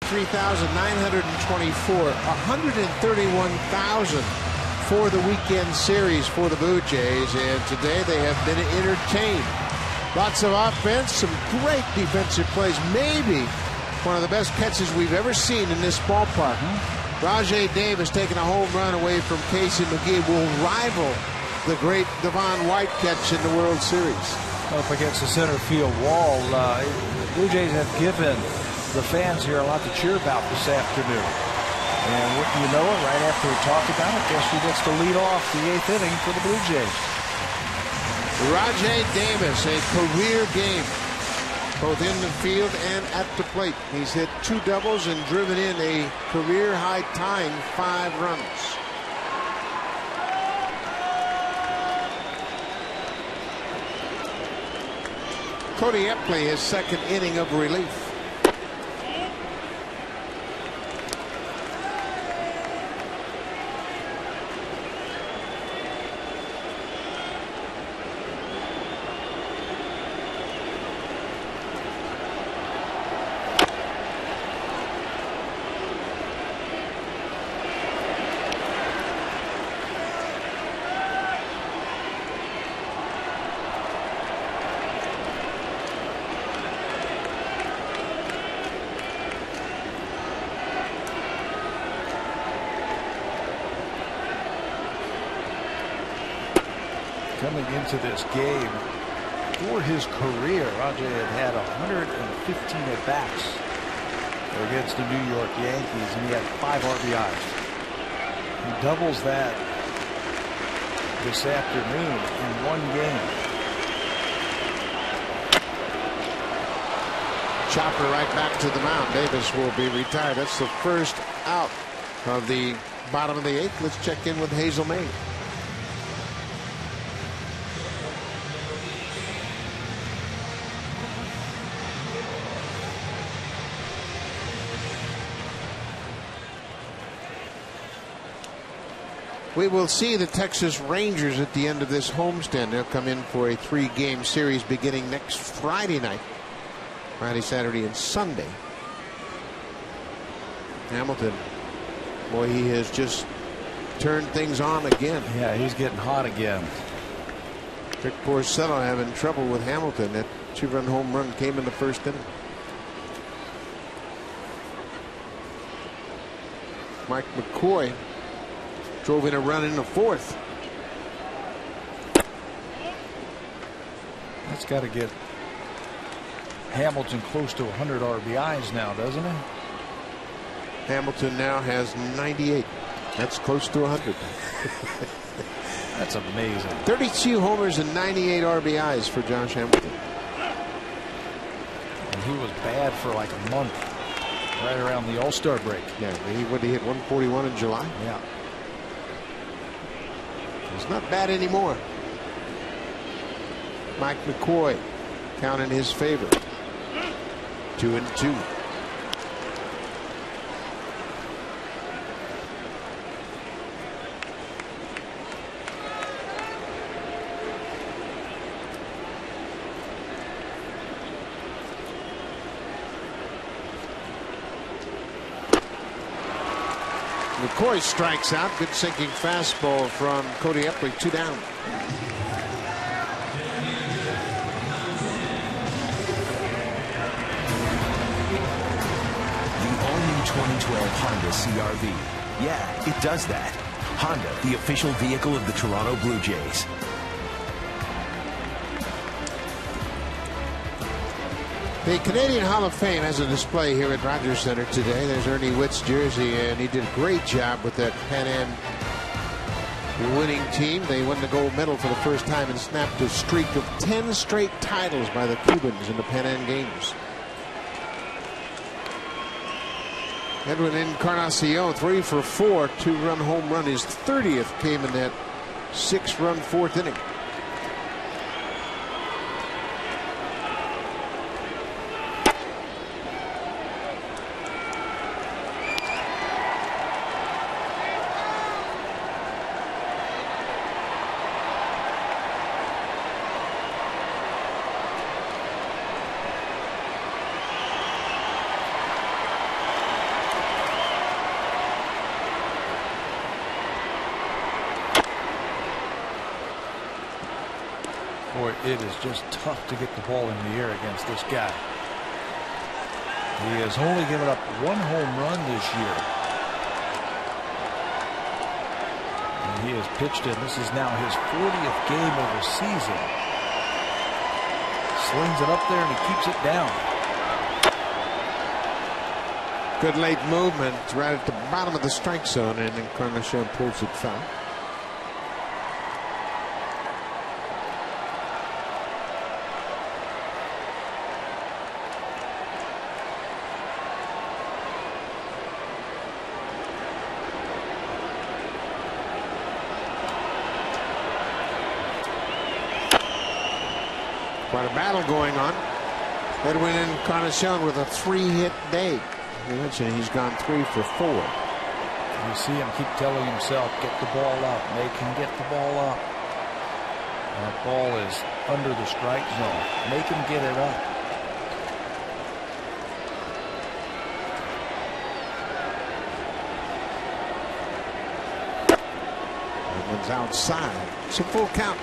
$3,924, 131,000 for the weekend series for the Blue Jays, and today they have been entertained. Lots of offense, some great defensive plays, maybe one of the best catches we've ever seen in this ballpark. Rajai Davis taking a home run away from Casey McGee will rival the great Devon White catch in the World Series. Up against the center field wall. Blue Jays have given the fans here a lot to cheer about this afternoon. And wouldn't you know it, right after we talked about it, guess who gets to lead off the 8th inning for the Blue Jays? Rajai Davis, a career game, both in the field and at the plate. He's hit 2 doubles and driven in a career-high tying 5 runs. Cody Epley, his 2nd inning of relief. Coming into this game, for his career, Rajai had 115 at-bats against the New York Yankees, and he had 5 RBIs. He doubles that this afternoon in 1 game. Chopper right back to the mound. Davis will be retired. That's the first out of the bottom of the 8th. Let's check in with Hazel May. We will see the Texas Rangers at the end of this homestand. They'll come in for a 3-game series beginning next Friday night. Friday, Saturday, and Sunday. Hamilton, boy, he has just turned things on again. Yeah, he's getting hot again. Rick Porcello having trouble with Hamilton. That 2-run home run came in the 1st inning. Mike McCoy drove in a run in the 4th. That's got to get Hamilton close to 100 RBIs now, doesn't it? Hamilton now has 98. That's close to 100. That's amazing. 32 homers and 98 RBIs for Josh Hamilton. And he was bad for like a month, right around the All-Star break. Yeah, he hit 141 in July. Yeah. It's not bad anymore. Mike McCoy, count in his favor. 2-2. McCoy strikes out. Good sinking fastball from Cody Epley. 2 down. The all-new 2012 Honda CR-V. Yeah, it does that. Honda, the official vehicle of the Toronto Blue Jays. The Canadian Hall of Fame has a display here at Rogers Center today. There's Ernie Witt's jersey, and he did a great job with that Pan Am winning team. They won the gold medal for the first time and snapped a streak of 10 straight titles by the Cubans in the Pan Am Games. Edwin Encarnacion, 3 for 4, 2-run home run. His 30th came in that 6-run 4th inning. Boy, it is just tough to get the ball in the air against this guy. He has only given up 1 home run this year. And he has pitched in. This is now his 40th game of the season. Slings it up there and he keeps it down. Good late movement right at the bottom of the strike zone, and Encarnacion pulls it foul. Quite a battle going on. Edwin Encarnacion with a 3-hit day. You mentioned he's gone 3 for 4. You see him keep telling himself, get the ball up, make him get the ball up. That ball is under the strike zone. Make him get it up. That one's outside. It's a full count.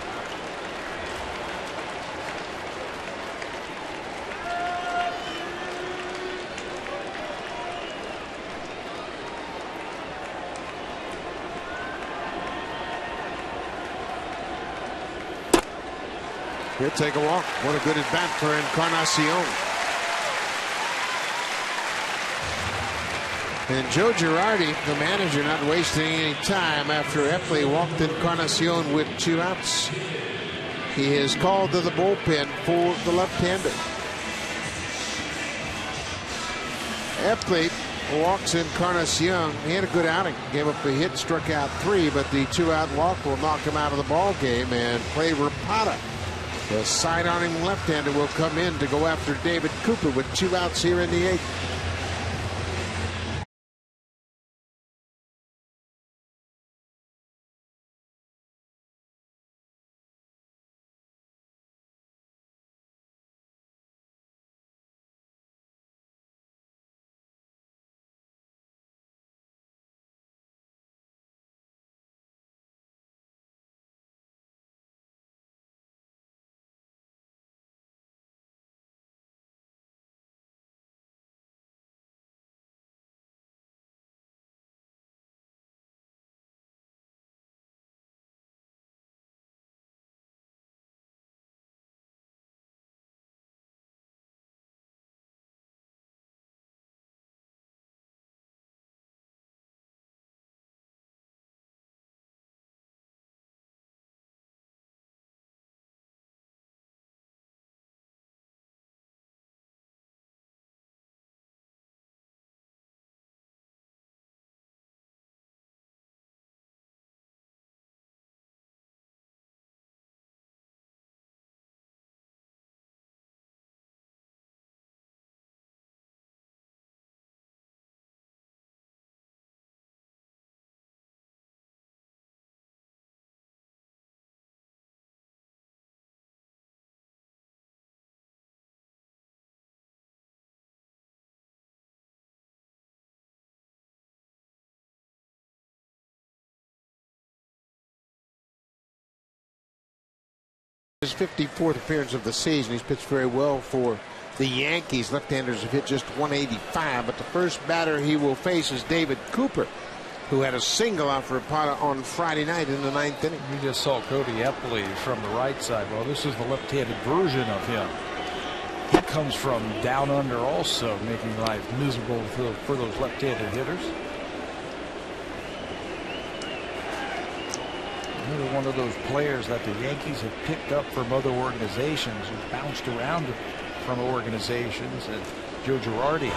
He'll take a walk. What a good at bat for Encarnacion. And Joe Girardi, the manager, not wasting any time after Epley walked Encarnacion with 2 outs. He is called to the bullpen for the left-hander. Epley walks Encarnacion. He had a good outing. Gave up a hit, struck out 3, but the 2-out walk will knock him out of the ball game and play Rapata. The side-arming left-hander will come in to go after David Cooper with 2 outs here in the 8th. His 54th appearance of the season. He's pitched very well for the Yankees. Left-handers have hit just 185, but the first batter he will face is David Cooper, who had a single off Rapata on Friday night in the 9th inning. You just saw Cody Epley from the right side. Well, this is the left-handed version of him. He comes from down under also, making life miserable for those left-handed hitters. Another one of those players that the Yankees have picked up from other organizations, who's bounced around from organizations, and Joe Girardi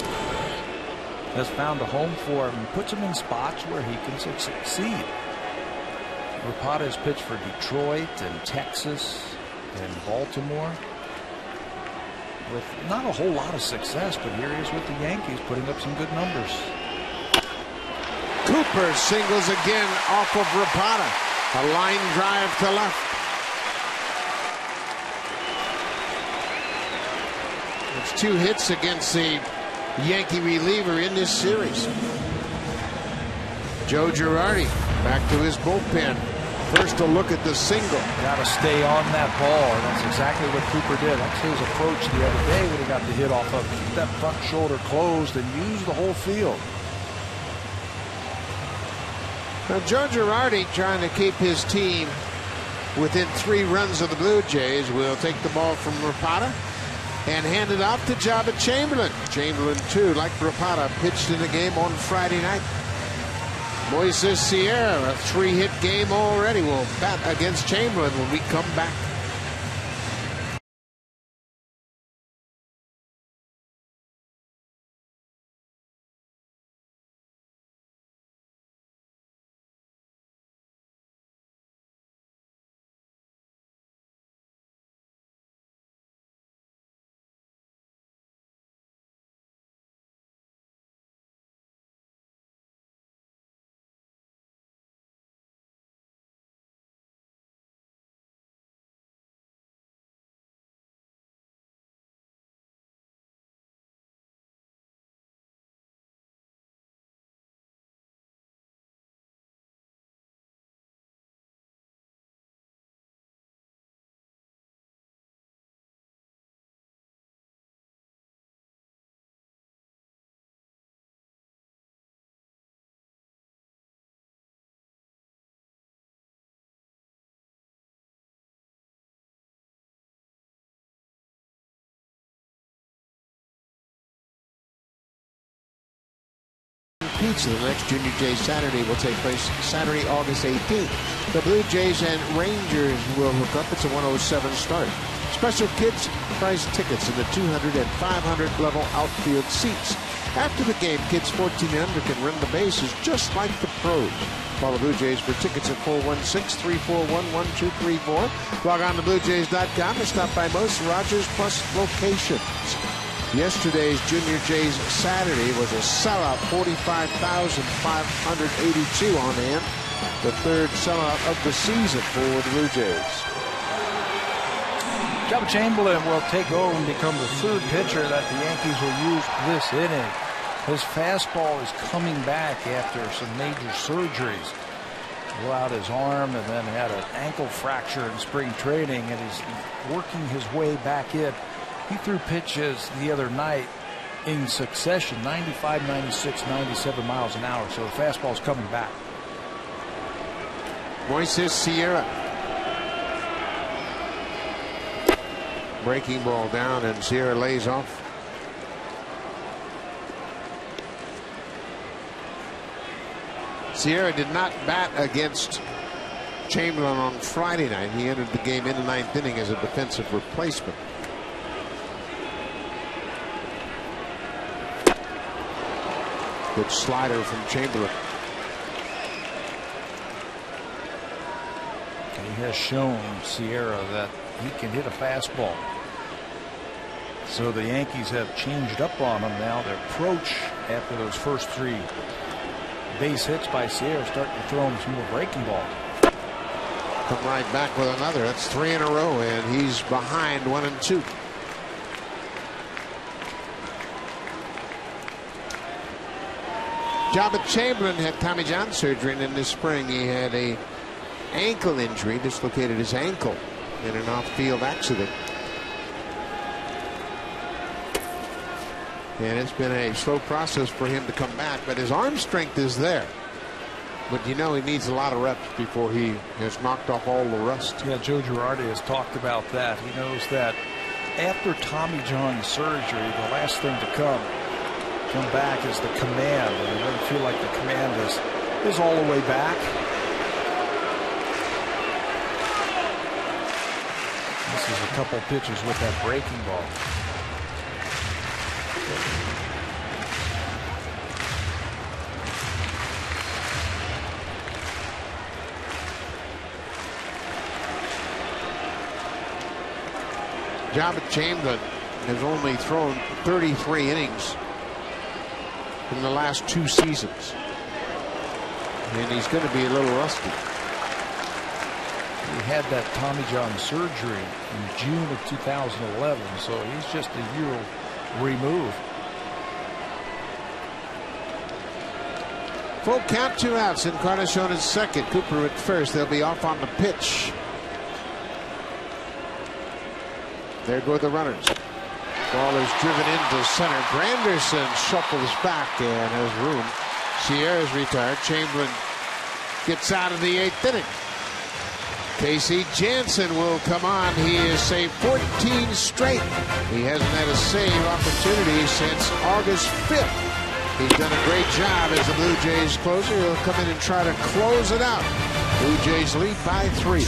has found a home for him and puts him in spots where he can succeed. Rapata has pitched for Detroit and Texas and Baltimore with not a whole lot of success, but here he is with the Yankees putting up some good numbers. Cooper singles again off of Rapata. A line drive to left. It's 2 hits against the Yankee reliever in this series. Joe Girardi back to his bullpen. First a look at the single. Got to stay on that ball. That's exactly what Cooper did. That's his approach the other day when he got the hit off of him. Keep that front shoulder closed and use the whole field. Now, Joe Girardi, trying to keep his team within 3 runs of the Blue Jays, will take the ball from Rapata. and handed off to Jabba Chamberlain. Chamberlain, too, like Rapata, pitched in the game on Friday night. Moises Sierra, a 3-hit game already, will bat against Chamberlain when we come back. Pizza. The next Junior Jays Saturday will take place Saturday, August 18th. The Blue Jays and Rangers will hook up. It's a 107 start. Special kids prize tickets in the 200 and 500 level outfield seats. After the game, kids 14 and under can run the bases just like the pros. Call the Blue Jays for tickets at 416-341-1234. Log on to BlueJays.com and stop by most Rogers Plus locations. Yesterday's Junior Jays Saturday was a sellout, 45,582 on hand. The third sellout of the season for the Blue Jays. Jabba Chamberlain will take over and become the third pitcher that the Yankees will use this inning. His fastball is coming back after some major surgeries. Blew out his arm and then had an ankle fracture in spring training, and he's working his way back in. He threw pitches the other night in succession, 95, 96, 97 miles an hour. So the fastball's coming back. Moises Sierra. Breaking ball down, and Sierra lays off. Sierra did not bat against Chamberlain on Friday night. He entered the game in the ninth inning as a defensive replacement. Good slider from Chamberlain. He has shown Sierra that he can hit a fastball. So the Yankees have changed up on him now. Their approach after those first three base hits by Sierra, starting to throw him some more breaking balls. Come right back with another. That's 3 in a row, and he's behind 1-2. Jabba Chamberlain had Tommy John surgery, and in this spring he had a ankle injury, dislocated his ankle in an off-field accident. And it's been a slow process for him to come back, but his arm strength is there. But you know he needs a lot of reps before he has knocked off all the rust. Yeah, Joe Girardi has talked about that. He knows that after Tommy John surgery, the last thing to come back is the command, and it doesn't feel like the command is all the way back. This is a couple pitches with that breaking ball. Jabba Chamberlain has only thrown 33 innings in the last 2 seasons, and he's going to be a little rusty. He had that Tommy John surgery in June of 2011, so he's just a year removed. Full count, 2 outs. Encarnacion is second. Cooper at first. They'll be off on the pitch. There go the runners. Ball is driven into center. Granderson shuffles back and has room. Sierra's retired. Chamberlain gets out of the 8th inning. Casey Janssen will come on. He has saved 14 straight. He hasn't had a save opportunity since August 5th. He's done a great job as the Blue Jays closer. He'll come in and try to close it out. Blue Jays lead by 3.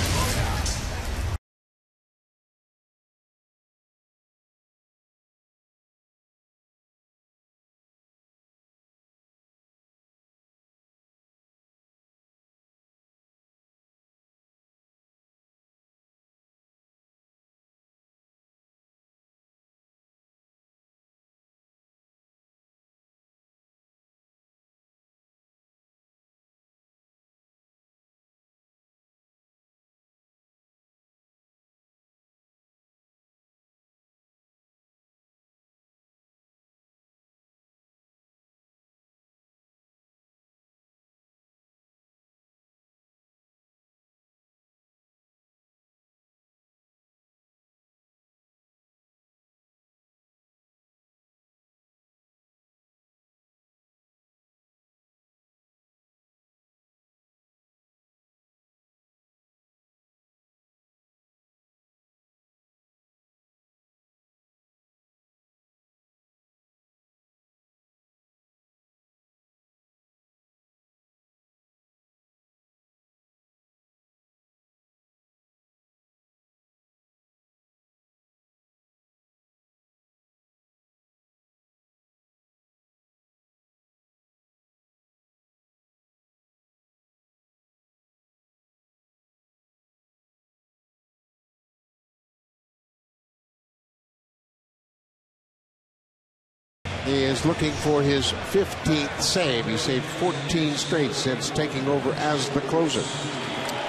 He is looking for his 15th save. He saved 14 straight since taking over as the closer.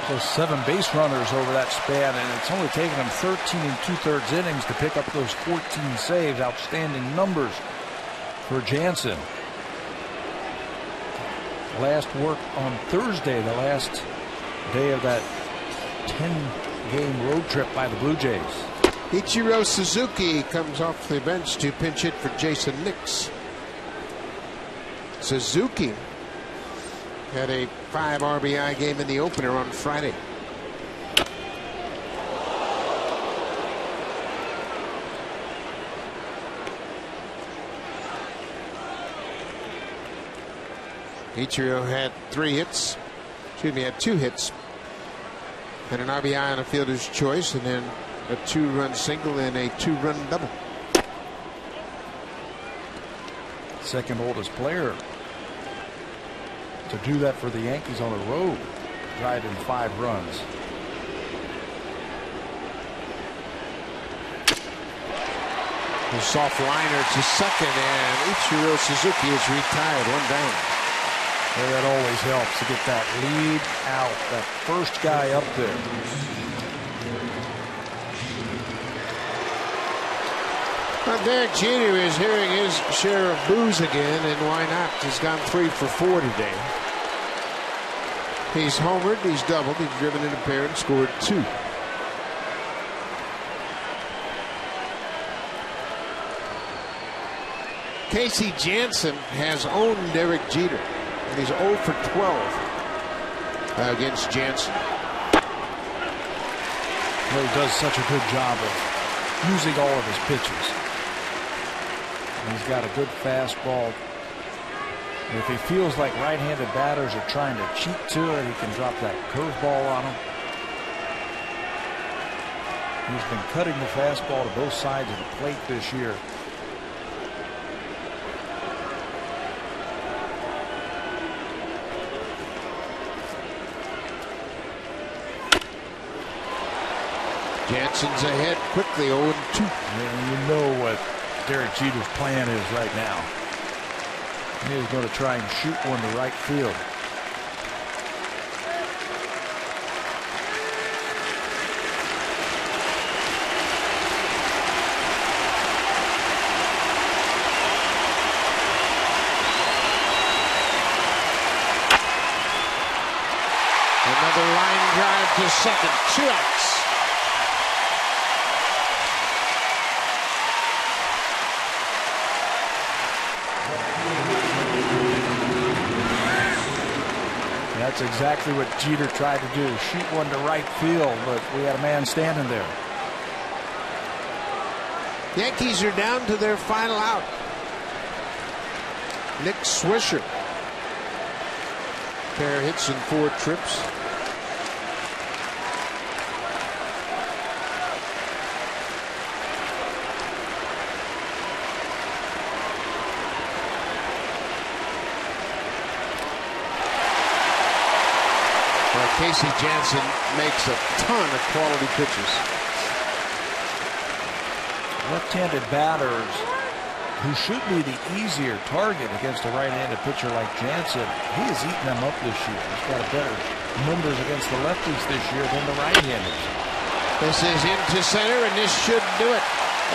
Those 7 base runners over that span, and it's only taken him 13 2/3 innings to pick up those 14 saves. Outstanding numbers for Janssen. Last work on Thursday, the last day of that 10-game road trip by the Blue Jays. Ichiro Suzuki comes off the bench to pinch hit for Jason Nix. Suzuki had a 5 RBI game in the opener on Friday. Ichiro had 3 hits. Excuse me, had 2 hits. And an RBI on a fielder's choice, and then a 2-run single and a 2-run double. Second oldest player to do that for the Yankees on the road, driving 5 runs. The soft liner to second, and Ichiro Suzuki is retired, 1 down. Well, that always helps to get that lead out, that first guy up there. Well, Derek Jeter is hearing his share of boos again, and why not? He's gone 3 for 4 today. He's homered, he's doubled, he's driven in a pair and scored 2. Casey Janssen has owned Derek Jeter. He's 0 for 12 against Janssen. Well, he does such a good job of using all of his pitches. He's got a good fastball. If he feels like right-handed batters are trying to cheat to it, he can drop that curveball on him. He's been cutting the fastball to both sides of the plate this year. Janssen's ahead quickly, 0-2. And you know what Derek Jeter's plan is right now. He's going to try and shoot one to right field. Another line drive to second, 2 outs. That's exactly what Jeter tried to do. Shoot one to right field, but we had a man standing there. Yankees are down to their final out. Nick Swisher. Pair hits and 4 trips. Casey Jansen makes a ton of quality pitches. Left-handed batters who should be the easier target against a right-handed pitcher like Jansen, he has eaten them up this year. He's got better numbers against the lefties this year than the right-handers. This is into center, and this should do it.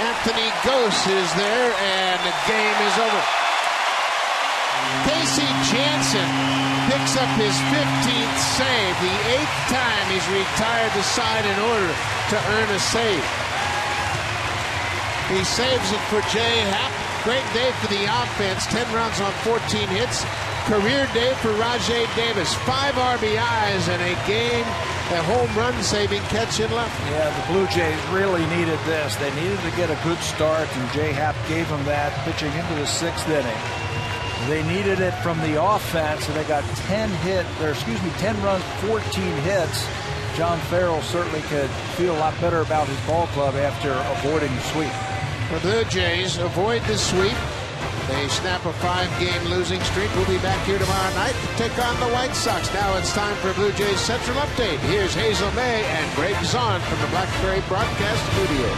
Anthony Gose is there, and the game is over. Casey Jansen picks up his 15th save, the 8th time he's retired the side in order to earn a save. He saves it for Jay Happ. Great day for the offense. 10 runs on 14 hits. Career day for Rajay Davis. 5 RBIs in a game. A home run saving catch in left. Yeah, the Blue Jays really needed this. They needed to get a good start, and Jay Happ gave them that pitching into the 6th inning. They needed it from the offense, and they got 10 runs, 14 hits. John Farrell certainly could feel a lot better about his ball club after avoiding the sweep. The Blue Jays avoid the sweep. They snap a 5-game losing streak. We'll be back here tomorrow night to take on the White Sox. Now it's time for Blue Jays Central Update. Here's Hazel May and Greg Zahn from the Blackberry Broadcast Studio.